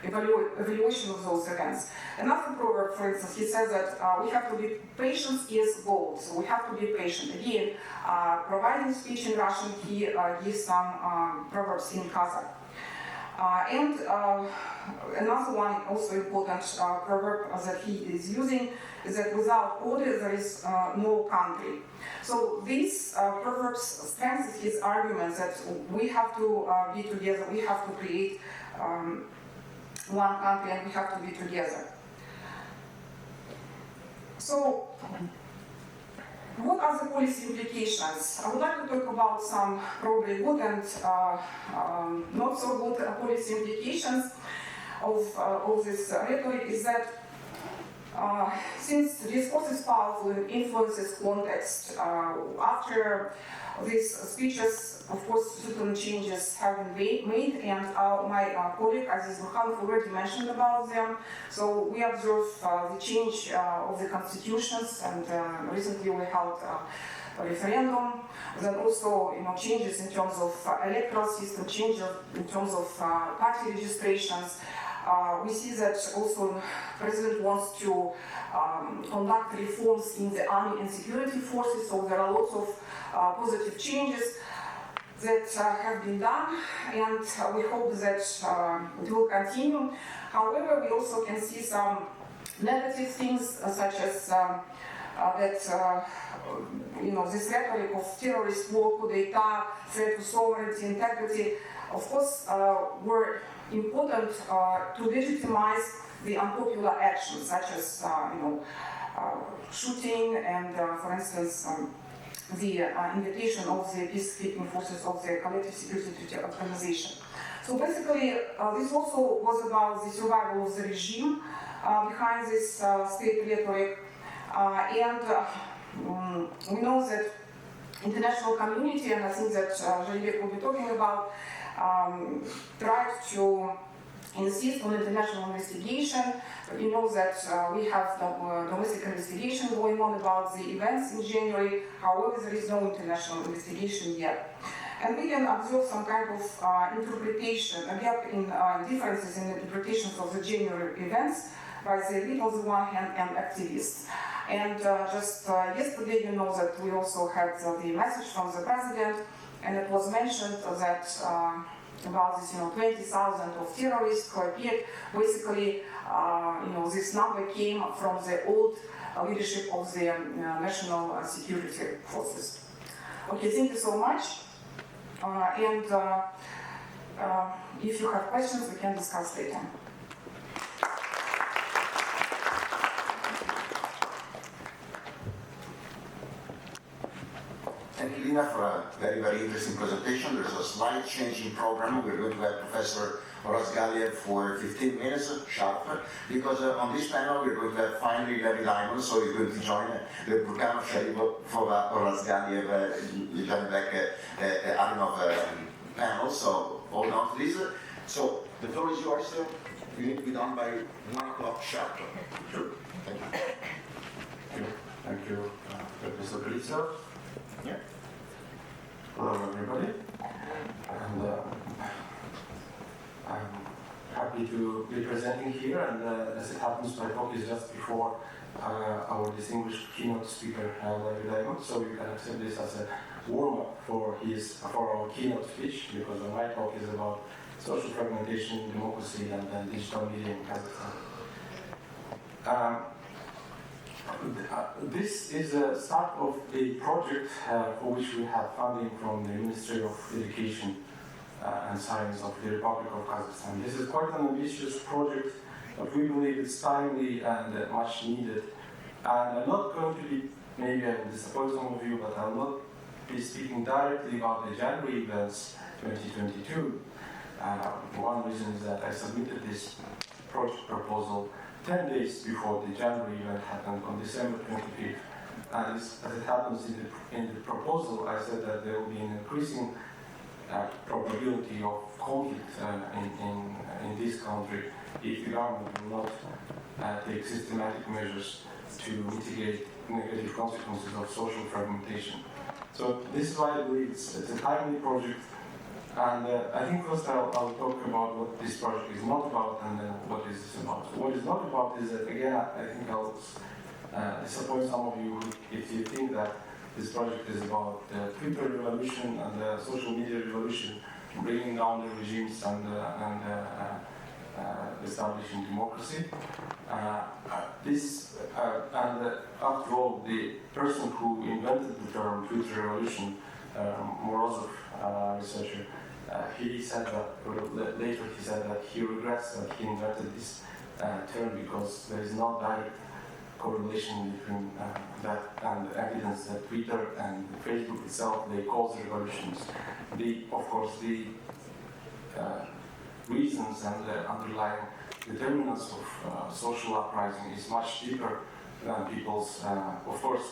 evaluation of those events. Another proverb, for instance, he says that we have to be, patience is gold, so we have to be patient. Again, providing speech in Russian, he gives some proverbs in Kazakh. And another one, also important proverb that he is using, is that without order there is no country. So these proverbs strengthen his argument that we have to be together, we have to create one country, and we have to be together. So, what are the policy implications? I would like to talk about some probably good and not so good policy implications of this rhetoric. Is that since discourse is powerful and influences context, after these speeches, of course, certain changes have been made, and my colleague Aziz Burhanov already mentioned about them. So we observe the change of the constitutions, and recently we held a referendum. Then also, changes in terms of electoral system, changes in terms of party registrations. We see that also the President wants to conduct reforms in the army and security forces, so there are lots of positive changes that have been done, and we hope that it will continue. However, we also can see some negative things, such as that this rhetoric of terrorist war, coup d'etat, threat to sovereignty, integrity, of course, were important to legitimize the unpopular actions, such as shooting and, for instance, the invitation of the peacekeeping forces of the Collective Security Treaty Organization. So basically, this also was about the survival of the regime behind this state rhetoric, and we know that international community, and I think that Zhalibek will be talking about, tried to insist on international investigation. You know that we have the domestic investigation going on about the events in January. However, there is no international investigation yet. And we can observe some kind of interpretation, a gap in differences in interpretations of the January events by the elite on the one hand and activists. And just yesterday, you know that we also had the message from the president, and it was mentioned that about this, 20,000 of terrorists who appeared. Basically, this number came from the old leadership of the national security forces. Okay, thank you so much. And if you have questions, we can discuss later. Thank you, Lina, for a very, very interesting presentation. There's a slight change in program. We're going to have Professor Razgaliev for 15 minutes sharp, because on this panel we're going to have finally Levi Lyman, so he's going to join the Burkanov Sharipov for Razgaliev, Janibek Arinov panel. So hold on, please. So the floor is yours. You need to be done by 1 o'clock sharp. Sure. Thank you. Thank you, Professor Pelizzo. Yeah. Hello, everybody. And I'm happy happy to be presenting here, and as it happens, my talk is just before our distinguished keynote speaker, Larry Diamond, so you can accept this as a warm-up for our keynote speech, because my talk is about social fragmentation, democracy, and digital media in Kazakhstan. This is a start of a project for which we have funding from the Ministry of Education and Science of the Republic of Kazakhstan. This is quite an ambitious project, but we believe it's timely and much needed. And I'm not going to be, maybe I will disappoint some of you, but I'll not be speaking directly about the January events 2022. One reason is that I submitted this project proposal 10 days before the January event happened on December 25th. And as it happens in the proposal, I said that there will be an increasing probability of conflict in this country if the government will not take systematic measures to mitigate negative consequences of social fragmentation. So this is why I believe it's a timely project. And I think first I'll talk about what this project is not about and then what is this about. So what it's not about is that, again, I think I'll disappoint some of you if you think that this project is about the Twitter revolution and the social media revolution, bringing down the regimes and establishing democracy. After all, the person who invented the term Twitter revolution, Morozov, researcher, he said that, later he said that he regrets that he invented this term because there is no direct correlation between that and the evidence that Twitter and Facebook itself, they cause revolutions. Of course, the reasons and the underlying determinants of social uprising is much deeper than people's, of course,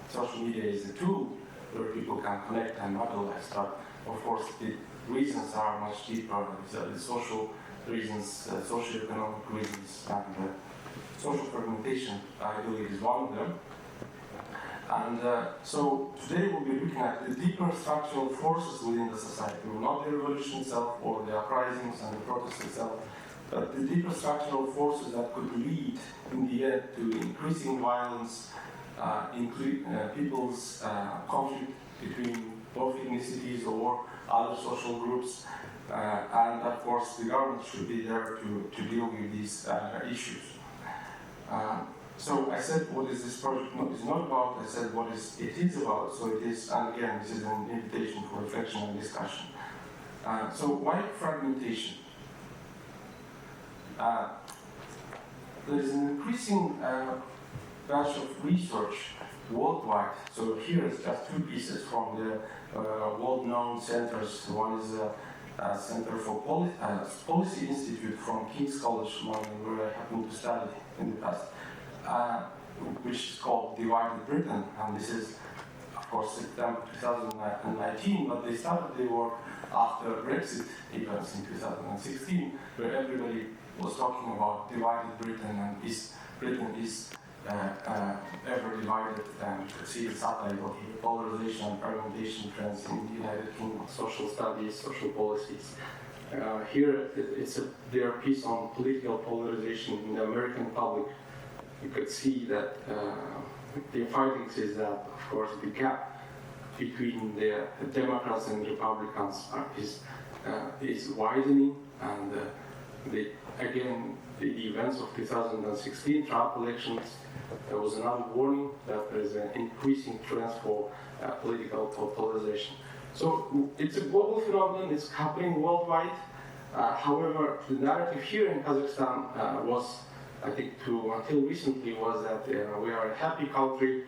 social media is a tool where people can connect and mobilize, but of course the reasons are much deeper. The social reasons, socioeconomic reasons, and social fragmentation, I believe, is one of them. And so today we'll be looking at the deeper structural forces within the society, not the revolution itself or the uprisings and the protests itself, but the deeper structural forces that could lead in the end to increasing violence, people's conflict between both ethnicities or other social groups, and of course the government should be there to deal with these issues. So I said what is this project is not about, I said what it is about, so it is, and again this is an invitation for reflection and discussion. So why fragmentation? There is an increasing batch of research worldwide. So here is just two pieces from the world-known centers. One is a Center for Policy Institute from King's College London, where I happened to study in the past, which is called Divided Britain. And this is, of course, September 2019, but they started their work after Brexit events in 2016, where everybody was talking about divided Britain, and Britain is ever divided, and you could see the subtitle here, polarization and fragmentation trends in the United Kingdom, social studies, social policies. Here, it's their piece on political polarization in the American public. You could see that the findings is that, of course, the gap between the Democrats and Republicans is widening, and again, the events of 2016 Trump elections, there was another warning that there is an increasing trend for political polarization. So it's a global phenomenon, it's happening worldwide. However, the narrative here in Kazakhstan was, I think, until recently, was that we are a happy country,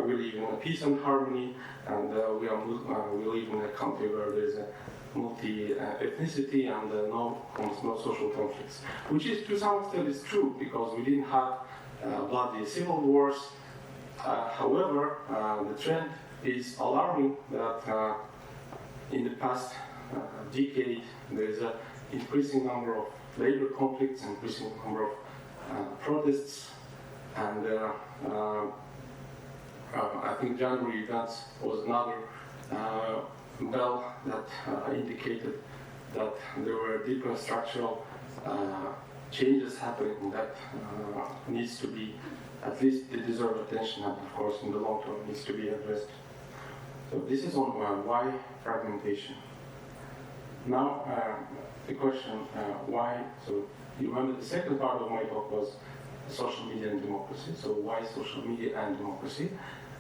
we live in peace and harmony, and we live in a country where there is a multi-ethnicity and no social conflicts, which is to some extent is true because we didn't have bloody civil wars. However, the trend is alarming that in the past decade there is an increasing number of labor conflicts, increasing number of protests, and I think January events was another bell that indicated that there were deeper structural changes happening that needs to be, at least they deserve attention, and of course in the long term needs to be addressed. So this is on why fragmentation. Now the question why, so you remember the second part of my talk was social media and democracy, so why social media and democracy?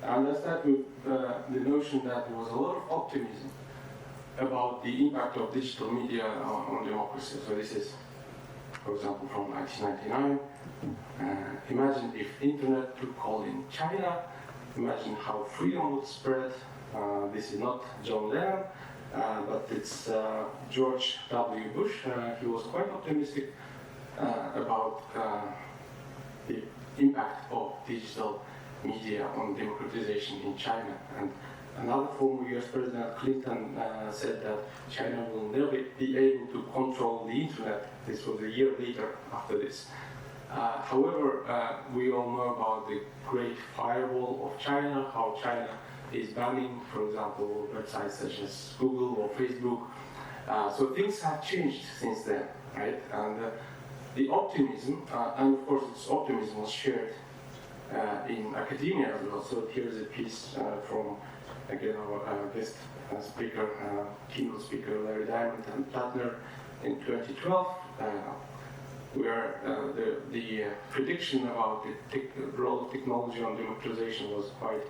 And I start with the notion that there was a lot of optimism about the impact of digital media on democracy. So this is, for example, from 1999. Imagine if internet took hold in China. Imagine how freedom would spread. This is not John Lennon, but it's George W. Bush. He was quite optimistic about the impact of digital media on democratization in China. And another former US President, Clinton, said that China will never be able to control the internet. This was a year later after this. However, we all know about the Great Firewall of China, how China is banning, for example, websites such as Google or Facebook. So things have changed since then, right? And the optimism, and of course this optimism was shared in academia as well. So here's a piece from, again, our guest speaker, keynote speaker Larry Diamond and Plattner in 2012, where the prediction about the role of technology on democratization was quite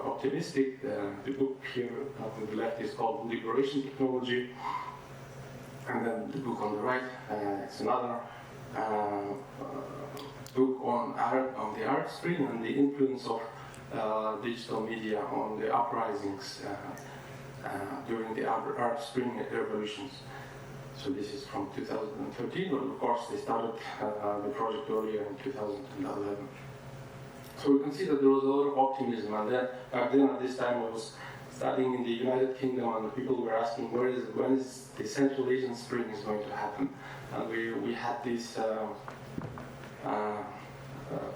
optimistic. The book here on the left is called Liberation Technology, and then the book on the right, it's another book on the Arab Spring and the influence of digital media on the uprisings during the Arab Spring revolutions. So this is from 2013, but of course they started the project earlier in 2011. So we can see that there was a lot of optimism, and then back then at this time I was studying in the United Kingdom, and the people were asking when is the Central Asian Spring is going to happen, and we had these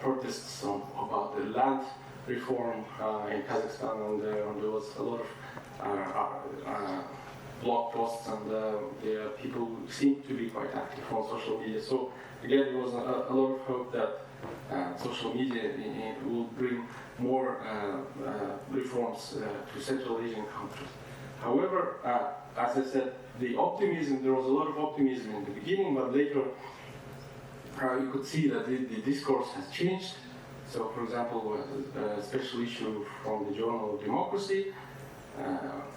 protests about the land reform in Kazakhstan, and there was a lot of blog posts, and the people seemed to be quite active on social media. So again, there was a lot of hope that social media will bring more reforms to Central Asian countries. However, as I said, there was a lot of optimism in the beginning, but later you could see that the discourse has changed. So, for example, a special issue from the Journal of Democracy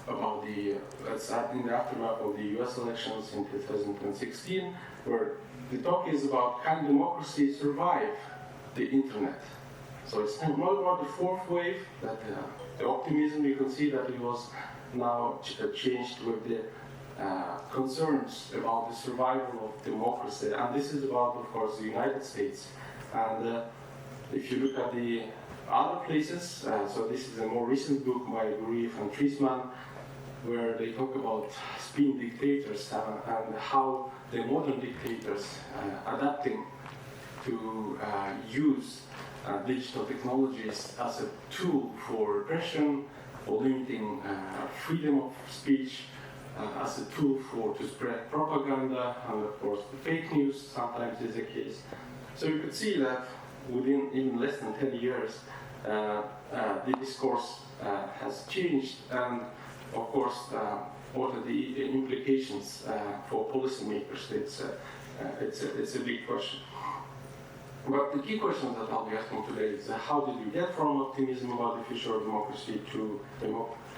about in the aftermath of the US elections in 2016, where the talk is about can democracy survive the internet. So it's not about the fourth wave, that the optimism, you can see that it was now changed with the concerns about the survival of democracy. And this is about, of course, the United States. And if you look at the other places, so this is a more recent book by Guriev and Treisman, where they talk about spin dictators and how the modern dictators adapting to use digital technologies as a tool for repression, for limiting freedom of speech, as a tool to spread propaganda, and of course the fake news sometimes is the case. So you could see that within even less than 10 years, the discourse has changed, and of course, what are the implications for policymakers? It's a big question. But the key question that I'll be asking today is how did we get from optimism about the future of democracy to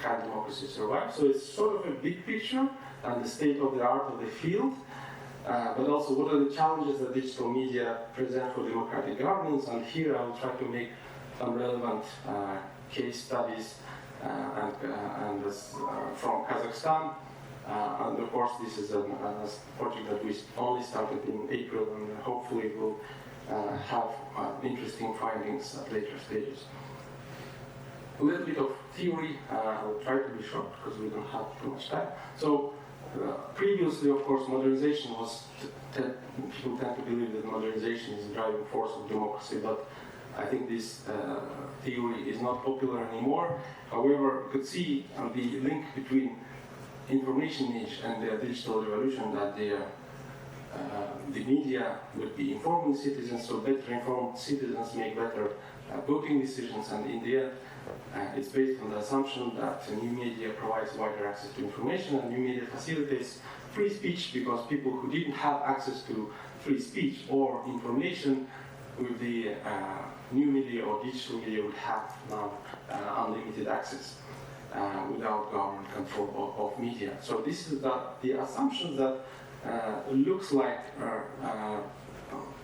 can democracy survive? So it's sort of a big picture and the state of the art of the field, but also what are the challenges that digital media present for democratic governance. And here I will try to make some relevant case studies from Kazakhstan. And of course, this is a project that we only started in April, and hopefully will have interesting findings at later stages. A little bit of theory. I'll try to be short because we don't have too much time. So previously, of course, modernization was, people tend to believe that modernization is the driving force of democracy, but I think this theory is not popular anymore. However, you could see the link between information age and the digital revolution, that the the media would be informing citizens, so better informed citizens make better voting decisions, and in the end, it's based on the assumption that new media provides wider access to information, and new media facilitates free speech because people who didn't have access to free speech or information with the new media or digital media would have now unlimited access without government control of media. So this is the assumption that looks like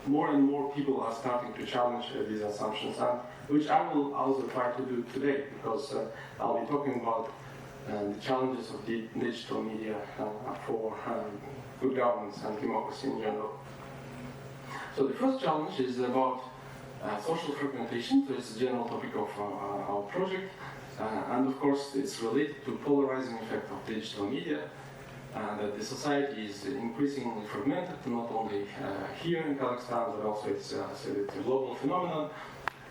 more and more people are starting to challenge these assumptions, and which I will also try to do today, because I'll be talking about the challenges of the digital media for good governance and democracy in general. So the first challenge is about social fragmentation. So it's a general topic of our project, and of course it's related to polarizing effect of digital media. That the society is increasingly fragmented, not only here in Kazakhstan, but also it's a global phenomenon.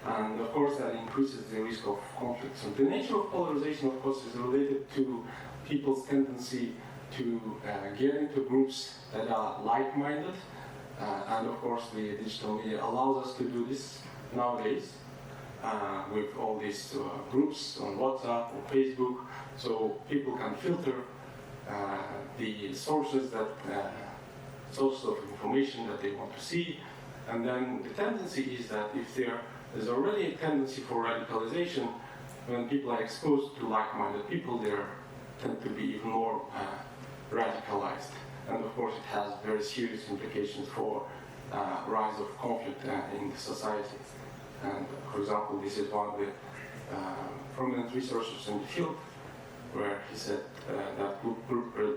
And of course that increases the risk of conflicts. And the nature of polarization, of course, is related to people's tendency to get into groups that are like-minded. And of course the digital media allows us to do this nowadays with all these groups on WhatsApp or Facebook. So people can filter the sources of information that they want to see, and then the tendency is that if there's already a tendency for radicalization, when people are exposed to like-minded people, they tend to be even more radicalized, and of course it has very serious implications for rise of conflict in the society. And for example, this is one of the prominent researchers in the field, where he said that group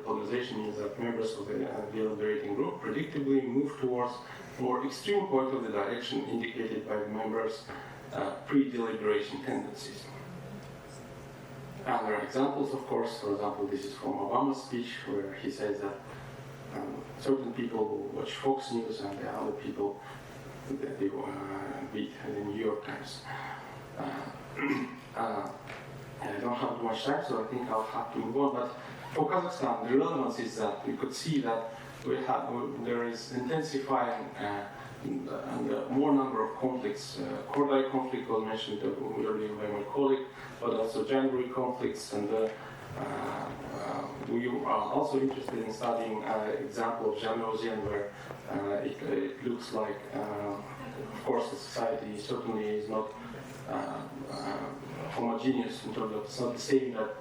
polarization means that members of the deliberating group predictably move towards more extreme point of the direction indicated by the members' pre-deliberation tendencies. And there are examples, of course. For example, this is from Obama's speech, where he says that certain people watch Fox News and the other people they read the New York Times. I don't have too much time, so I think I'll have to move on. But for Kazakhstan, the relevance is that we could see that there is intensifying and more number of conflicts. Kordai conflict was mentioned earlier by my colleague, but also January conflicts, and we are also interested in studying example of Janosian, where it looks like, of course, the society certainly is not homogeneous in terms of it's not the same that,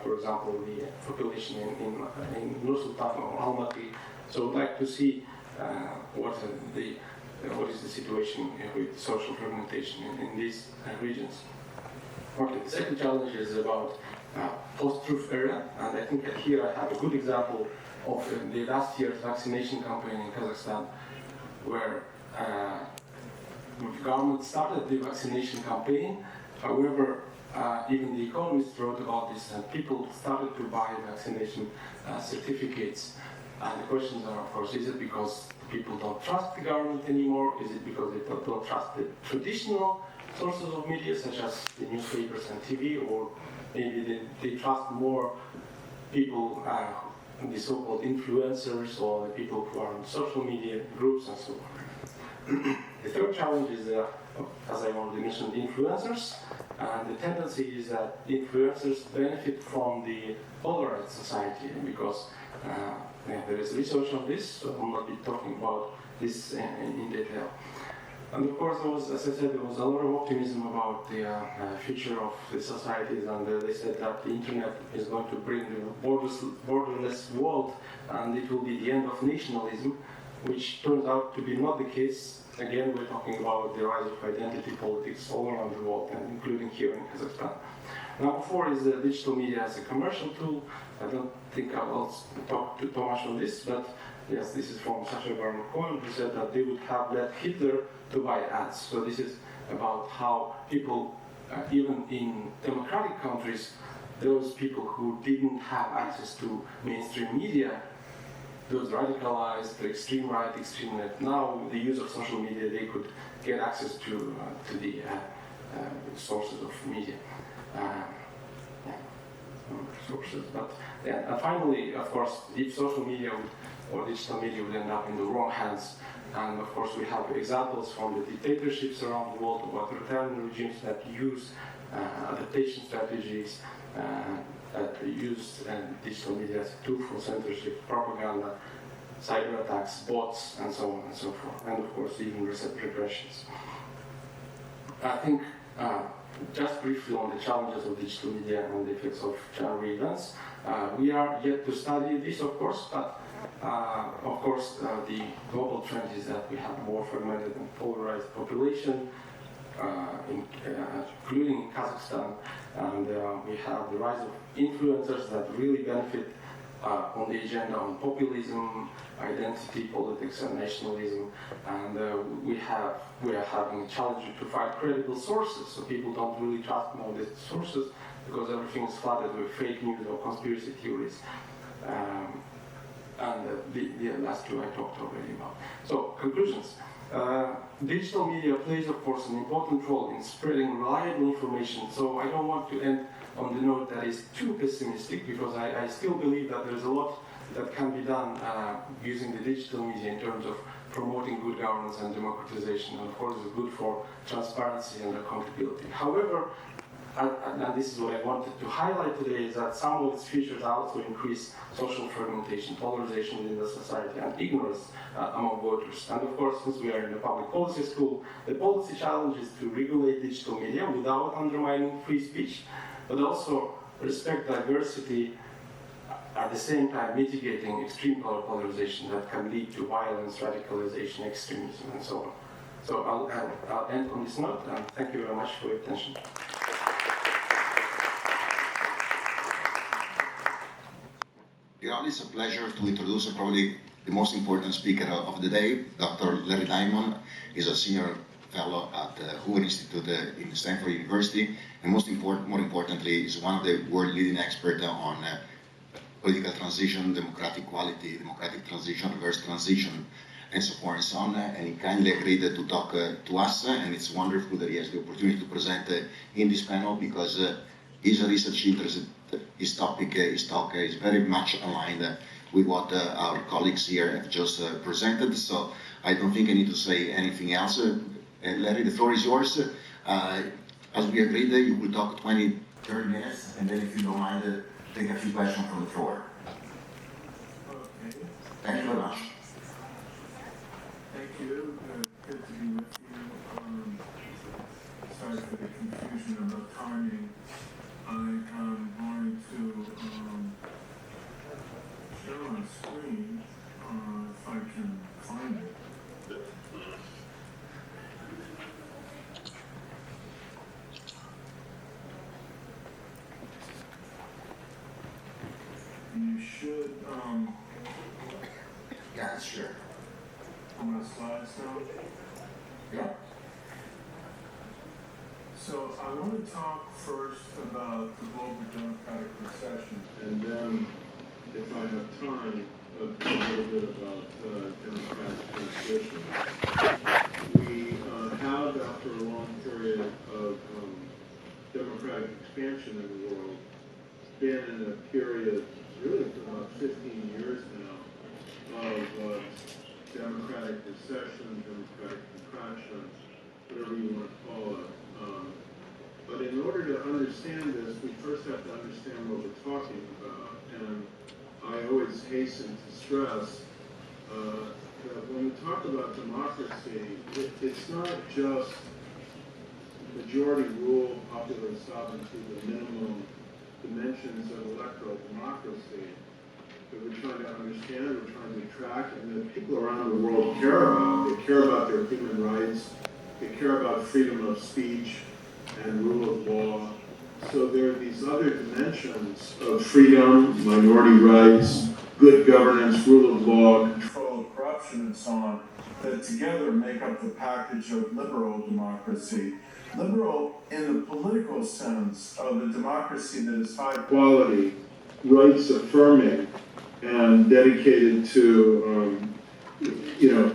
for example, the population in Nur-Sultan or Almaty. So I'd like to see what is the situation with social fragmentation in these regions. Okay, the second challenge is about post-truth era, and I think that here I have a good example of the last year's vaccination campaign in Kazakhstan, where the government started the vaccination campaign. However, even the economists wrote about this, and people started to buy vaccination certificates. And the questions are, of course, is it because people don't trust the government anymore? Is it because they don't trust the traditional sources of media, such as the newspapers and TV, or maybe they trust more people, the so-called influencers, or the people who are on social media groups and so on. The third challenge is, as I already mentioned, influencers. And the tendency is that influencers benefit from the polarized society, because there is research on this, so I will not be talking about this in detail. And of course, there was, as I said, there was a lot of optimism about the future of the societies, and they said that the internet is going to bring the borderless world, and it will be the end of nationalism, which turns out to be not the case. Again, we're talking about the rise of identity politics all around the world, and including here in Kazakhstan. Number 4 is digital media as a commercial tool. I don't think I will talk too much on this, but yes, this is from Sacha Baron Cohen, who said that they would have led Hitler to buy ads. So this is about how people, even in democratic countries, those people who didn't have access to mainstream media, those radicalized, the extreme right, extreme left, now with the use of social media, they could get access to the sources of media. sources. But yeah, and finally, of course, if social media or digital media would end up in the wrong hands, and of course we have examples from the dictatorships around the world, or authoritarian regimes that use adaptation strategies, that use digital media as a tool for censorship, propaganda, cyber attacks, bots, and so on and so forth, and of course even repressions. I think just briefly on the challenges of digital media and the effects of channel events. We are yet to study this, of course, but of course the global trend is that we have more fragmented and polarized population, including Kazakhstan, and we have the rise of influencers that really benefit on the agenda on populism, identity politics, and nationalism, and we are having a challenge to find credible sources, so people don't really trust the sources because everything is flooded with fake news or conspiracy theories. And the last two I talked already about. So, conclusions. Digital media plays, of course, an important role in spreading reliable information, so I don't want to end on the note that is too pessimistic, because I still believe that there's a lot that can be done using the digital media in terms of promoting good governance and democratization, and of course it's good for transparency and accountability. However, and this is what I wanted to highlight today, is that some of its features also increase social fragmentation, polarization within the society, and ignorance among voters. And of course, since we are in the public policy school, the policy challenge is to regulate digital media without undermining free speech, but also respect diversity, at the same time mitigating extreme polarization that can lead to violence, radicalization, extremism, and so on. So I'll end on this note, and thank you very much for your attention. It's a pleasure to introduce probably the most important speaker of the day. Dr. Larry Diamond is a senior fellow at the Hoover Institute in Stanford University, and more importantly, is one of the world leading experts on political transition, democratic quality, democratic transition, reverse transition, and so forth and so on. And he kindly agreed to talk to us, and it's wonderful that he has the opportunity to present in this panel, because his research interest, his talk is very much aligned with what our colleagues here have just presented. So I don't think I need to say anything else. Larry, the floor is yours. As we agreed, you will talk 20, 30 minutes, and then if you don't mind, take a few questions from the floor. Okay. Thank you very much. Thank you. Good to be with you. Sorry for the confusion about timing. I am going to share my screen if I can find it. You should, yeah, sure. On my slides now? Yeah. So I want to talk first about the global democratic recession, and then, if I have time, a little bit about democratic transition. We have, after a long period of democratic expansion in the world, been in a period, really for about 15 years now, of democratic recession, democratic contraction, whatever you want to call it. But in order to understand this, we first have to understand what we're talking about. And I always hasten to stress that when we talk about democracy, it's not just majority rule, popular sovereignty, the minimum dimensions of electoral democracy that we're trying to understand, we're trying to track, and that people around the world care about. They care about their human rights, they care about freedom of speech and rule of law. So there are these other dimensions of freedom, minority rights, good governance, rule of law, control of corruption, and so on, that together make up the package of liberal democracy. Liberal in the political sense of a democracy that is high quality, rights affirming, and dedicated to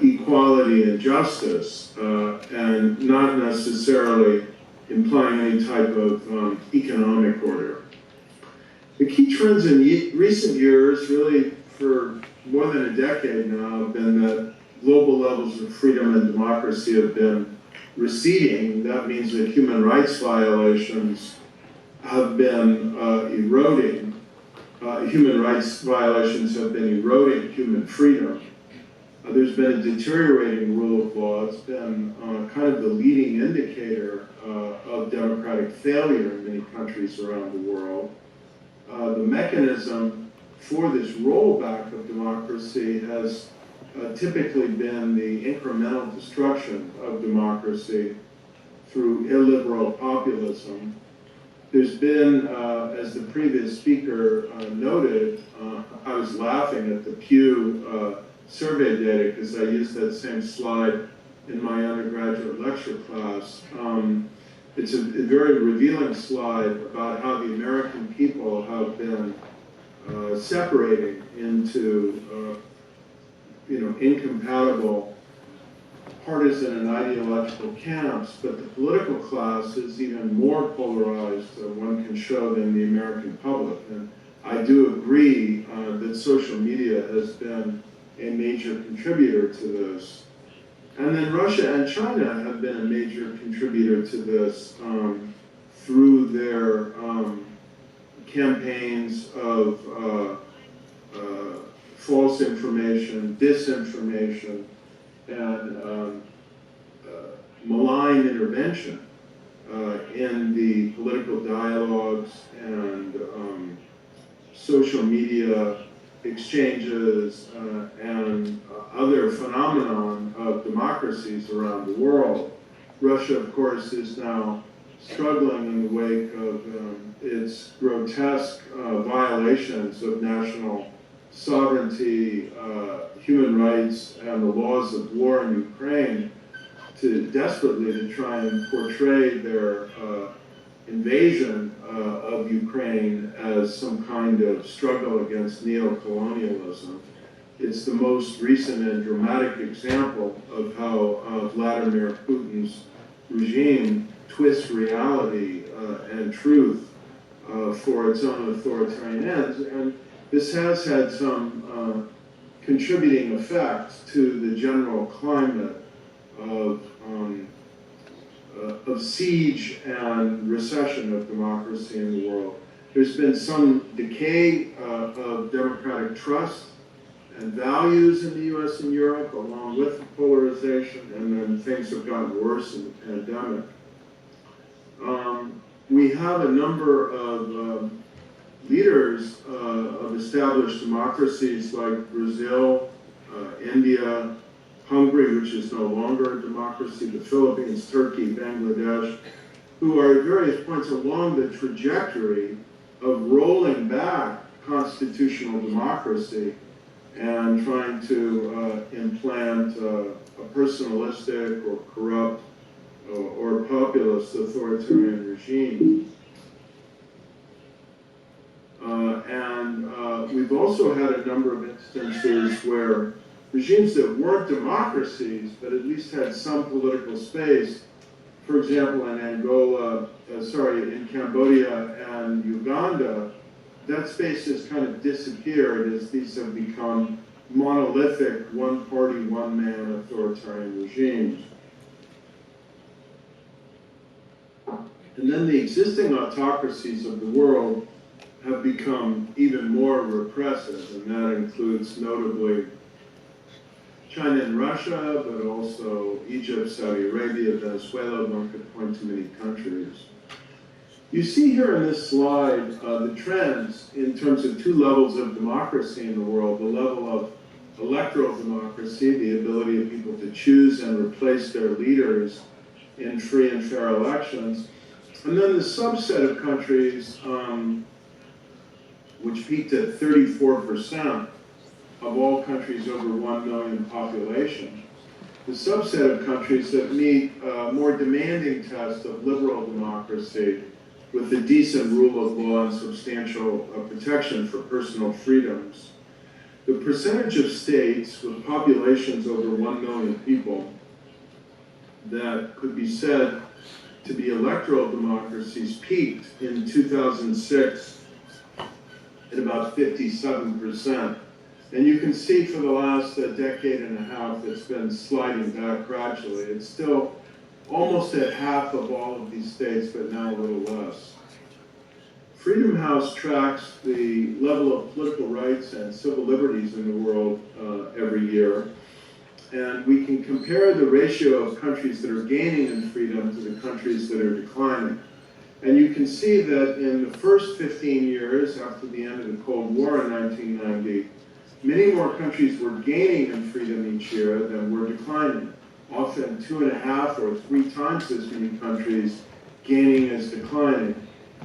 equality and justice, and not necessarily implying any type of economic order. The key trends in recent years, really for more than a decade now, have been that global levels of freedom and democracy have been receding. That means that human rights violations have been eroding. Human rights violations have been eroding human freedom. There's been a deteriorating rule of law. It's been kind of the leading indicator of democratic failure in many countries around the world. The mechanism for this rollback of democracy has typically been the incremental destruction of democracy through illiberal populism. There's been, as the previous speaker noted, I was laughing at the Pew survey data because I used that same slide in my undergraduate lecture class. It's a very revealing slide about how the American people have been separating into incompatible partisan and ideological camps, but the political class is even more polarized, one can show, than the American public. And I do agree that social media has been a major contributor to this. And then Russia and China have been a major contributor to this through their campaigns of false information, disinformation, and malign intervention in the political dialogues and social media exchanges and other phenomenon of democracies around the world. Russia, of course, is now struggling in the wake of its grotesque violations of national sovereignty, human rights, and the laws of war in Ukraine desperately to try and portray their invasion of Ukraine as some kind of struggle against neo-colonialism. It's the most recent and dramatic example of how Vladimir Putin's regime twists reality and truth for its own authoritarian ends. And this has had some contributing effect to the general climate of siege and recession of democracy in the world. There's been some decay of democratic trust and values in the US and Europe, along with the polarization, and then things have gotten worse in the pandemic. We have a number of leaders of established democracies like Brazil, India, Hungary, which is no longer a democracy, the Philippines, Turkey, Bangladesh, who are at various points along the trajectory of rolling back constitutional democracy and trying to implant a personalistic or corrupt or populist authoritarian regime. We've also had a number of instances where regimes that weren't democracies, but at least had some political space, for example, in in Cambodia and Uganda, that space has kind of disappeared as these have become monolithic, one-party, one-man authoritarian regimes. And then the existing autocracies of the world have become even more repressive, and that includes notably China and Russia, but also Egypt, Saudi Arabia, Venezuela. One could point to many countries. You see here in this slide the trends in terms of two levels of democracy in the world. The level of electoral democracy, the ability of people to choose and replace their leaders in free and fair elections. And then the subset of countries which peaked at 34% of all countries over 1 million population. The subset of countries that meet a more demanding test of liberal democracy with a decent rule of law and substantial protection for personal freedoms. The percentage of states with populations over 1 million people that could be said to be electoral democracies peaked in 2006 at about 57%. And you can see for the last decade and a half, it's been sliding back gradually. It's still almost at half of all of these states, but now a little less. Freedom House tracks the level of political rights and civil liberties in the world every year. And we can compare the ratio of countries that are gaining in freedom to the countries that are declining. And you can see that in the first 15 years after the end of the Cold War in 1990, many more countries were gaining in freedom each year than were declining. Often 2.5 or 3 times as many countries gaining as declining.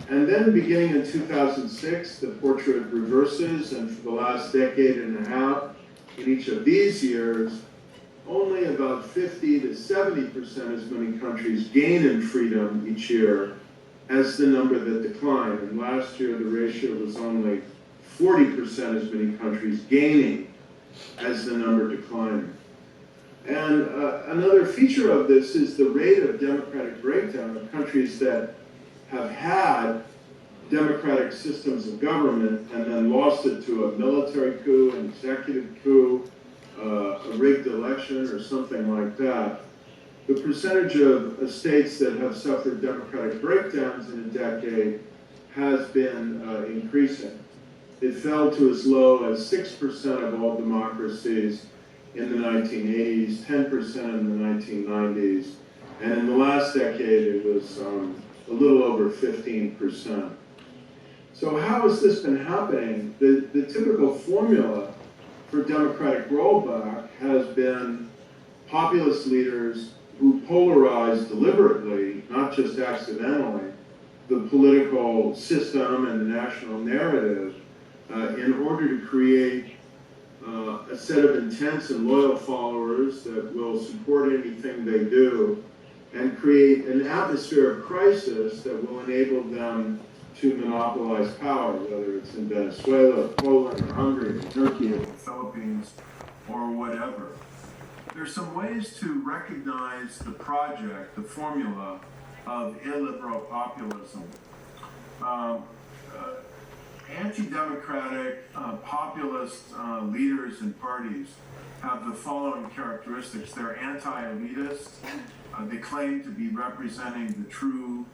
And then beginning in 2006, the portrait reverses, and for the last decade and a half, in each of these years, only about 50 to 70% as many countries gain in freedom each year as the number that decline. And last year, the ratio was only 40% as many countries gaining as the number declining. And another feature of this is the rate of democratic breakdown of countries that have had democratic systems of government and then lost it to a military coup, an executive coup, a rigged election, or something like that. The percentage of states that have suffered democratic breakdowns in a decade has been increasing. It fell to as low as 6% of all democracies in the 1980s, 10% in the 1990s, and in the last decade it was a little over 15%. So how has this been happening? The typical formula for democratic rollback has been populist leaders who polarize deliberately, not just accidentally, the political system and the national narrative in order to create a set of intense and loyal followers that will support anything they do and create an atmosphere of crisis that will enable them to monopolize power, whether it's in Venezuela, or Poland, or Hungary, or Turkey, or the Philippines, or whatever. There's some ways to recognize the project, the formula of illiberal populism. Anti-democratic populist leaders and parties have the following characteristics. They're anti-elitist. They claim to be representing the true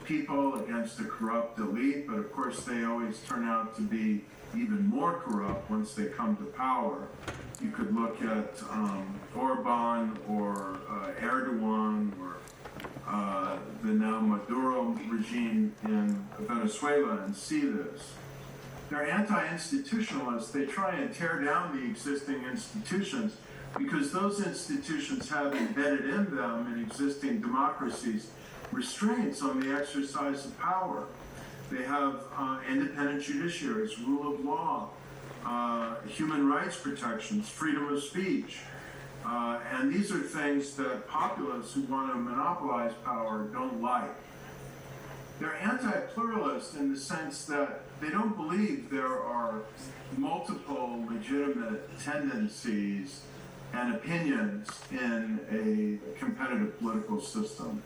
people against a corrupt elite, but of course they always turn out to be even more corrupt once they come to power. You could look at Orban or Erdogan or the now Maduro regime in Venezuela and see this. They're anti-institutionalists. They try and tear down the existing institutions because those institutions have embedded in them, in existing democracies, restraints on the exercise of power. They have independent judiciaries, rule of law, human rights protections, freedom of speech. And these are things that populists who want to monopolize power don't like. They're anti-pluralist in the sense that they don't believe there are multiple legitimate tendencies and opinions in a competitive political system.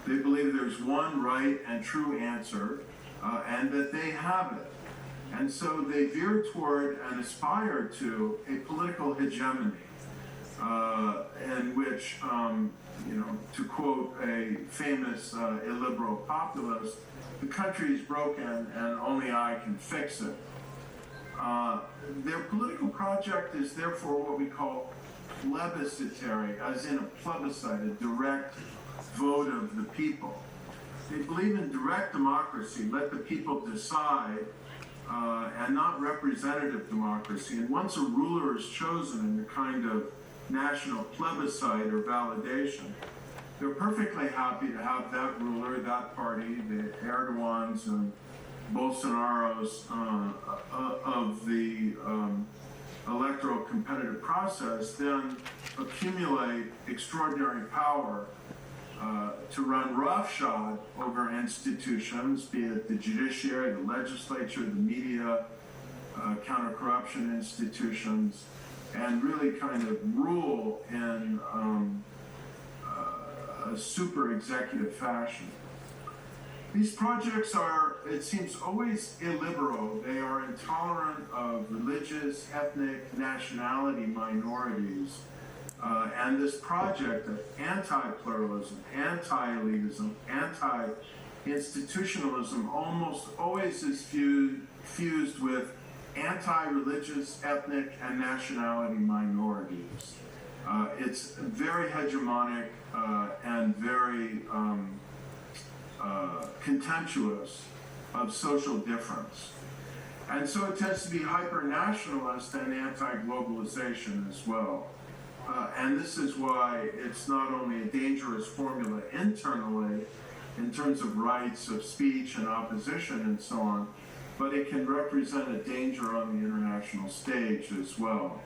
They believe there's one right and true answer, and that they have it. And so they veer toward and aspire to a political hegemony, in which, to quote a famous illiberal populist, the country is broken and only I can fix it. Their political project is therefore what we call plebiscitary, as in a plebiscite, a direct vote of the people. They believe in direct democracy, let the people decide, and not representative democracy. And once a ruler is chosen in the kind of national plebiscite or validation, they're perfectly happy to have that ruler, that party, the Erdogans and Bolsonaros of the electoral competitive process, then accumulate extraordinary power to run roughshod over institutions, be it the judiciary, the legislature, the media, counter-corruption institutions, and really kind of rule in a super executive fashion. These projects are, it seems, always illiberal. They are intolerant of religious, ethnic, nationality minorities. And this project of anti-pluralism, anti-elitism, anti-institutionalism almost always is fused with anti-religious, ethnic, and nationality minorities. It's very hegemonic and very contemptuous of social difference. And so it tends to be hyper-nationalist and anti-globalization as well. And this is why it's not only a dangerous formula internally in terms of rights of speech and opposition and so on, but it can represent a danger on the international stage as well.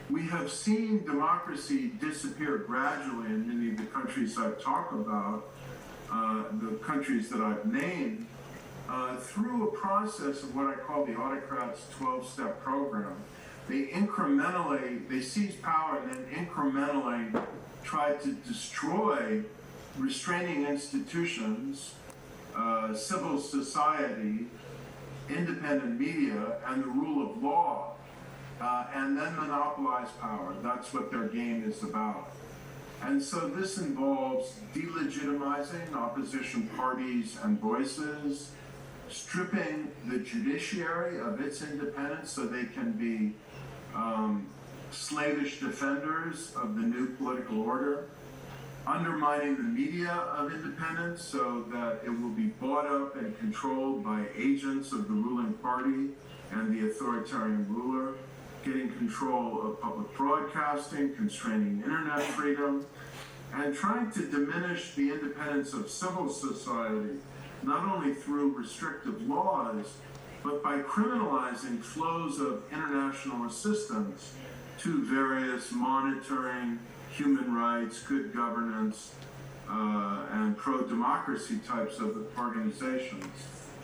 We have seen democracy disappear gradually in many of the countries I've talked about, the countries that I've named, through a process of what I call the autocrat's 12-step program. They seize power and then incrementally try to destroy restraining institutions, civil society, independent media, and the rule of law, and then monopolize power. That's what their game is about. And so this involves delegitimizing opposition parties and voices, stripping the judiciary of its independence so they can be slavish defenders of the new political order, undermining the media of independence so that it will be bought up and controlled by agents of the ruling party and the authoritarian ruler, getting control of public broadcasting, constraining internet freedom, and trying to diminish the independence of civil society, not only through restrictive laws, but by criminalizing flows of international assistance to various monitoring, human rights, good governance, and pro-democracy types of organizations.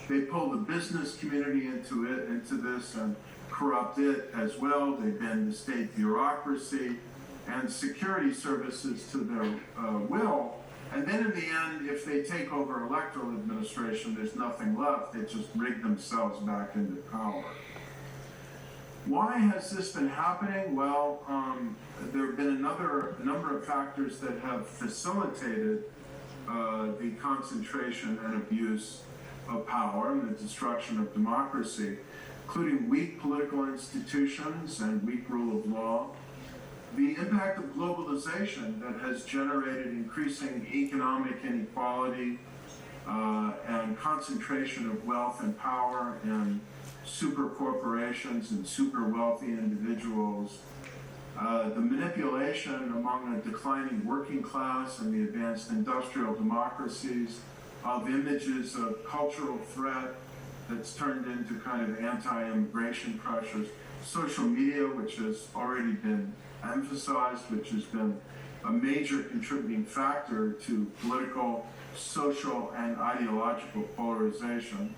They pull the business community into this and corrupt it as well. They bend the state bureaucracy and security services to their will. And then in the end, if they take over electoral administration, there's nothing left. They just rig themselves back into power. Why has this been happening? Well, there have been a number of factors that have facilitated the concentration and abuse of power and the destruction of democracy, including weak political institutions and weak rule of law, the impact of globalization that has generated increasing economic inequality and concentration of wealth and power in super corporations and super wealthy individuals, the manipulation among a declining working class and the advanced industrial democracies of images of cultural threat that's turned into kind of anti-immigration pressures, social media, which has already been emphasized, which has been a major contributing factor to political, social, and ideological polarization.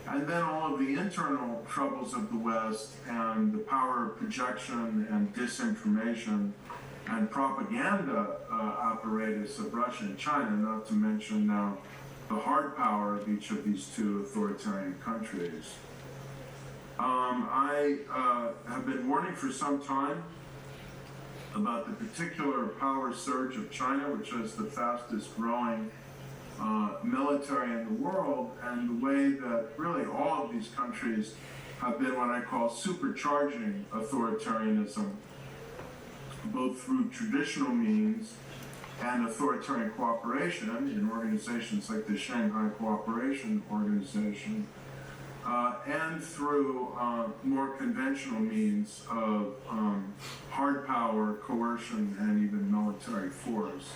And then all of the internal troubles of the West and the power of projection and disinformation and propaganda apparatus of Russia and China, not to mention now the hard power of each of these two authoritarian countries. I have been warning for some time about the particular power surge of China, which is the fastest growing military in the world, and the way that really all of these countries have been what I call supercharging authoritarianism, both through traditional means and authoritarian cooperation in organizations like the Shanghai Cooperation Organization, and through more conventional means of hard power, coercion, and even military force.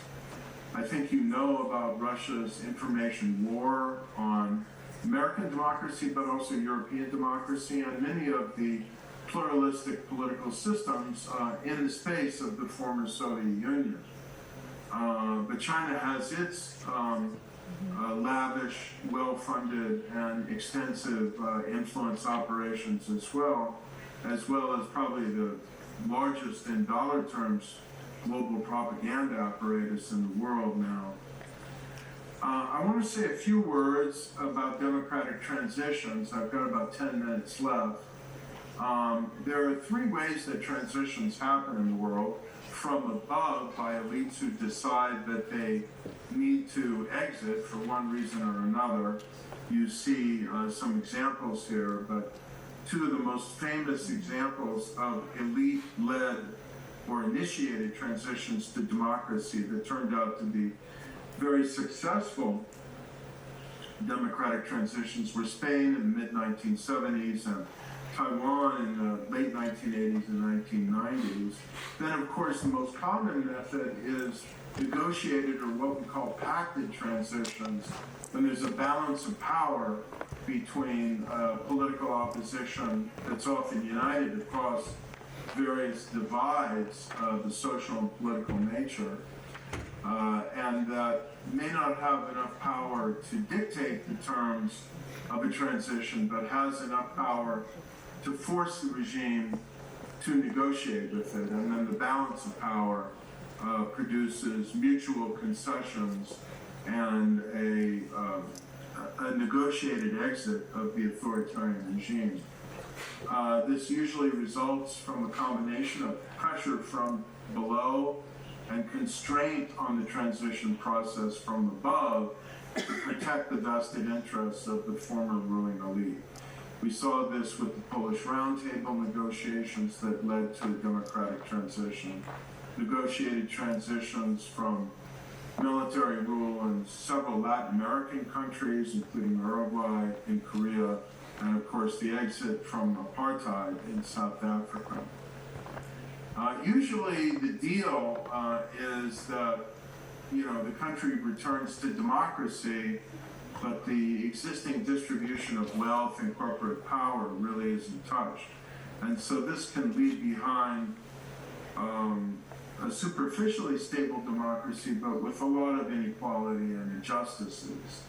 I think you know about Russia's information war on American democracy, but also European democracy, and many of the pluralistic political systems in the space of the former Soviet Union. But China has its lavish, well-funded, and extensive influence operations as well as probably the largest in dollar terms global propaganda apparatus in the world now. I want to say a few words about democratic transitions. I've got about 10 minutes left. There are three ways that transitions happen in the world. From above, by elites who decide that they need to exit for one reason or another. You see some examples here, but two of the most famous examples of elite-led or initiated transitions to democracy that turned out to be very successful democratic transitions were Spain in the mid-1970s and Taiwan in the late 1980s and 1990s. Then, of course, the most common method is negotiated or what we call pacted transitions, when there's a balance of power between political opposition that's often united across various divides of the social and political nature, and that may not have enough power to dictate the terms of a transition, but has enough power to force the regime to negotiate with it. And then the balance of power produces mutual concessions and a negotiated exit of the authoritarian regime. This usually results from a combination of pressure from below and constraint on the transition process from above to protect the vested interests of the former ruling elite. We saw this with the Polish Roundtable negotiations that led to a democratic transition, negotiated transitions from military rule in several Latin American countries, including Uruguay and Korea, and of course the exit from apartheid in South Africa. Usually the deal is that the country returns to democracy, but the existing distribution of wealth and corporate power really isn't touched. And so this can leave behind a superficially stable democracy, but with a lot of inequality and injustices.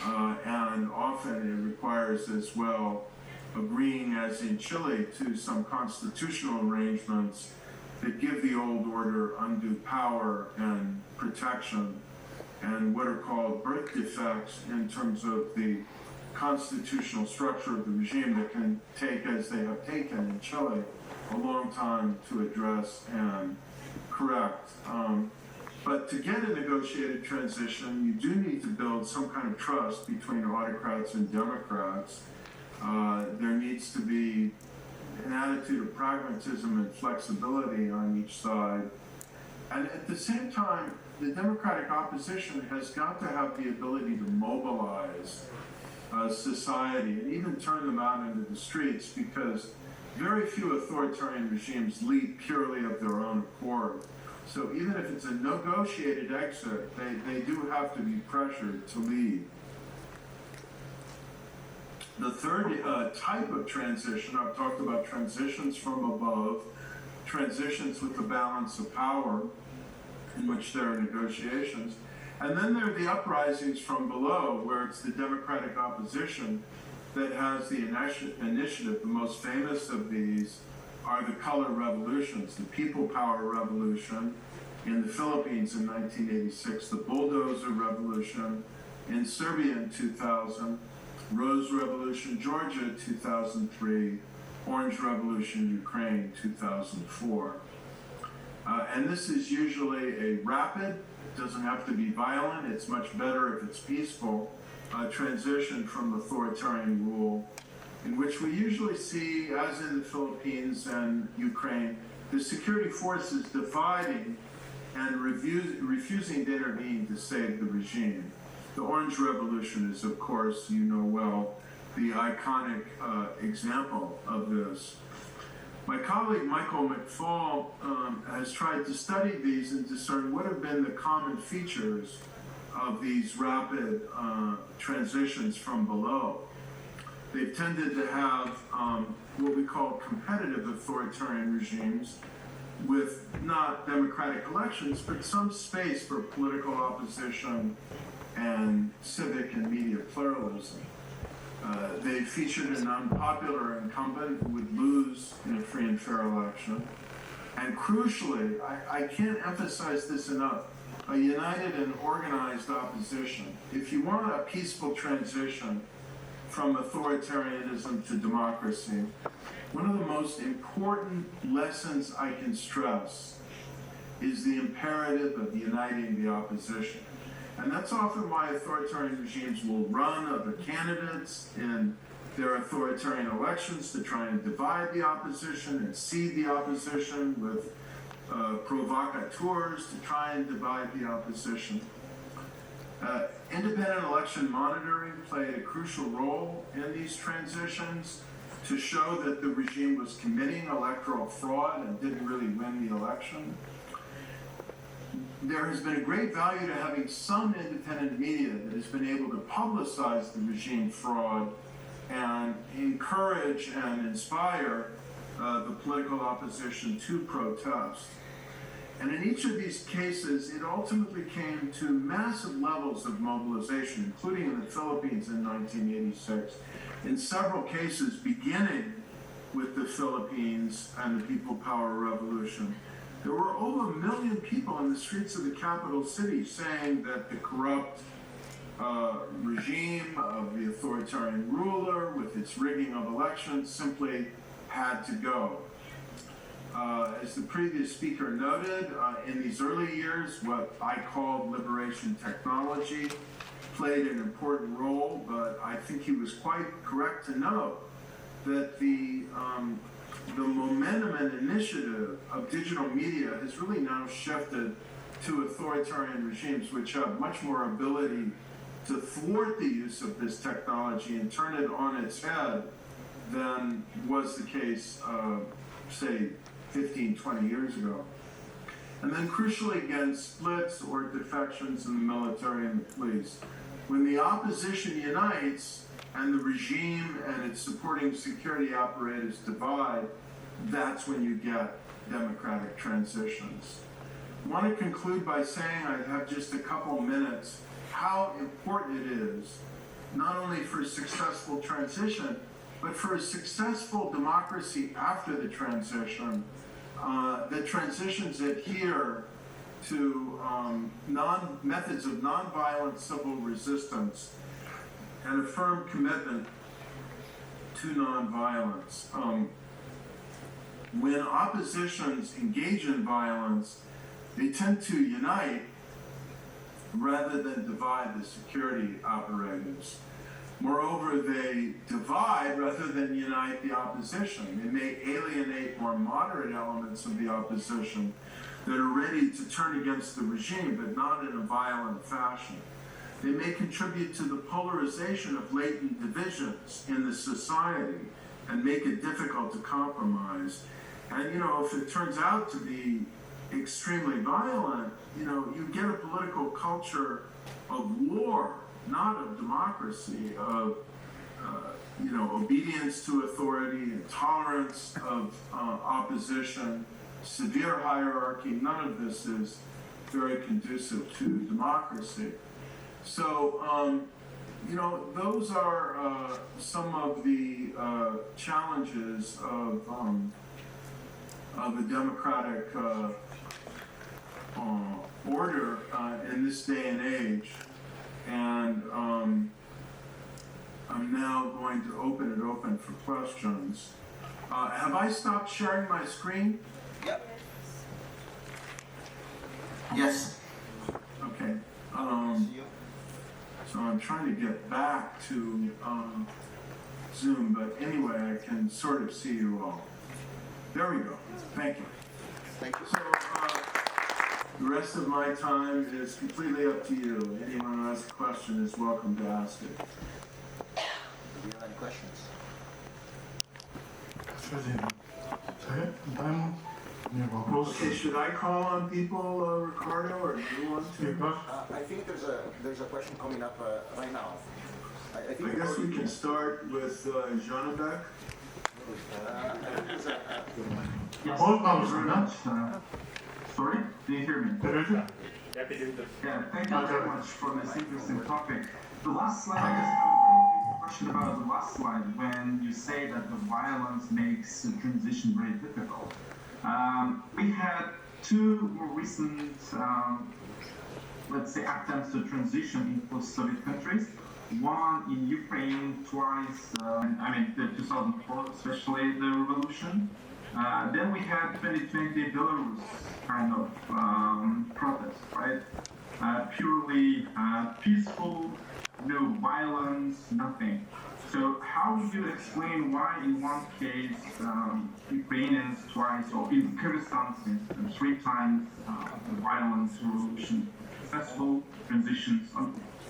And often it requires as well agreeing, as in Chile, to some constitutional arrangements that give the old order undue power and protection and what are called birth defects in terms of the constitutional structure of the regime that can take, as they have taken in Chile, a long time to address and correct. But to get a negotiated transition, you do need to build some kind of trust between autocrats and democrats. There needs to be an attitude of pragmatism and flexibility on each side. And at the same time, the democratic opposition has got to have the ability to mobilize society and even turn them out into the streets, because very few authoritarian regimes lead purely of their own accord. So even if it's a negotiated exit, they do have to be pressured to lead. The third type of transition, I've talked about transitions from above, transitions with the balance of power, in which there are negotiations. And then there are the uprisings from below, where it's the democratic opposition that has the initiative. The most famous of these are the color revolutions, the people power revolution in the Philippines in 1986, the bulldozer revolution in Serbia in 2000, Rose Revolution Georgia 2003, Orange Revolution Ukraine 2004. And this is usually a rapid, doesn't have to be violent, it's much better if it's peaceful, transition from authoritarian rule, in which we usually see, as in the Philippines and Ukraine, the security forces dividing and refusing to intervene to save the regime. The Orange Revolution is, of course, you know well, the iconic example of this. My colleague Michael McFall has tried to study these and discern what have been the common features of these rapid transitions from below. They've tended to have what we call competitive authoritarian regimes with not democratic elections, but some space for political opposition and civic and media pluralism. They featured an unpopular incumbent who would lose in a free and fair election. And crucially, I can't emphasize this enough, a united and organized opposition. If you want a peaceful transition from authoritarianism to democracy, one of the most important lessons I can stress is the imperative of uniting the opposition. And that's often why authoritarian regimes will run other candidates in their authoritarian elections to try and divide the opposition and seed the opposition with provocateurs to try and divide the opposition. Independent election monitoring played a crucial role in these transitions to show that the regime was committing electoral fraud and didn't really win the election. There has been a great value to having some independent media that has been able to publicize the regime fraud and encourage and inspire the political opposition to protest. And in each of these cases, it ultimately came to massive levels of mobilization, including in the Philippines in 1986, in several cases beginning with the Philippines and the People Power Revolution. There were over 1 million people in the streets of the capital city saying that the corrupt regime of the authoritarian ruler with its rigging of elections simply had to go. As the previous speaker noted, in these early years, what I called liberation technology played an important role, but I think he was quite correct to note that the momentum and initiative of digital media has really now shifted to authoritarian regimes which have much more ability to thwart the use of this technology and turn it on its head than was the case, say, 15, 20 years ago. And then crucially, again, splits or defections in the military and the police. When the opposition unites and the regime and its supporting security apparatus divide, that's when you get democratic transitions. I want to conclude by saying I have just a couple minutes how important it is, not only for successful transition, but for a successful democracy after the transition, that transitions adhere to methods of nonviolent civil resistance and a firm commitment to nonviolence. When oppositions engage in violence, they tend to unite rather than divide the security apparatus. Moreover, they divide rather than unite the opposition. They may alienate more moderate elements of the opposition that are ready to turn against the regime, but not in a violent fashion. They may contribute to the polarization of latent divisions in the society and make it difficult to compromise. And, if it turns out to be extremely violent, you get a political culture of war, not of democracy, of obedience to authority, intolerance of opposition, severe hierarchy. None of this is very conducive to democracy. So, those are some of the challenges of a democratic order in this day and age. And I'm now going to open it for questions. Have I stopped sharing my screen? Yep. Yes. Okay. So I'm trying to get back to Zoom, but anyway, I can sort of see you all. There we go. Thank you. Thank you. So the rest of my time is completely up to you. Anyone who has a question is welcome to ask it. Do you have any questions? Okay, should I call on people, Riccardo, or do you want to? I think there's a question coming up right now. I guess we can start with Janabek. Sorry, do you hear me? Yeah, thank you very much for this interesting topic. The last slide, I guess a question about the last slide when you say that the violence makes the transition very difficult. We had two more recent let's say, attempts to transition in post-Soviet countries. One in Ukraine, twice, the 2004, especially the revolution. Then we had 2020 Belarus kind of protest, right? Purely peaceful, no violence, nothing. So how would you explain why in one case Ukrainians twice, or in Kyrgyzstan since 3 times, the violence revolution, successful transitions,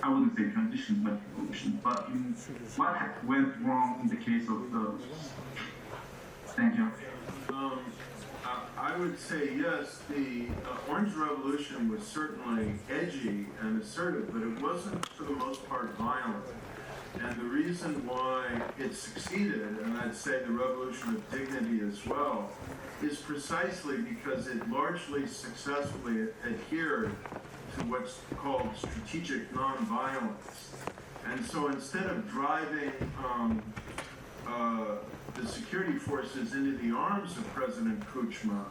I wouldn't say transitions, but revolutions, but what went wrong in the case of those? Thank you. I would say yes, the Orange Revolution was certainly edgy and assertive, but it wasn't for the most part violent. And the reason why it succeeded, and I'd say the Revolution of Dignity as well, is precisely because it largely successfully adhered to what's called strategic nonviolence. And so instead of driving the security forces into the arms of President Kuchma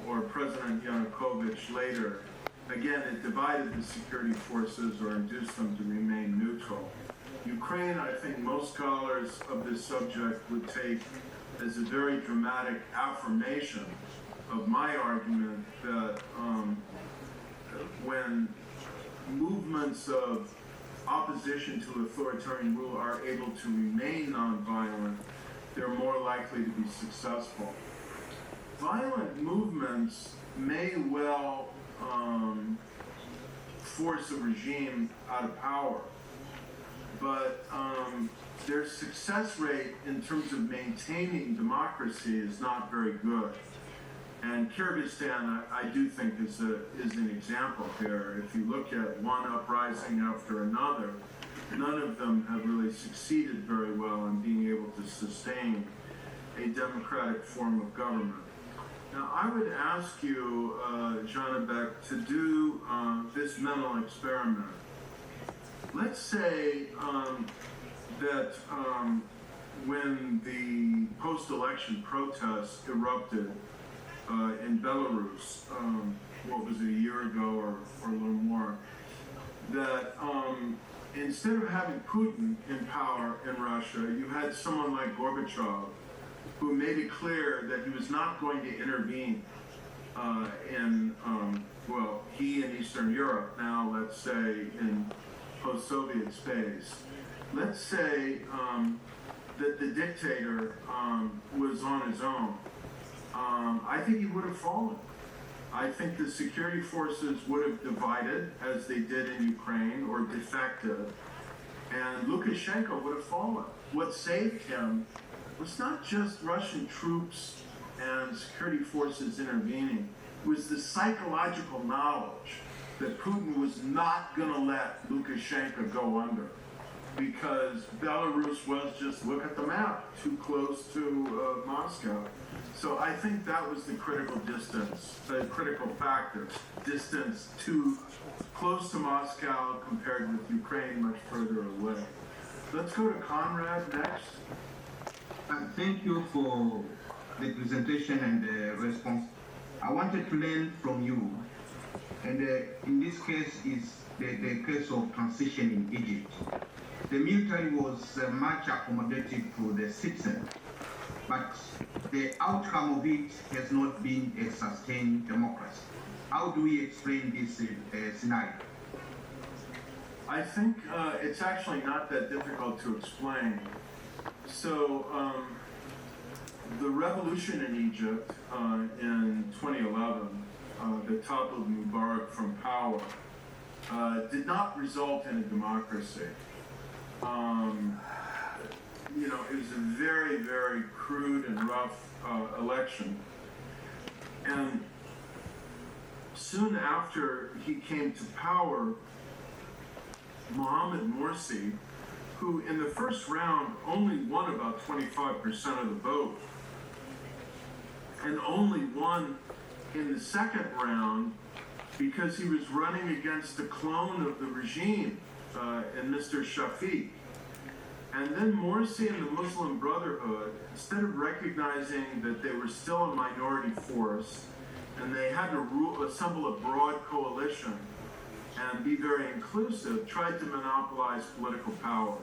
or President Yanukovych later, again, it divided the security forces or induced them to remain neutral. Ukraine, I think most scholars of this subject would take as a very dramatic affirmation of my argument that when movements of opposition to authoritarian rule are able to remain nonviolent, they're more likely to be successful. Violent movements may well force a regime out of power, but their success rate in terms of maintaining democracy is not very good. And Kyrgyzstan, I do think, is an example here. If you look at one uprising after another, none of them have really succeeded very well in being able to sustain a democratic form of government. Now, I would ask you, Janabek, to do this mental experiment. Let's say that when the post-election protests erupted in Belarus, what was it, a year ago or a little more, that instead of having Putin in power in Russia, you had someone like Gorbachev, who made it clear that he was not going to intervene he in Eastern Europe, now let's say in post-Soviet space. Let's say that the dictator was on his own. I think he would have fallen. I think the security forces would have divided, as they did in Ukraine, or defected, and Lukashenko would have fallen. What saved him was not just Russian troops and security forces intervening, it was the psychological knowledge that Putin was not going to let Lukashenko go under, because Belarus was just, look at the map, too close to Moscow. So I think that was the critical distance, the critical factor, distance too close to Moscow compared with Ukraine much further away. Let's go to Conrad next. Thank you for the presentation and the response. I wanted to learn from you, and in this case is the case of transition in Egypt. The military was much accommodative to the citizens, but the outcome of it has not been a sustained democracy. How do we explain this scenario? I think it's actually not that difficult to explain. So the revolution in Egypt in 2011 that toppled Mubarak from power did not result in a democracy. It was a very, very crude and rough election. And soon after he came to power, Mohamed Morsi, who in the first round only won about 25% of the vote, and only won in the second round because he was running against a clone of the regime, and Mr. Shafiq. And then Morsi and the Muslim Brotherhood, instead of recognizing that they were still a minority force and they had to assemble a broad coalition and be very inclusive, tried to monopolize political power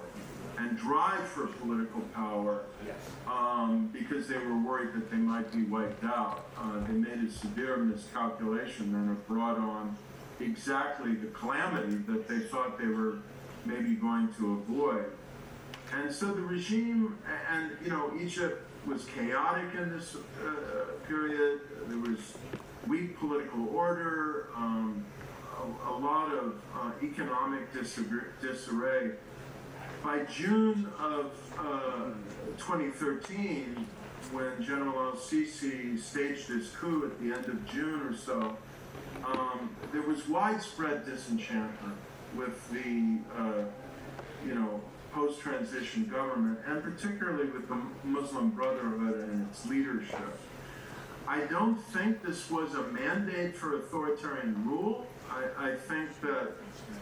and drive for political power because they were worried that they might be wiped out. They made a severe miscalculation and have brought on exactly the calamity that they thought they were maybe going to avoid. And so the regime, and Egypt was chaotic in this period. There was weak political order, a lot of economic disarray. By June of 2013, when General al-Sisi staged his coup at the end of June or so, there was widespread disenchantment with the, post-transition government, and particularly with the Muslim Brotherhood and its leadership. I don't think this was a mandate for authoritarian rule. I think that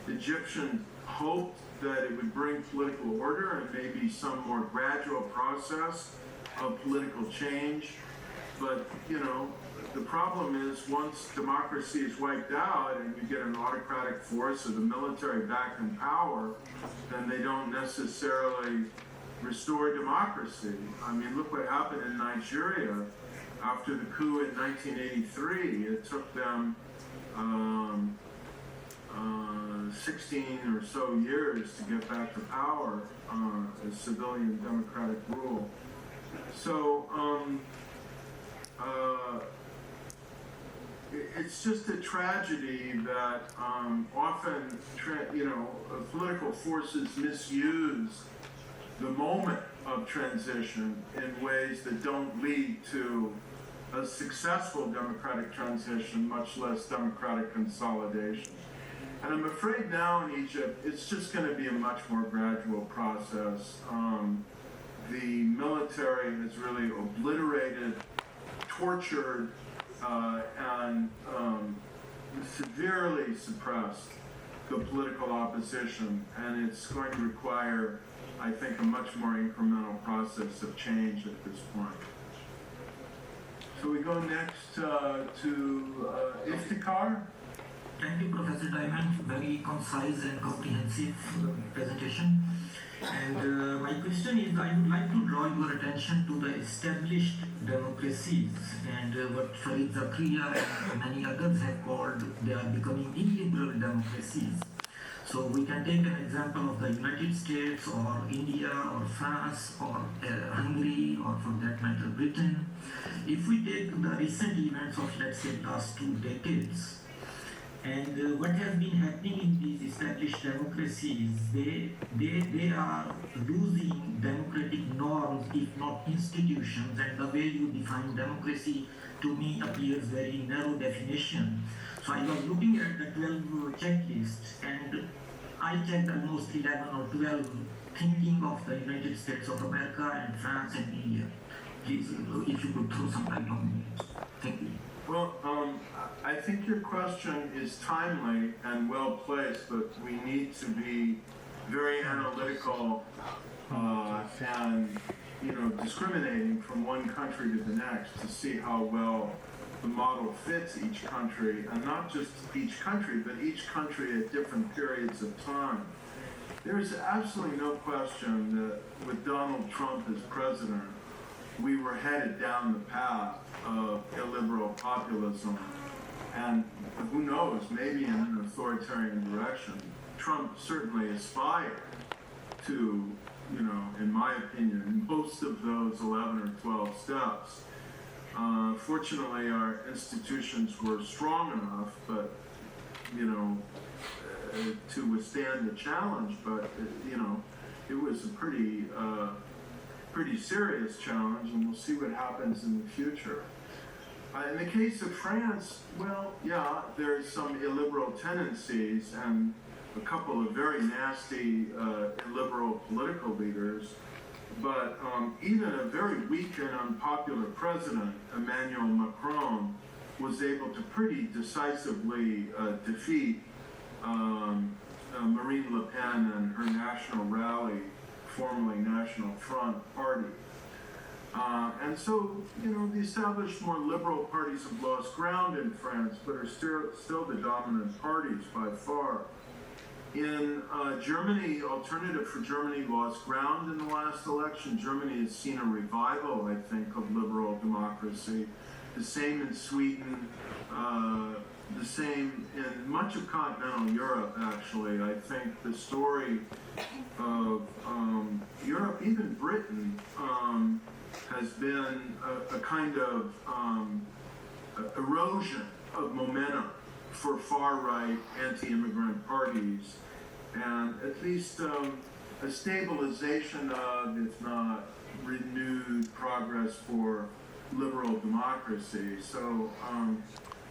Egyptians hoped that it would bring political order and maybe some more gradual process of political change. But, the problem is once democracy is wiped out and you get an autocratic force or the military back in power, then they don't necessarily restore democracy. I mean, look what happened in Nigeria after the coup in 1983. It took them 16 or so years to get back to power as civilian democratic rule. So it's just a tragedy that often, political forces misuse the moment of transition in ways that don't lead to a successful democratic transition, much less democratic consolidation. And I'm afraid now in Egypt, it's just going to be a much more gradual process. The military has really obliterated, tortured, and severely suppressed the political opposition, and it's going to require, I think, a much more incremental process of change at this point. So we go next to Iftikhar. Thank you, Professor Diamond. Very concise and comprehensive presentation. And my question is, I would like to draw your attention to the established democracies and what Farid Zakaria and many others have called, they are becoming illiberal democracies. So we can take an example of the United States or India or France or Hungary or for that matter Britain. If we take the recent events of, let's say, last 2 decades, and what has been happening in these established democracies, they are losing democratic norms, if not institutions, and the way you define democracy to me appears very narrow definition. So I was looking at the 12 checklists, and I checked almost 11 or 12 thinking of the United States of America and France and India. Please, if you could throw some light on it. Thank you. Well, I think your question is timely and well placed, but we need to be very analytical and discriminating from one country to the next to see how well the model fits each country, and not just each country, but each country at different periods of time. There is absolutely no question that with Donald Trump as president, we were headed down the path of illiberal populism, and who knows, maybe in an authoritarian direction. Trump certainly aspired to, in my opinion, most of those 11 or 12 steps. Fortunately, our institutions were strong enough, but, to withstand the challenge, but, it was a pretty serious challenge, and we'll see what happens in the future. In the case of France, well, yeah, there's some illiberal tendencies and a couple of very nasty illiberal political leaders, but even a very weak and unpopular president, Emmanuel Macron, was able to pretty decisively defeat Marine Le Pen and her National Rally, formerly National Front party. And so, the established more liberal parties have lost ground in France, but are still the dominant parties by far. In Germany, Alternative for Germany lost ground in the last election. Germany has seen a revival, I think, of liberal democracy. The same in Sweden, the same in much of continental Europe, actually. I think the story of Europe, even Britain, has been a kind of erosion of momentum for far-right anti-immigrant parties, and at least a stabilization of, if not renewed progress for liberal democracy. So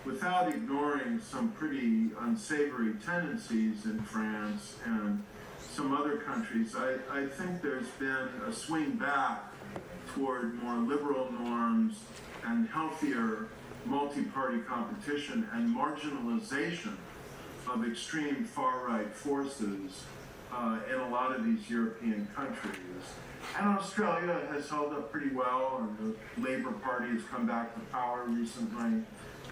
without ignoring some pretty unsavory tendencies in France and some other countries, I think there's been a swing back toward more liberal norms and healthier multi-party competition and marginalization of extreme far-right forces in a lot of these European countries. And Australia has held up pretty well, and the Labour Party has come back to power recently.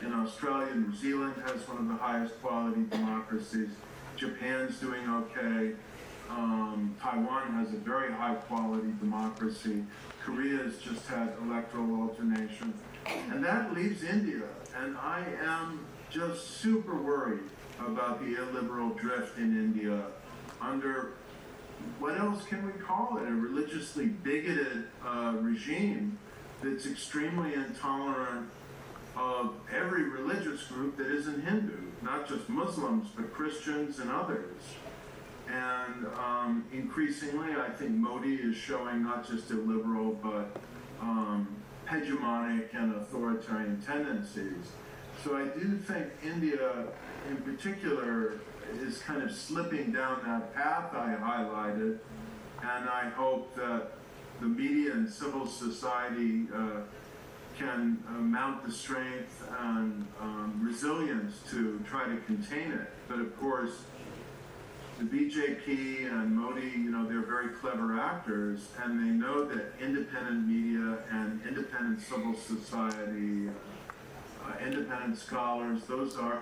In Australia, New Zealand has one of the highest quality democracies. Japan's doing okay. Taiwan has a very high quality democracy. Korea's just had electoral alternation. And that leaves India. And I am just super worried about the illiberal drift in India under, what else can we call it, a religiously bigoted regime that's extremely intolerant of every religious group that isn't Hindu, not just Muslims, but Christians and others. And increasingly, I think Modi is showing not just illiberal, but hegemonic and authoritarian tendencies. So I do think India, in particular, is kind of slipping down that path I highlighted, and I hope that the media and civil society can mount the strength and resilience to try to contain it. But of course, the BJP and Modi, they're very clever actors, and they know that independent media and independent civil society, independent scholars, those are,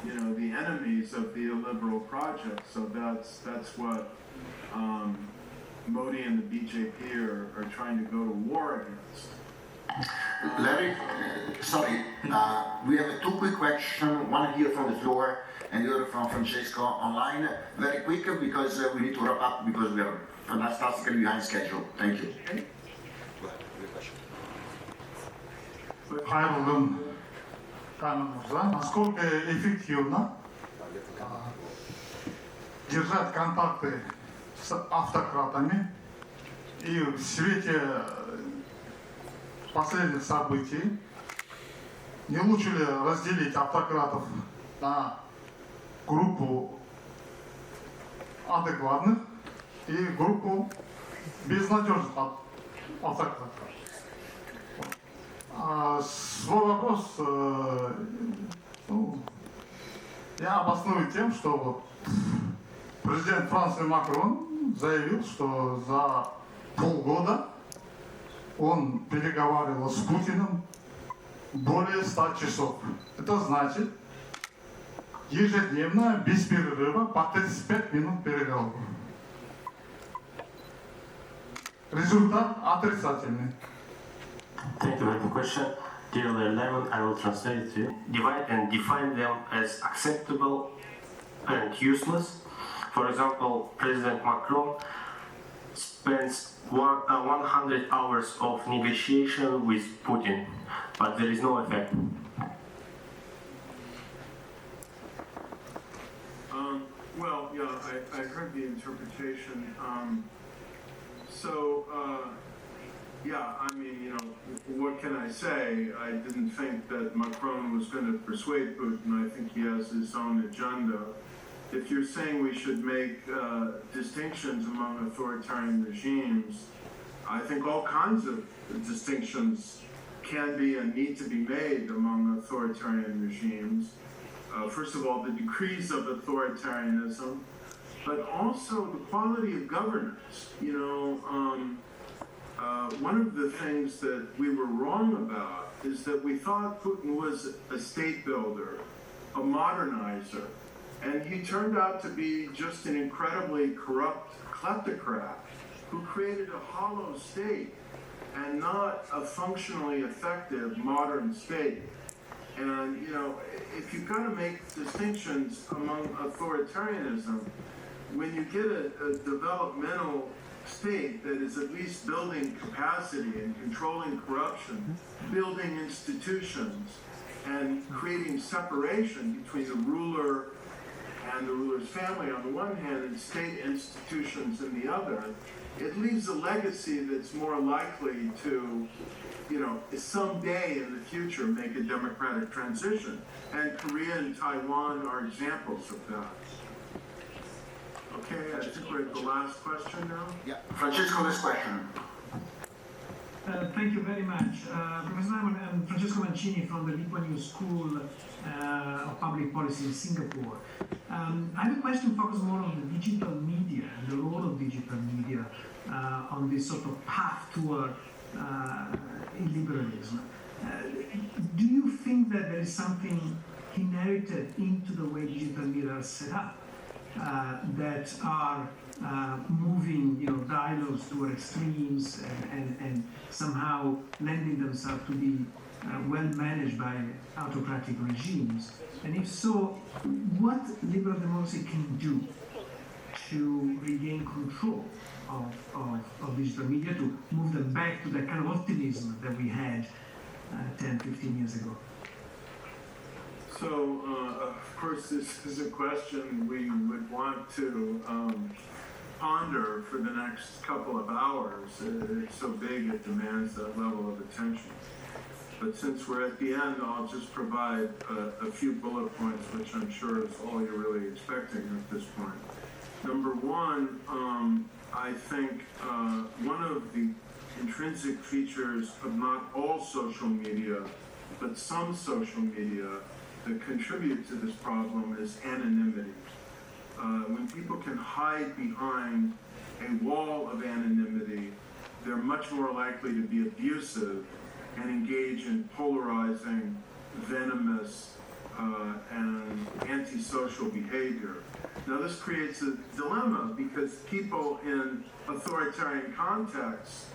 the enemies of the illiberal project. So that's what Modi and the BJP are trying to go to war against. Larry, sorry, we have two quick questions, one here from the floor and the other from Francesco online. Very quick, because we need to wrap up because we are fantastically behind schedule. Thank you. Насколько эффективно держать контакты с автократами и в свете последних событий не лучше ли разделить автократов на группу адекватных и группу безнадежных автократов? Свой вопрос я обосную тем, что президент Франции Макрон заявил, что за полгода он переговаривал с Путиным более 100 часов. Это значит, ежедневно, без перерыва, по 35 минут переговоров. Результат отрицательный. Thank you for the question. Dear Lemon, I will translate it to you. Divide and define them as acceptable and useless. For example, President Macron spends 100 hours of negotiation with Putin, but there is no effect. Well, yeah, I heard the interpretation. Yeah, I mean, what can I say? I didn't think that Macron was going to persuade Putin. I think he has his own agenda. If you're saying we should make distinctions among authoritarian regimes, I think all kinds of distinctions can be and need to be made among authoritarian regimes. First of all, the degrees of authoritarianism, but also the quality of governance. one of the things that we were wrong about is that we thought Putin was a state builder, a modernizer, and he turned out to be just an incredibly corrupt kleptocrat who created a hollow state and not a functionally effective modern state. And, you know, if you've got to make distinctions among authoritarianism, when you get a developmental state that is at least building capacity and controlling corruption, building institutions, and creating separation between the ruler and the ruler's family on the one hand and state institutions on the other, it leaves a legacy that's more likely to, you know, someday in the future make a democratic transition. And Korea and Taiwan are examples of that. Okay, I think we're at the last question now. Yeah, Francesco, this question. Thank you very much. Professor Simon, I'm Francesco Mancini from the Lee Kuan Yew School of Public Policy in Singapore. I have a question focused more on the digital media and the role of digital media on this sort of path toward illiberalism. Do you think that there is something inherited into the way digital media are set up that are moving, you know, dialogues toward extremes and somehow lending themselves to be well managed by autocratic regimes? And if so, what liberal democracy can do to regain control of digital media, to move them back to the kind of optimism that we had 10, 15 years ago? So, of course, this is a question we would want to ponder for the next couple of hours. It's so big, it demands that level of attention. But since we're at the end, I'll just provide a few bullet points, which I'm sure is all you're really expecting at this point. Number one, I think one of the intrinsic features of not all social media, but some social media that contribute to this problem is anonymity. When people can hide behind a wall of anonymity, they're much more likely to be abusive and engage in polarizing, venomous, and antisocial behavior. Now this creates a dilemma because people in authoritarian contexts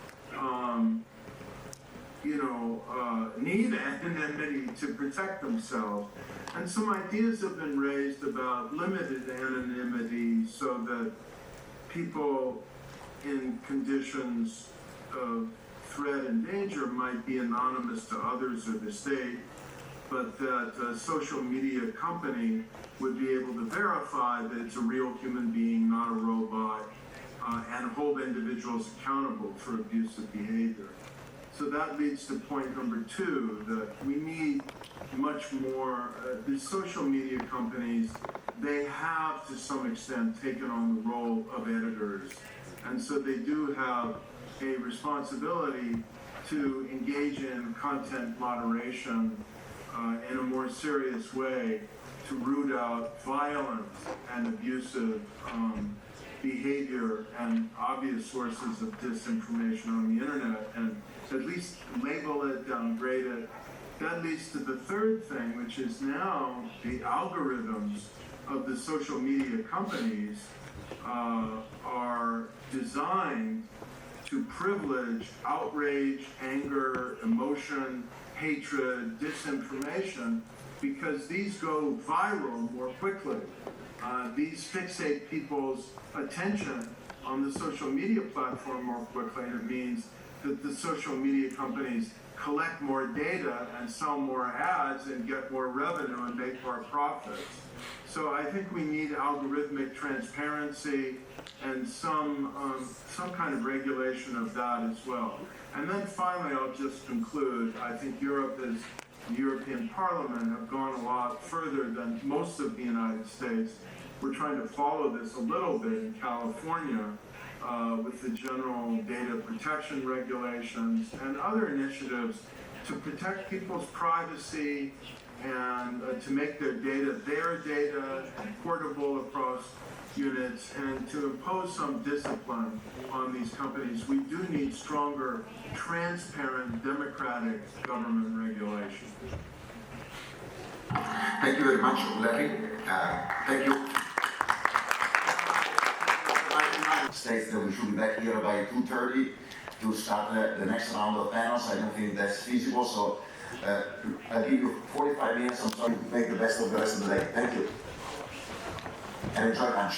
need anonymity to protect themselves. And some ideas have been raised about limited anonymity so that people in conditions of threat and danger might be anonymous to others or the state, but that a social media company would be able to verify that it's a real human being, not a robot, and hold individuals accountable for abusive behavior. So that leads to point number two, that we need much more, these social media companies, they have to some extent taken on the role of editors. And so they do have a responsibility to engage in content moderation in a more serious way to root out violence and abusive behavior and obvious sources of disinformation on the internet, and at least label it, downgrade it. That leads to the third thing, which is now the algorithms of the social media companies are designed to privilege outrage, anger, emotion, hatred, disinformation, because these go viral more quickly. These fixate people's attention on the social media platform more quickly, and it means that the social media companies collect more data and sell more ads and get more revenue and make more profits. So I think we need algorithmic transparency and some kind of regulation of that as well. And then finally, I'll just conclude. I think Europe is, the European Parliament have gone a lot further than most of the United States. We're trying to follow this a little bit in California with the general data protection regulations and other initiatives to protect people's privacy and to make their data and portable across units and to impose some discipline on these companies, we do need stronger, transparent, democratic government regulation. Thank you very much, Larry. Thank you. States that we should be back here by 2:30 to start the next round of panels. I don't think that's feasible, so I'll give you 45 minutes. I'm sorry to make the best of the rest of the day. Thank you. And enjoy lunch.